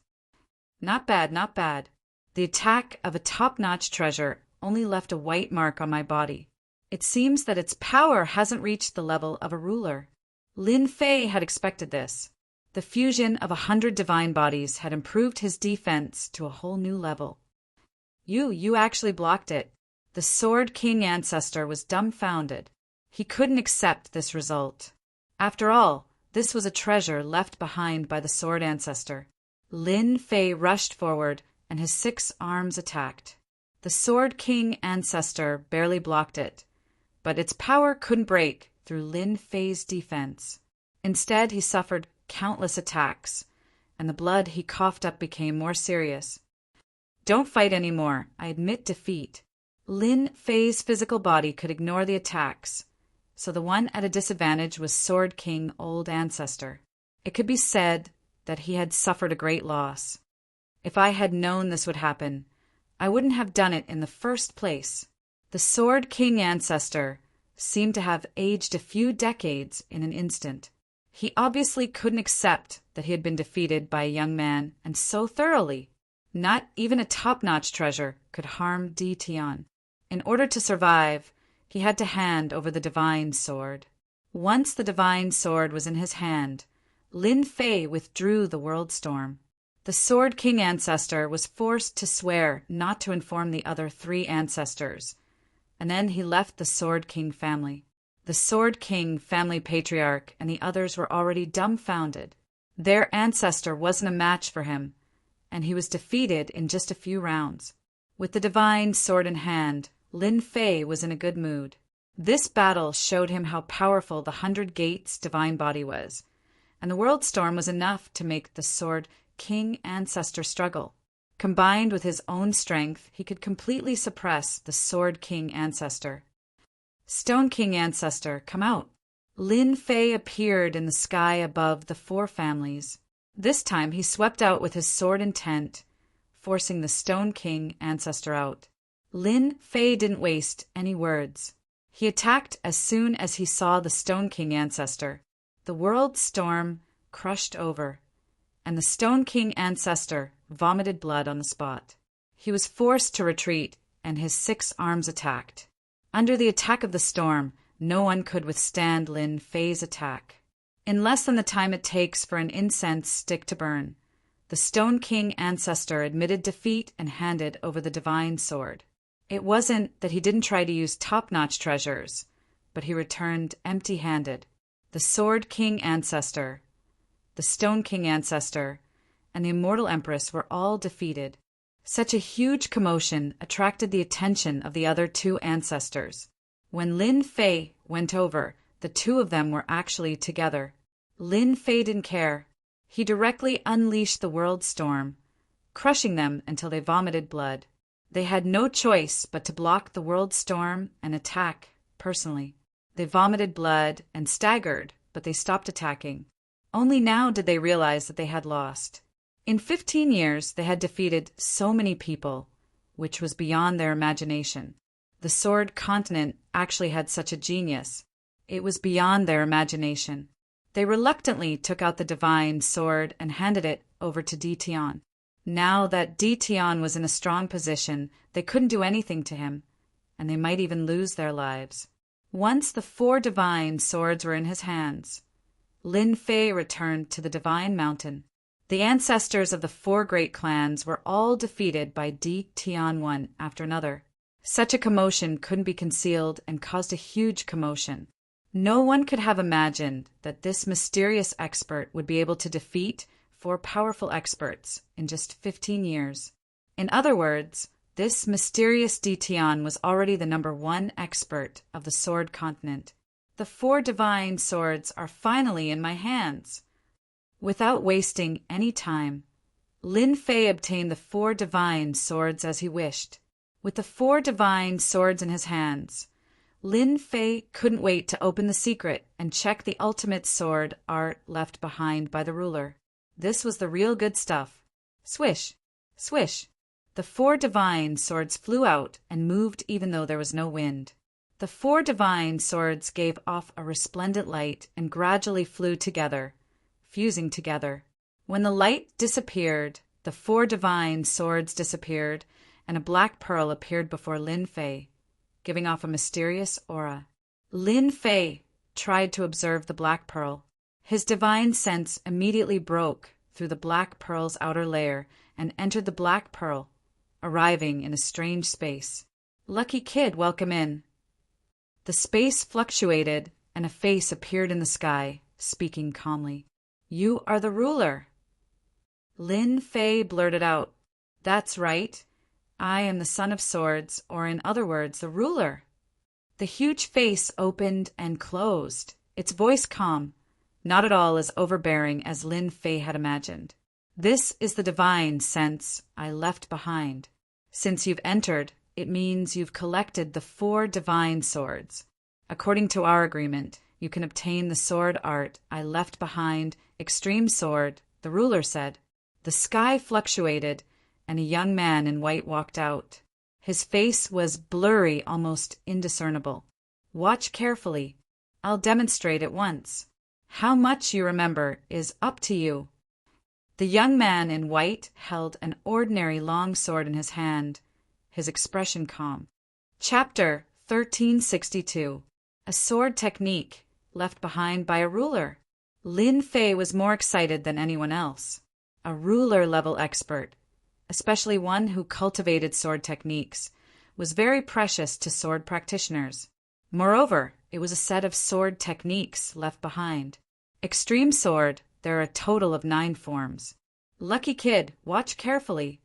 Not bad, not bad. The attack of a top-notch treasure only left a white mark on my body. It seems that its power hasn't reached the level of a ruler. Lin Fei had expected this. The fusion of 100 divine bodies had improved his defense to a whole new level. You actually blocked it. The Sword King ancestor was dumbfounded. He couldn't accept this result. After all, this was a treasure left behind by the Sword Ancestor. Lin Fei rushed forward, and his 6 arms attacked. The Sword King ancestor barely blocked it, but its power couldn't break through Lin Fei's defense. Instead, he suffered countless attacks, and the blood he coughed up became more serious. Don't fight anymore. I admit defeat. Lin Fei's physical body could ignore the attacks, so the one at a disadvantage was Sword King Old Ancestor. It could be said that he had suffered a great loss. If I had known this would happen, I wouldn't have done it in the first place. The Sword King Ancestor seemed to have aged a few decades in an instant. He obviously couldn't accept that he had been defeated by a young man, and so thoroughly. Not even a top-notch treasure could harm Ditian. In order to survive, he had to hand over the divine sword. Once the divine sword was in his hand, Lin Fei withdrew the world storm. The Sword King ancestor was forced to swear not to inform the other 3 ancestors, and then he left the Sword King family. The Sword King family patriarch and the others were already dumbfounded. Their ancestor wasn't a match for him, and he was defeated in just a few rounds. With the divine sword in hand, Lin Fei was in a good mood. This battle showed him how powerful the 100 Gates divine body was, and the world storm was enough to make the Sword King ancestor struggle. Combined with his own strength, he could completely suppress the Sword King ancestor. Stone King ancestor, come out. Lin Fei appeared in the sky above the 4 families. This time he swept out with his sword intent, forcing the Stone King ancestor out. Lin Fei didn't waste any words. He attacked as soon as he saw the Stone King ancestor. The world storm crushed over, and the Stone King ancestor vomited blood on the spot. He was forced to retreat, and his 6 arms attacked. Under the attack of the storm, no one could withstand Lin Fei's attack. In less than the time it takes for an incense stick to burn, the Stone King ancestor admitted defeat and handed over the divine sword. It wasn't that he didn't try to use top-notch treasures, but he returned empty-handed. The Sword King ancestor, the Stone King ancestor, and the Immortal Empress were all defeated. Such a huge commotion attracted the attention of the other 2 ancestors. When Lin Fei went over, the 2 of them were actually together. Lin Fei didn't care. He directly unleashed the world storm, crushing them until they vomited blood. They had no choice but to block the world storm and attack personally. They vomited blood and staggered, but they stopped attacking. Only now did they realize that they had lost. In 15 years, they had defeated so many people, which was beyond their imagination. The Sword Continent actually had such a genius. It was beyond their imagination. They reluctantly took out the divine sword and handed it over to Ditian. Now that Ditian was in a strong position, they couldn't do anything to him, and they might even lose their lives. Once the 4 divine swords were in his hands, Lin Fei returned to the Divine Mountain. The ancestors of the 4 great clans were all defeated by Ditian one after another. Such a commotion couldn't be concealed and caused a huge commotion. No one could have imagined that this mysterious expert would be able to defeat 4 powerful experts in just 15 years. In other words, this mysterious Ditian was already the #1 expert of the sword continent. The 4 divine swords are finally in my hands. Without wasting any time, Lin Fei obtained the 4 divine swords as he wished. With the 4 divine swords in his hands, Lin Fei couldn't wait to open the secret and check the ultimate sword art left behind by the ruler. This was the real good stuff. Swish, swish. The 4 divine swords flew out and moved even though there was no wind. The 4 divine swords gave off a resplendent light and gradually flew together, fusing together. When the light disappeared, the 4 divine swords disappeared, and a black pearl appeared before Lin Fei, giving off a mysterious aura. Lin Fei tried to observe the black pearl. His divine sense immediately broke through the black pearl's outer layer and entered the black pearl, arriving in a strange space. "Lucky kid, welcome in." The space fluctuated, and a face appeared in the sky, speaking calmly. "You are the ruler." Lin Fei blurted out, "That's right. I am the Son of Swords, or in other words, the ruler." The huge face opened and closed, its voice calm, not at all as overbearing as Lin Fei had imagined. "This is the divine sense I left behind. Since you've entered, it means you've collected the 4 divine swords. According to our agreement, you can obtain the sword art I left behind, Extreme Sword," the ruler said. The sky fluctuated, and a young man in white walked out. His face was blurry, almost indiscernible. "Watch carefully. I'll demonstrate at once. How much you remember is up to you." The young man in white held an ordinary long sword in his hand, his expression calm. Chapter 1362. A Sword Technique Left Behind by a Ruler. Lin Fei was more excited than anyone else. A ruler-level expert, especially one who cultivated sword techniques, was very precious to sword practitioners. Moreover, it was a set of sword techniques left behind. Extreme Sword, there are a total of 9 forms. "Lucky kid, watch carefully."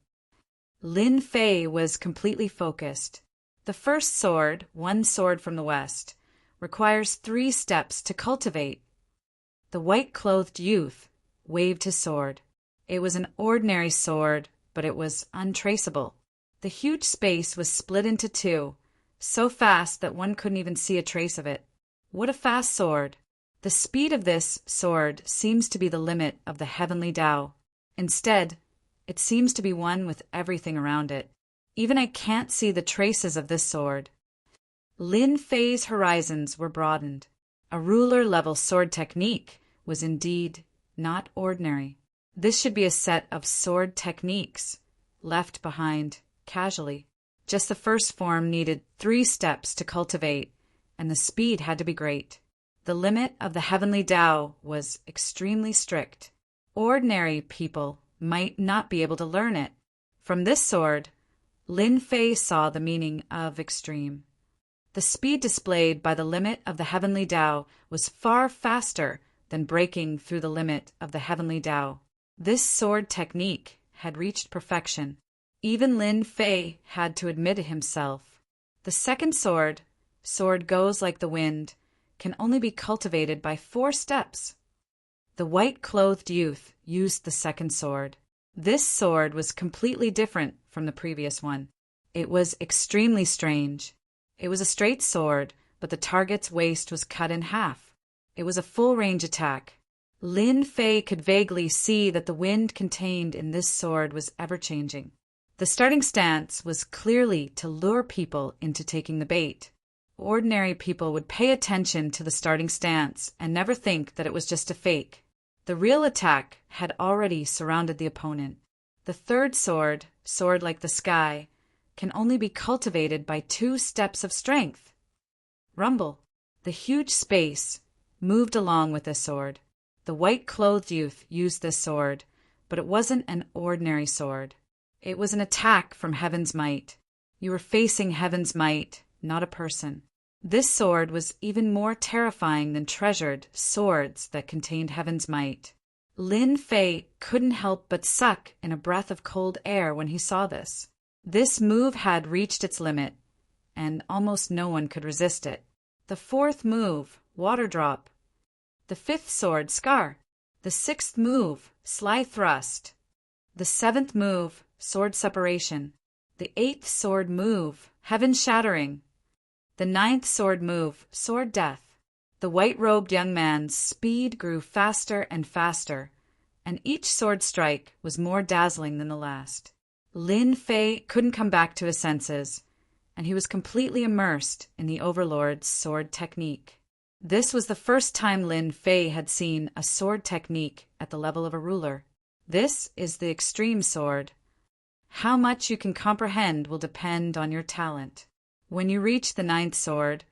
Lin Fei was completely focused. The first sword, one sword from the west, requires 3 steps to cultivate. The white-clothed youth waved his sword. It was an ordinary sword, but it was untraceable. The huge space was split into 2, so fast that one couldn't even see a trace of it. What a fast sword! The speed of this sword seems to be the limit of the heavenly Tao. Instead, it seems to be one with everything around it. Even I can't see the traces of this sword. Lin Fei's horizons were broadened. A ruler-level sword technique was indeed not ordinary. This should be a set of sword techniques left behind casually. Just the first form needed 3 steps to cultivate, and the speed had to be great. The limit of the heavenly Tao was extremely strict. Ordinary people might not be able to learn it. From this sword, Lin Fei saw the meaning of extreme. The speed displayed by the limit of the heavenly Tao was far faster than breaking through the limit of the heavenly Tao. This sword technique had reached perfection. Even Lin Fei had to admit it himself. The second sword, Sword Goes Like the Wind, can only be cultivated by 4 steps. The white-clothed youth used the second sword. This sword was completely different from the previous one. It was extremely strange. It was a straight sword, but the target's waist was cut in half. It was a full-range attack. Lin Fei could vaguely see that the wind contained in this sword was ever-changing. The starting stance was clearly to lure people into taking the bait. Ordinary people would pay attention to the starting stance and never think that it was just a fake. The real attack had already surrounded the opponent. The third sword, Sword Like the Sky, can only be cultivated by 2 steps of strength. Rumble. The huge space moved along with this sword. The white-clothed youth used this sword, but it wasn't an ordinary sword. It was an attack from Heaven's might. You were facing Heaven's might, not a person. This sword was even more terrifying than treasured swords that contained heaven's might. Lin Fei couldn't help but suck in a breath of cold air when he saw this. This move had reached its limit, and almost no one could resist it. The fourth move, Water Drop. The fifth sword, Scar. The sixth move, Sly Thrust. The seventh move, Sword Separation. The eighth sword move, Heaven Shattering. The ninth sword move, Sword Death. The white-robed young man's speed grew faster and faster, and each sword strike was more dazzling than the last. Lin Fei couldn't come back to his senses, and he was completely immersed in the Overlord's sword technique. This was the first time Lin Fei had seen a sword technique at the level of a ruler. This is the extreme sword. How much you can comprehend will depend on your talent. When you reach the ninth sword,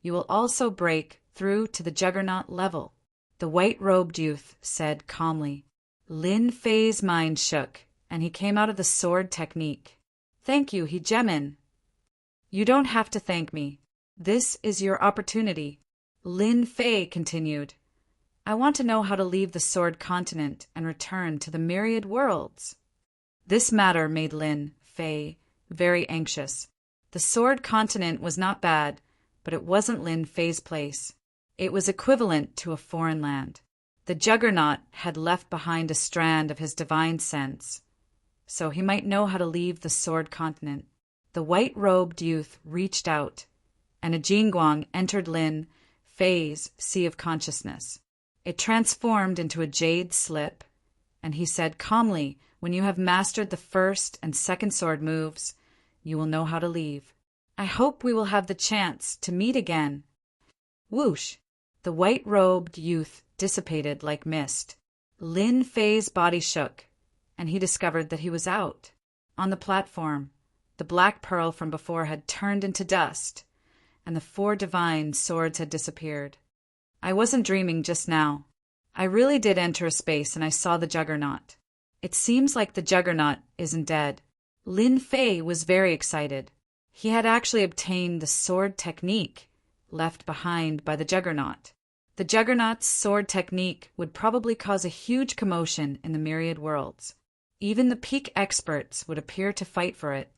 you will also break through to the Juggernaut level, the white-robed youth said calmly. Lin Fei's mind shook, and he came out of the sword technique. Thank you, Hegemin. You don't have to thank me. This is your opportunity. Lin Fei continued. I want to know how to leave the sword continent and return to the myriad worlds. This matter made Lin Fei very anxious. The sword continent was not bad, but it wasn't Lin Fei's place. It was equivalent to a foreign land. The Juggernaut had left behind a strand of his divine sense, so he might know how to leave the sword continent. The white-robed youth reached out, and a Jingguang entered Lin Fei's sea of consciousness. It transformed into a jade slip, and he said calmly, when you have mastered the first and second sword moves, you will know how to leave. I hope we will have the chance to meet again. Whoosh! The white-robed youth dissipated like mist. Lin Fei's body shook, and he discovered that he was out. On the platform, the black pearl from before had turned into dust, and the four divine swords had disappeared. I wasn't dreaming just now. I really did enter a space and I saw the Juggernaut. It seems like the Juggernaut isn't dead. Lin Fei was very excited. He had actually obtained the sword technique left behind by the Juggernaut. The Juggernaut's sword technique would probably cause a huge commotion in the myriad worlds. Even the peak experts would appear to fight for it.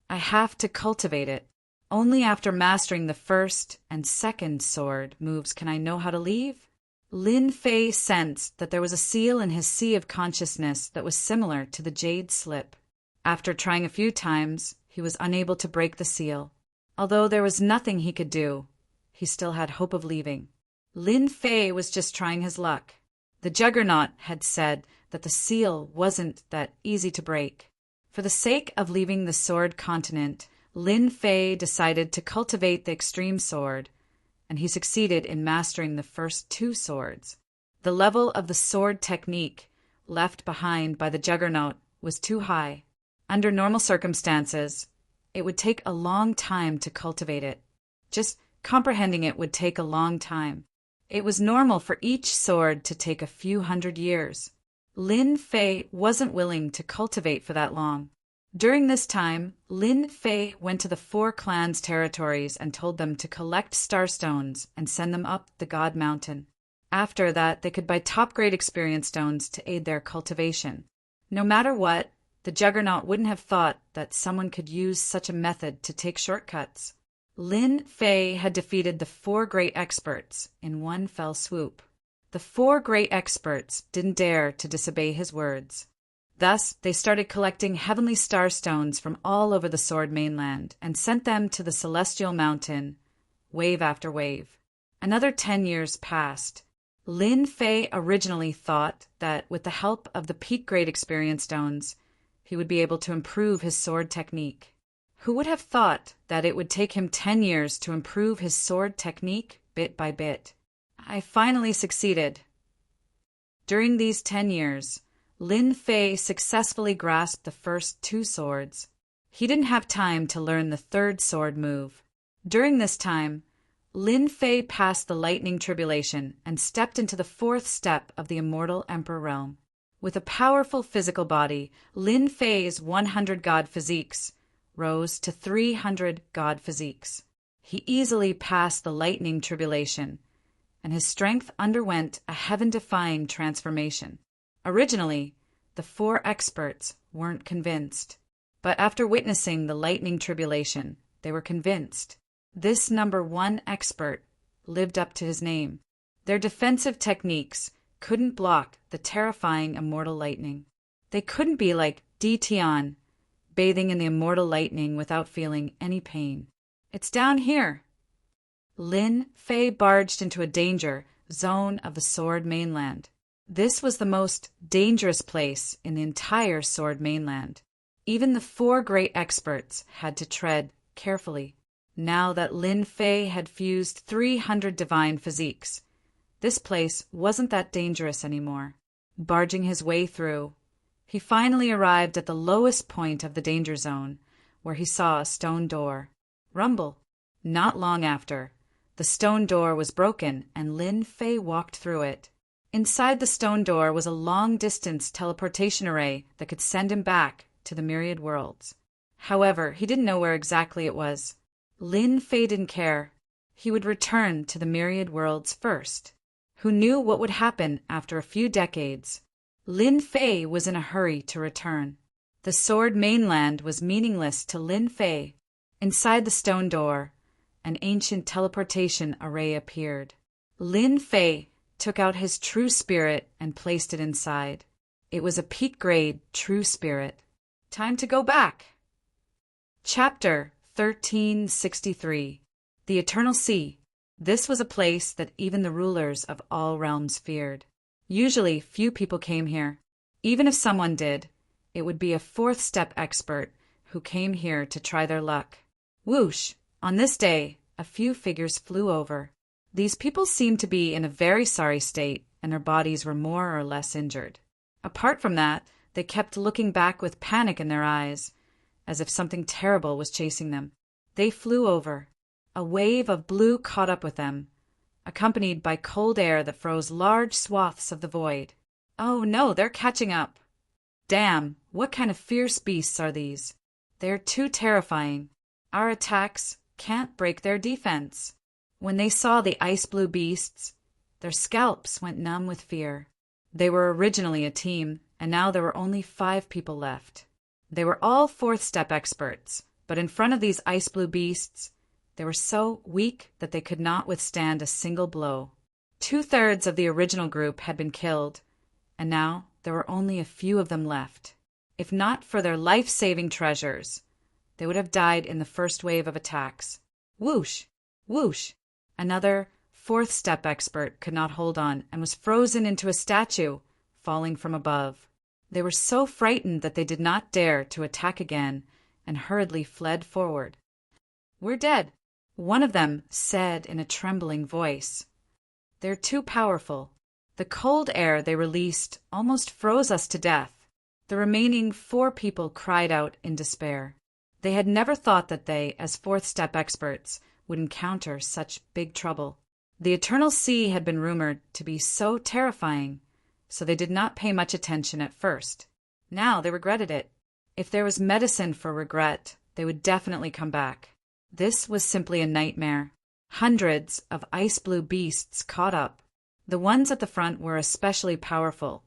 I have to cultivate it. Only after mastering the first and second sword moves can I know how to leave. Lin Fei sensed that there was a seal in his sea of consciousness that was similar to the jade slip. After trying a few times, he was unable to break the seal. Although there was nothing he could do, he still had hope of leaving. Lin Fei was just trying his luck. The Juggernaut had said that the seal wasn't that easy to break. For the sake of leaving the sword continent, Lin Fei decided to cultivate the extreme sword, and he succeeded in mastering the first two swords. The level of the sword technique left behind by the Juggernaut was too high. Under normal circumstances, it would take a long time to cultivate it. Just comprehending it would take a long time. It was normal for each sword to take a few hundred years. Lin Fei wasn't willing to cultivate for that long. During this time, Lin Fei went to the four clans' territories and told them to collect starstones and send them up the God Mountain. After that, they could buy top-grade experience stones to aid their cultivation. No matter what, the Juggernaut wouldn't have thought that someone could use such a method to take shortcuts. Lin Fei had defeated the four great experts in one fell swoop. The four great experts didn't dare to disobey his words. Thus, they started collecting heavenly starstones from all over the Sword Mainland and sent them to the Celestial Mountain, wave after wave. Another 10 years passed. Lin Fei originally thought that with the help of the peak-grade experience stones, he would be able to improve his sword technique. Who would have thought that it would take him 10 years to improve his sword technique bit by bit? I finally succeeded. During these 10 years, Lin Fei successfully grasped the first two swords. He didn't have time to learn the third sword move. During this time, Lin Fei passed the lightning tribulation and stepped into the fourth step of the immortal Emperor realm. With a powerful physical body, Lin Fei's 100 god physiques rose to 300 god physiques. He easily passed the lightning tribulation, and his strength underwent a heaven-defying transformation. Originally, the 4 experts weren't convinced, but after witnessing the lightning tribulation, they were convinced. This number 1 expert lived up to his name. Their defensive techniques couldn't block the terrifying immortal lightning. They couldn't be like Tion, bathing in the immortal lightning without feeling any pain. It's down here. Lin Fei barged into a danger zone of the Sword Mainland. This was the most dangerous place in the entire Sword Mainland. Even the 4 great experts had to tread carefully. Now that Lin Fei had fused 300 divine physiques, this place wasn't that dangerous anymore. Barging his way through, he finally arrived at the lowest point of the danger zone, where he saw a stone door. Rumble. Not long after, the stone door was broken and Lin Fei walked through it. Inside the stone door was a long-distance teleportation array that could send him back to the myriad worlds. However, he didn't know where exactly it was. Lin Fei didn't care. He would return to the myriad worlds first. Who knew what would happen after a few decades? Lin Fei was in a hurry to return. The Sword Mainland was meaningless to Lin Fei. Inside the stone door, an ancient teleportation array appeared. Lin Fei took out his true spirit and placed it inside. It was a peak-grade true spirit. Time to go back. Chapter 1363. The Eternal Sea. This was a place that even the rulers of all realms feared. Usually, few people came here. Even if someone did, it would be a 4th-step expert who came here to try their luck. Whoosh! On this day, a few figures flew over. These people seemed to be in a very sorry state, and their bodies were more or less injured. Apart from that, they kept looking back with panic in their eyes, as if something terrible was chasing them. They flew over. A wave of blue caught up with them, accompanied by cold air that froze large swaths of the void. Oh no, they're catching up. Damn, what kind of fierce beasts are these? They're too terrifying. Our attacks can't break their defense. When they saw the ice-blue beasts, their scalps went numb with fear. They were originally a team, and now there were only 5 people left. They were all 4th-step experts, but in front of these ice-blue beasts, they were so weak that they could not withstand a single blow. 2/3 of the original group had been killed, and now there were only a few of them left. If not for their life-saving treasures, they would have died in the first wave of attacks. Whoosh! Whoosh! Another 4th-step expert could not hold on and was frozen into a statue, falling from above. They were so frightened that they did not dare to attack again and hurriedly fled forward. "We're dead," one of them said in a trembling voice. "They're too powerful. The cold air they released almost froze us to death." The remaining 4 people cried out in despair. They had never thought that they, as 4th-step experts, would encounter such big trouble. The Eternal Sea had been rumored to be so terrifying, so they did not pay much attention at first. Now they regretted it. If there was medicine for regret, they would definitely come back. This was simply a nightmare. Hundreds of ice-blue beasts caught up. The ones at the front were especially powerful,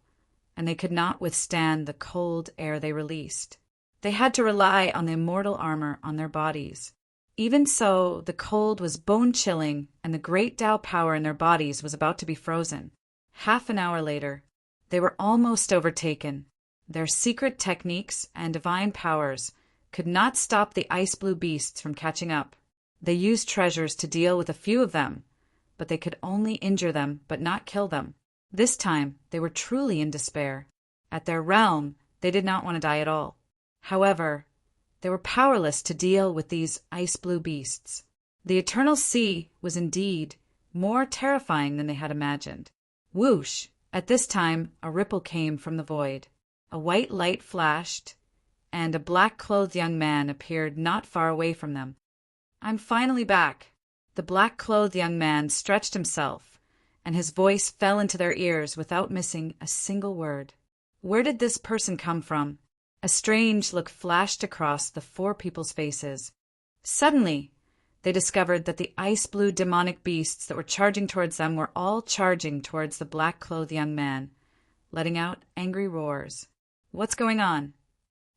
and they could not withstand the cold air they released. They had to rely on the immortal armor on their bodies. Even so, the cold was bone-chilling, and the great Tao power in their bodies was about to be frozen. Half an hour later, they were almost overtaken. Their secret techniques and divine powers could not stop the ice-blue beasts from catching up. They used treasures to deal with a few of them, but they could only injure them but not kill them. This time, they were truly in despair. At their realm, they did not want to die at all. However, they were powerless to deal with these ice-blue beasts. The Eternal Sea was indeed more terrifying than they had imagined. Whoosh! At this time, a ripple came from the void. A white light flashed, and a black-clothed young man appeared not far away from them. "I'm finally back." The black-clothed young man stretched himself, and his voice fell into their ears without missing a single word. Where did this person come from? A strange look flashed across the 4 people's faces. Suddenly, They discovered that the ice-blue demonic beasts that were charging towards them were all charging towards the black-clothed young man, letting out angry roars. What's going on?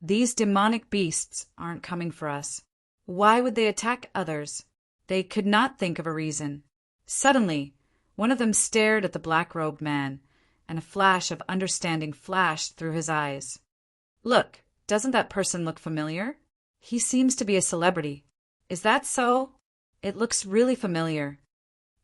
These demonic beasts aren't coming for us. Why would they attack others? They could not think of a reason. Suddenly, one of them stared at the black-robed man, and a flash of understanding flashed through his eyes. Look, doesn't that person look familiar? He seems to be a celebrity. Is that so? It looks really familiar.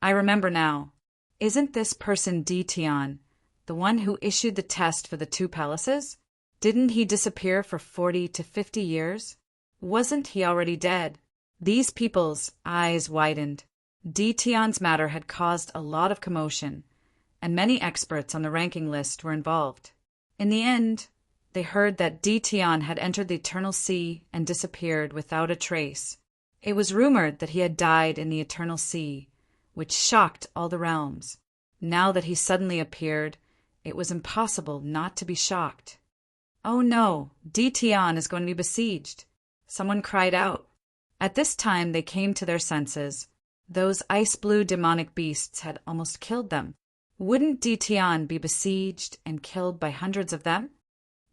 I remember now. Isn't this person Dition, the one who issued the test for the 2 palaces? Didn't he disappear for 40 to 50 years? Wasn't he already dead? These people's eyes widened. Dition's matter had caused a lot of commotion, and many experts on the ranking list were involved. In the end, they heard that Dition had entered the Eternal Sea and disappeared without a trace. It was rumored that he had died in the Eternal Sea, which shocked all the realms. Now that he suddenly appeared, it was impossible not to be shocked. Oh no, Dition is going to be besieged. Someone cried out. At this time they came to their senses. Those ice-blue demonic beasts had almost killed them. Wouldn't Dition be besieged and killed by hundreds of them?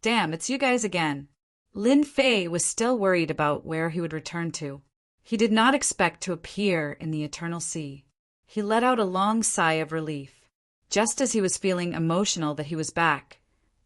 Damn, it's you guys again. Lin Fei was still worried about where he would return to. He did not expect to appear in the Eternal Sea. He let out a long sigh of relief. Just as he was feeling emotional that he was back,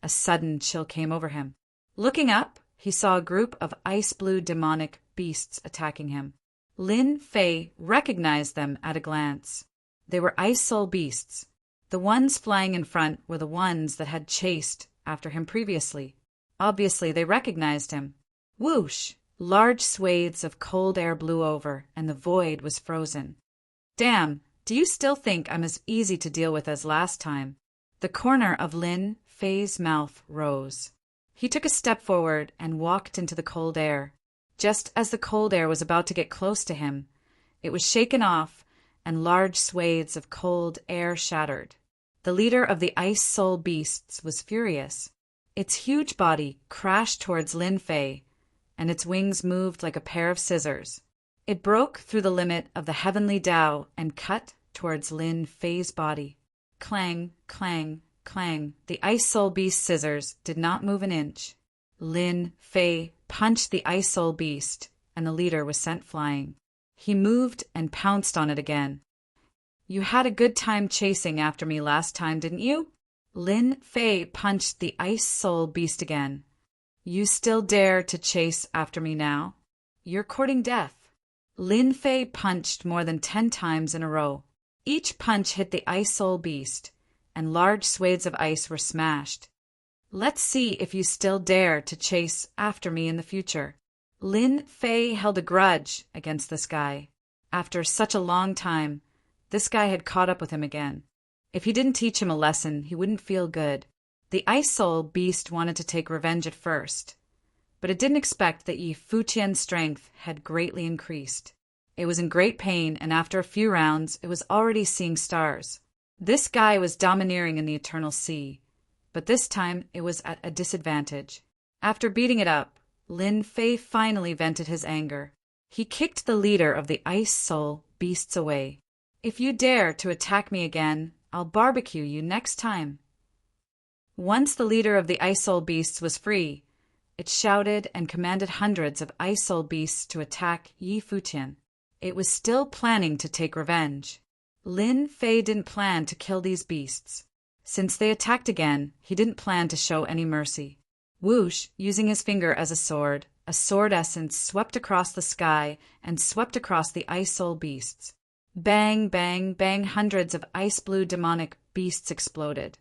a sudden chill came over him. Looking up, he saw a group of ice-blue demonic beasts attacking him. Lin Fei recognized them at a glance. They were ice soul beasts. The ones flying in front were the ones that had chased after him previously. Obviously, they recognized him. Whoosh! Large swathes of cold air blew over, and the void was frozen. Damn, do you still think I'm as easy to deal with as last time? The corner of Lin Fei's mouth rose. He took a step forward and walked into the cold air. Just as the cold air was about to get close to him, it was shaken off, and large swathes of cold air shattered. The leader of the ice soul beasts was furious. Its huge body crashed towards Lin Fei, and its wings moved like a pair of scissors. It broke through the limit of the heavenly Tao and cut towards Lin Fei's body. Clang, clang, clang. The ice soul beast scissors did not move an inch. Lin Fei punched the ice soul beast, and the leader was sent flying. He moved and pounced on it again. You had a good time chasing after me last time, didn't you? Lin Fei punched the ice soul beast again. You still dare to chase after me now? You're courting death. Lin Fei punched more than 10 times in a row. Each punch hit the ice soul beast, and large swathes of ice were smashed. Let's see if you still dare to chase after me in the future. Lin Fei held a grudge against this guy. After such a long time, this guy had caught up with him again. If he didn't teach him a lesson, he wouldn't feel good. The ice soul beast wanted to take revenge at first, but it didn't expect that Yi Fuqian's strength had greatly increased. It was in great pain, and after a few rounds, it was already seeing stars. This guy was domineering in the Eternal Sea, but this time it was at a disadvantage. After beating it up, Lin Fei finally vented his anger. He kicked the leader of the ice soul beasts away. If you dare to attack me again, I'll barbecue you next time. Once the leader of the ice soul beasts was free, it shouted and commanded hundreds of ice soul beasts to attack Yi Fuqian. It was still planning to take revenge. Lin Fei didn't plan to kill these beasts. Since they attacked again, he didn't plan to show any mercy. Whoosh, using his finger as a sword essence swept across the sky and swept across the ice soul beasts. Bang, bang, bang, hundreds of ice-blue demonic beasts exploded,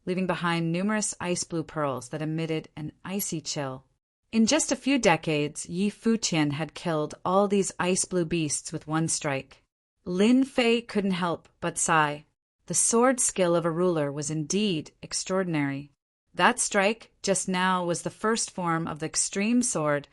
leaving behind numerous ice-blue pearls that emitted an icy chill. In just a few decades, Yi Fuqian had killed all these ice-blue beasts with one strike. Lin Fei couldn't help but sigh. The sword skill of a ruler was indeed extraordinary. That strike just now was the first form of the extreme sword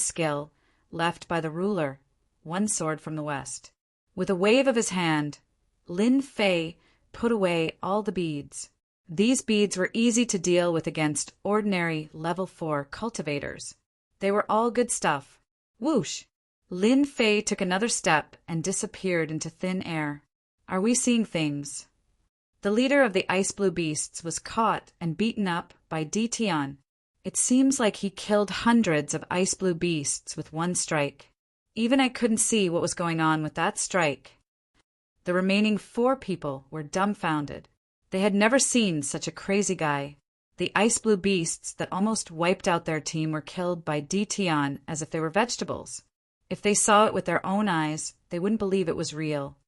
skill left by the ruler, one sword from the west. With a wave of his hand, Lin Fei put away all the beads. These beads were easy to deal with against ordinary level 4 cultivators. They were all good stuff. Whoosh! Lin Fei took another step and disappeared into thin air. Are we seeing things? The leader of the ice blue beasts was caught and beaten up by Di Tian. It seems like he killed hundreds of ice blue beasts with one strike. Even I couldn't see what was going on with that strike. The remaining 4 people were dumbfounded. They had never seen such a crazy guy. The ice blue beasts that almost wiped out their team were killed by Di Tian as if they were vegetables. If they saw it with their own eyes, they wouldn't believe it was real.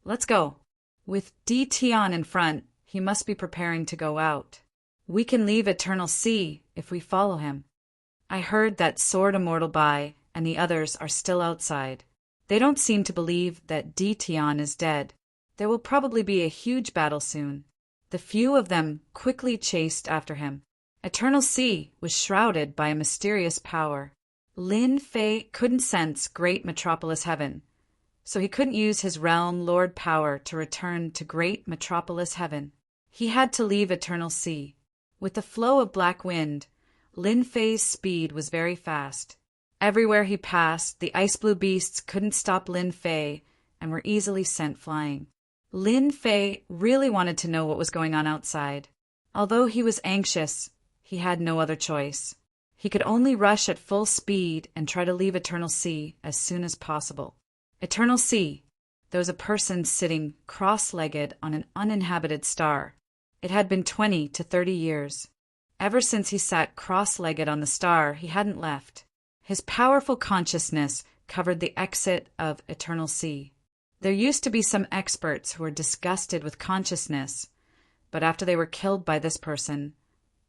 Let's go. With Di Tian in front, he must be preparing to go out. We can leave Eternal Sea if we follow him. I heard that Sword Immortal Bai and the others are still outside. They don't seem to believe that Di Tian is dead. There will probably be a huge battle soon. The few of them quickly chased after him. Eternal Sea was shrouded by a mysterious power. Lin Fei couldn't sense Great Metropolis Heaven, so he couldn't use his realm lord power to return to Great Metropolis Heaven. He had to leave Eternal Sea. With the flow of black wind, Lin Fei's speed was very fast. Everywhere he passed, the ice blue beasts couldn't stop Lin Fei and were easily sent flying. Lin Fei really wanted to know what was going on outside. Although he was anxious, he had no other choice. He could only rush at full speed and try to leave Eternal Sea as soon as possible. Eternal Sea. There was a person sitting cross-legged on an uninhabited star. It had been 20 to 30 years. Ever since he sat cross-legged on the star, he hadn't left. His powerful consciousness covered the exit of Eternal Sea. There used to be some experts who were disgusted with consciousness, but after they were killed by this person,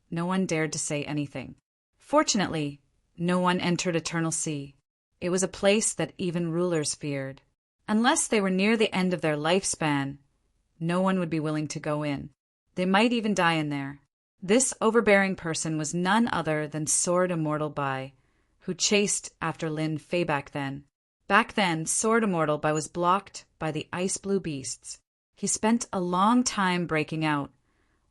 no one dared to say anything. Fortunately, no one entered Eternal Sea. It was a place that even rulers feared. Unless they were near the end of their lifespan, no one would be willing to go in. They might even die in there. This overbearing person was none other than Sword Immortal Bai, who chased after Lin Fei back then. Back then, Sword Immortal Bai was blocked by the ice blue beasts. He spent a long time breaking out,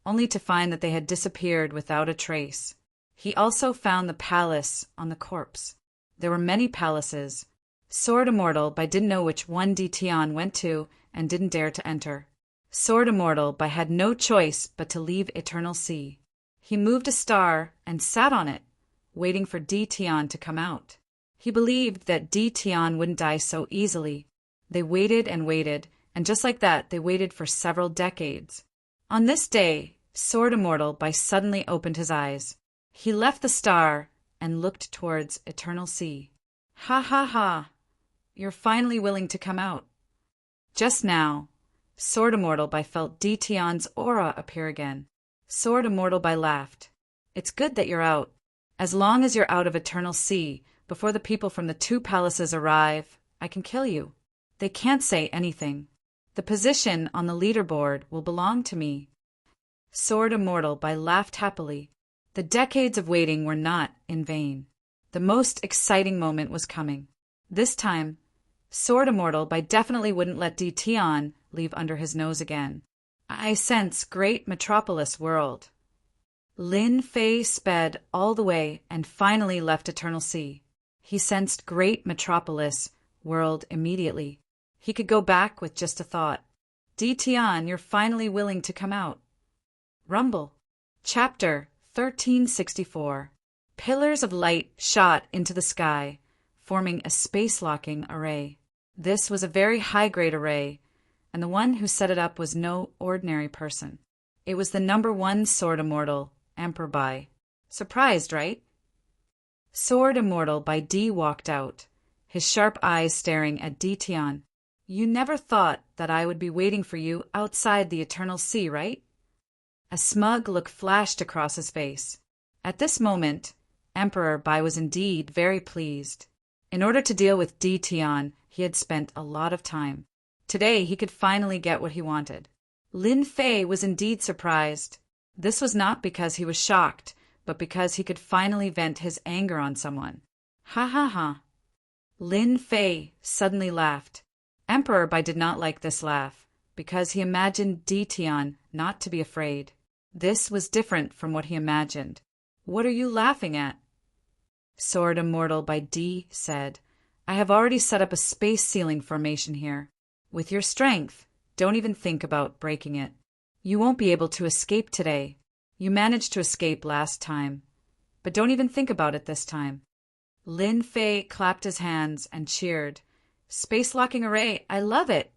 only to find that they had disappeared without a trace. He also found the palace on the corpse. There were many palaces. Sword Immortal Bai didn't know which one Di Tian went to and didn't dare to enter. Sword Immortal Bai had no choice but to leave Eternal Sea. He moved a star and sat on it, waiting for Di Tian to come out. He believed that Di Tian wouldn't die so easily. They waited and waited, and just like that, they waited for several decades. On this day, Sword Immortal Bai suddenly opened his eyes. He left the star and looked towards Eternal Sea. Ha ha ha! You're finally willing to come out. Just now, Sword Immortal Bai felt Di Tian's aura appear again. Sword Immortal Bai laughed. It's good that you're out. As long as you're out of Eternal Sea, before the people from the 2 palaces arrive, I can kill you. They can't say anything. The position on the leaderboard will belong to me. Sword Immortal Bai laughed happily. The decades of waiting were not in vain. The most exciting moment was coming. This time, Sword Immortal Bai definitely wouldn't let Di Tian leave under his nose again. I sense Great Metropolis World. Lin Fei sped all the way and finally left Eternal Sea. He sensed Great Metropolis World immediately. He could go back with just a thought. Di Tian, you're finally willing to come out. Rumble. Chapter 1364. Pillars of light shot into the sky, forming a space-locking array. This was a very high-grade array, and the one who set it up was no ordinary person. It was the #1 Sword Immortal, Emperor Bai. Surprised, right? Sword Immortal Bai D walked out, his sharp eyes staring at Di Tian. You never thought that I would be waiting for you outside the Eternal Sea, right? A smug look flashed across his face. At this moment, Emperor Bai was indeed very pleased. In order to deal with Di Tian, he had spent a lot of time. Today he could finally get what he wanted. Lin Fei was indeed surprised. This was not because he was shocked, but because he could finally vent his anger on someone. Ha ha ha. Lin Fei suddenly laughed. Emperor Bai did not like this laugh, because he imagined Di Tian not to be afraid. This was different from what he imagined. What are you laughing at? Sword Immortal Bai D said, I have already set up a space ceiling formation here. With your strength, don't even think about breaking it. You won't be able to escape today. You managed to escape last time, but don't even think about it this time. Lin Fei clapped his hands and cheered. Space locking array, I love it!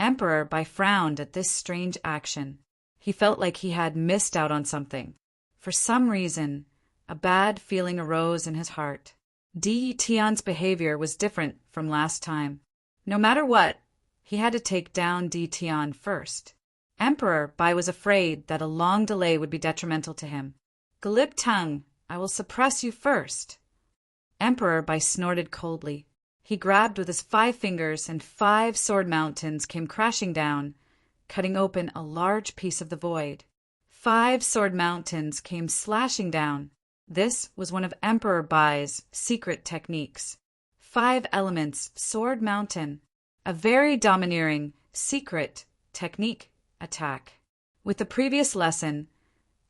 Emperor Bai frowned at this strange action. He felt like he had missed out on something. For some reason, a bad feeling arose in his heart. Di Tian's behavior was different from last time. No matter what, he had to take down Di Tian first. Emperor Bai was afraid that a long delay would be detrimental to him. Glib tongue, I will suppress you first. Emperor Bai snorted coldly. He grabbed with his 5 fingers and 5 sword mountains came crashing down, cutting open a large piece of the void. 5 sword mountains came slashing down. This was one of Emperor Bai's secret techniques. 5 elements, sword mountain. A very domineering, secret technique attack. With the previous lesson,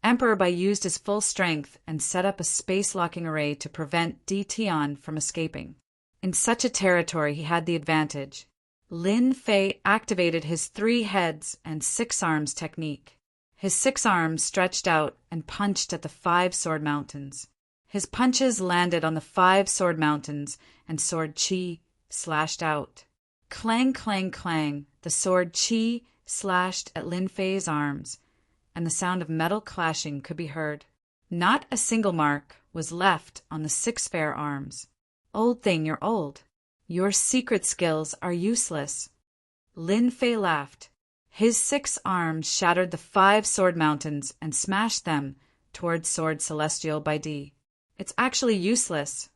Emperor Bai used his full strength and set up a space-locking array to prevent Di Tian from escaping. In such a territory, he had the advantage. Lin Fei activated his 3 heads and 6 arms technique. His 6 arms stretched out and punched at the 5 sword mountains. His punches landed on the 5 sword mountains, and sword qi slashed out. Clang, clang, clang, the sword qi slashed at Lin Fei's arms, and the sound of metal clashing could be heard. Not a single mark was left on the 6 fair arms. Old thing, you're old. Your secret skills are useless. Lin Fei laughed. His 6 arms shattered the 5 sword mountains and smashed them towards Sword Celestial by Di. It's actually useless.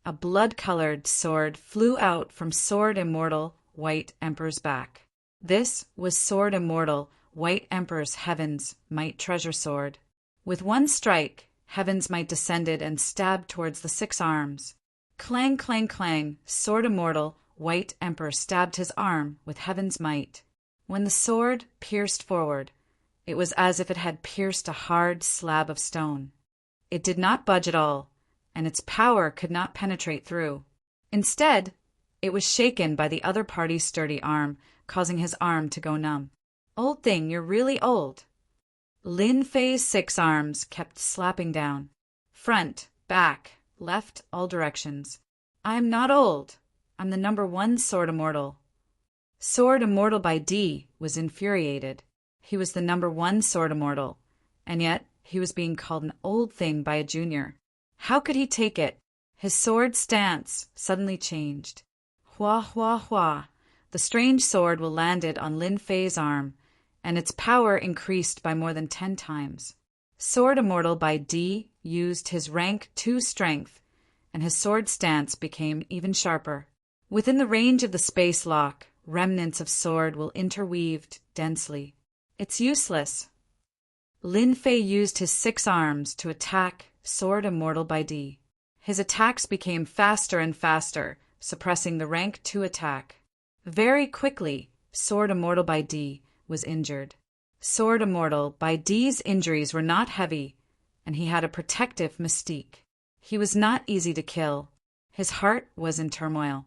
A blood-colored sword flew out from Sword Immortal White Emperor's back. This was Sword Immortal White Emperor's Heaven's Might Treasure Sword. With one strike, Heaven's Might descended and stabbed towards the 6 arms. Clang, clang, clang, Sword Immortal White Emperor stabbed his arm with Heaven's Might. When the sword pierced forward, it was as if it had pierced a hard slab of stone. It did not budge at all, and its power could not penetrate through. Instead, it was shaken by the other party's sturdy arm, causing his arm to go numb. Old thing, you're really old. Lin Fei's 6 arms kept slapping down. Front, back, left, all directions. I'm not old. I'm the number 1 Sword Immortal. Sword Immortal by Di was infuriated. He was the number 1 Sword Immortal, and yet he was being called an old thing by a junior. How could he take it? His sword stance suddenly changed. Hua, hua, hua. The strange sword landed on Lin Fei's arm, and its power increased by more than 10 times. Sword Immortal by Di used his rank 2 strength, and his sword stance became even sharper. Within the range of the space lock, remnants of sword will interweaved densely. It's useless. Lin Fei used his 6 arms to attack Sword Immortal by Di. His attacks became faster and faster, suppressing the rank 2 attack. Very quickly, Sword Immortal by Di was injured. Sword Immortal by Di's injuries were not heavy, and he had a protective mystique. He was not easy to kill. His heart was in turmoil,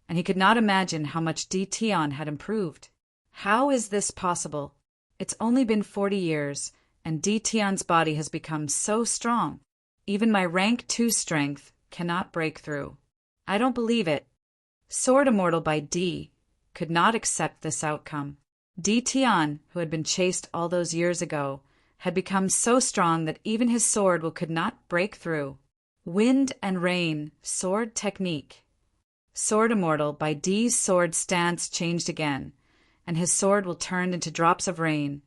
and he could not imagine how much Di Tian had improved. How is this possible? It's only been 40 years, and Di Tian's body has become so strong. Even my rank 2 strength cannot break through. I don't believe it. Sword Immortal by Di could not accept this outcome. Di Tian, who had been chased all those years ago, had become so strong that even his sword could not break through. Wind and rain, sword technique. Sword Immortal by Di's sword stance changed again, and his sword turned into drops of rain,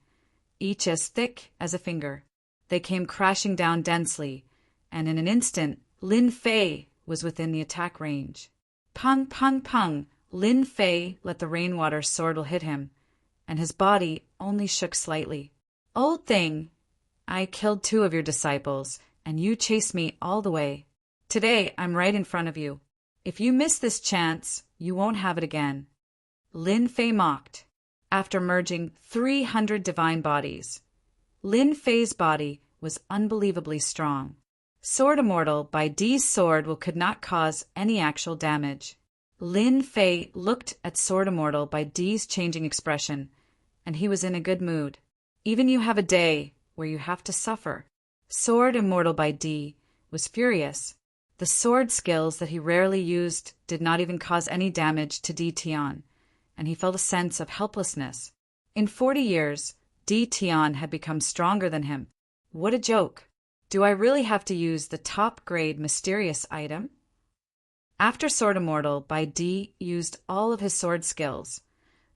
each as thick as a finger. They came crashing down densely, and in an instant, Lin Fei was within the attack range. Pung, pung, pung, Lin Fei let the rainwater sword hit him, and his body only shook slightly. Old thing, I killed 2 of your disciples, and you chased me all the way. Today, I'm right in front of you. If you miss this chance, you won't have it again. Lin Fei mocked. After merging 300 divine bodies, Lin Fei's body was unbelievably strong. Sword Immortal by D's sword could not cause any actual damage. Lin Fei looked at Sword Immortal by D's changing expression, and he was in a good mood. Even you have a day where you have to suffer. Sword Immortal by D was furious. The sword skills that he rarely used did not even cause any damage to Di Tian, and he felt a sense of helplessness. In 40 years, Di Tian had become stronger than him. What a joke! Do I really have to use the top-grade mysterious item? After Sword Immortal by D used all of his sword skills,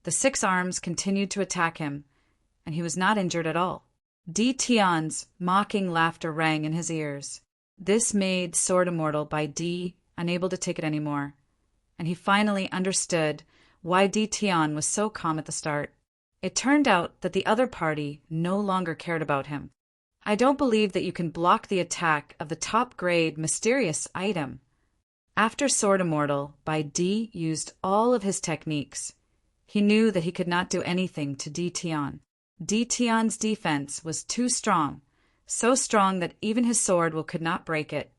the 6 arms continued to attack him, and he was not injured at all. Di Tian's mocking laughter rang in his ears. This made Sword Immortal by D unable to take it anymore, and he finally understood why Di Tian was so calm at the start. It turned out that the other party no longer cared about him. I don't believe that you can block the attack of the top-grade mysterious item. After Sword Immortal by D used all of his techniques, he knew that he could not do anything to Di Tian. Di Tian's defense was too strong, so strong that even his sword could not break it.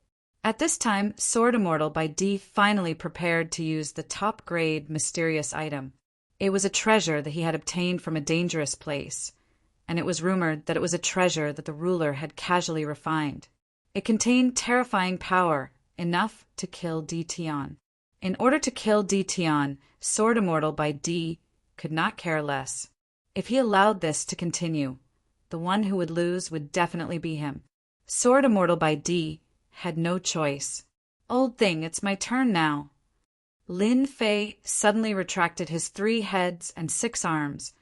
At this time, Sword Immortal by D finally prepared to use the top-grade mysterious item. It was a treasure that he had obtained from a dangerous place, and it was rumored that it was a treasure that the ruler had casually refined. It contained terrifying power, enough to kill Di Tian. In order to kill Di Tian, Sword Immortal by D could not care less. If he allowed this to continue, the one who would lose would definitely be him. Sword Immortal by D had no choice. Old thing, it's my turn now. Lin Fei suddenly retracted his 3 heads and 6 arms,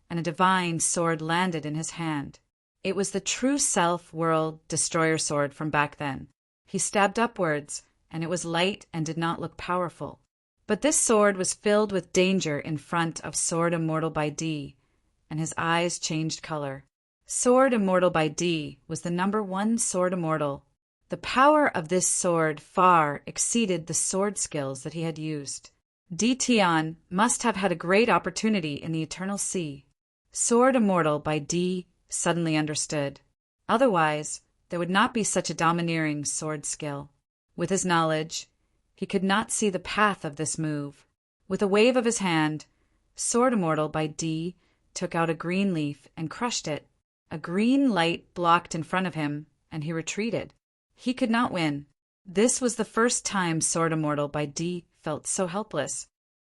and a divine sword landed in his hand. It was the true self-world destroyer sword from back then. He stabbed upwards, and it was light and did not look powerful. But this sword was filled with danger in front of Sword Immortal by D, and his eyes changed color. Sword Immortal by D was the #1 Sword Immortal. The power of this sword far exceeded the sword skills that he had used. Di Tian must have had a great opportunity in the Eternal Sea. Sword Immortal by D suddenly understood. Otherwise, there would not be such a domineering sword skill. With his knowledge, he could not see the path of this move. With a wave of his hand, Sword Immortal by D took out a green leaf and crushed it. A green light blocked in front of him, and he retreated. He could not win. This was the first time Sword Immortal by D felt so helpless.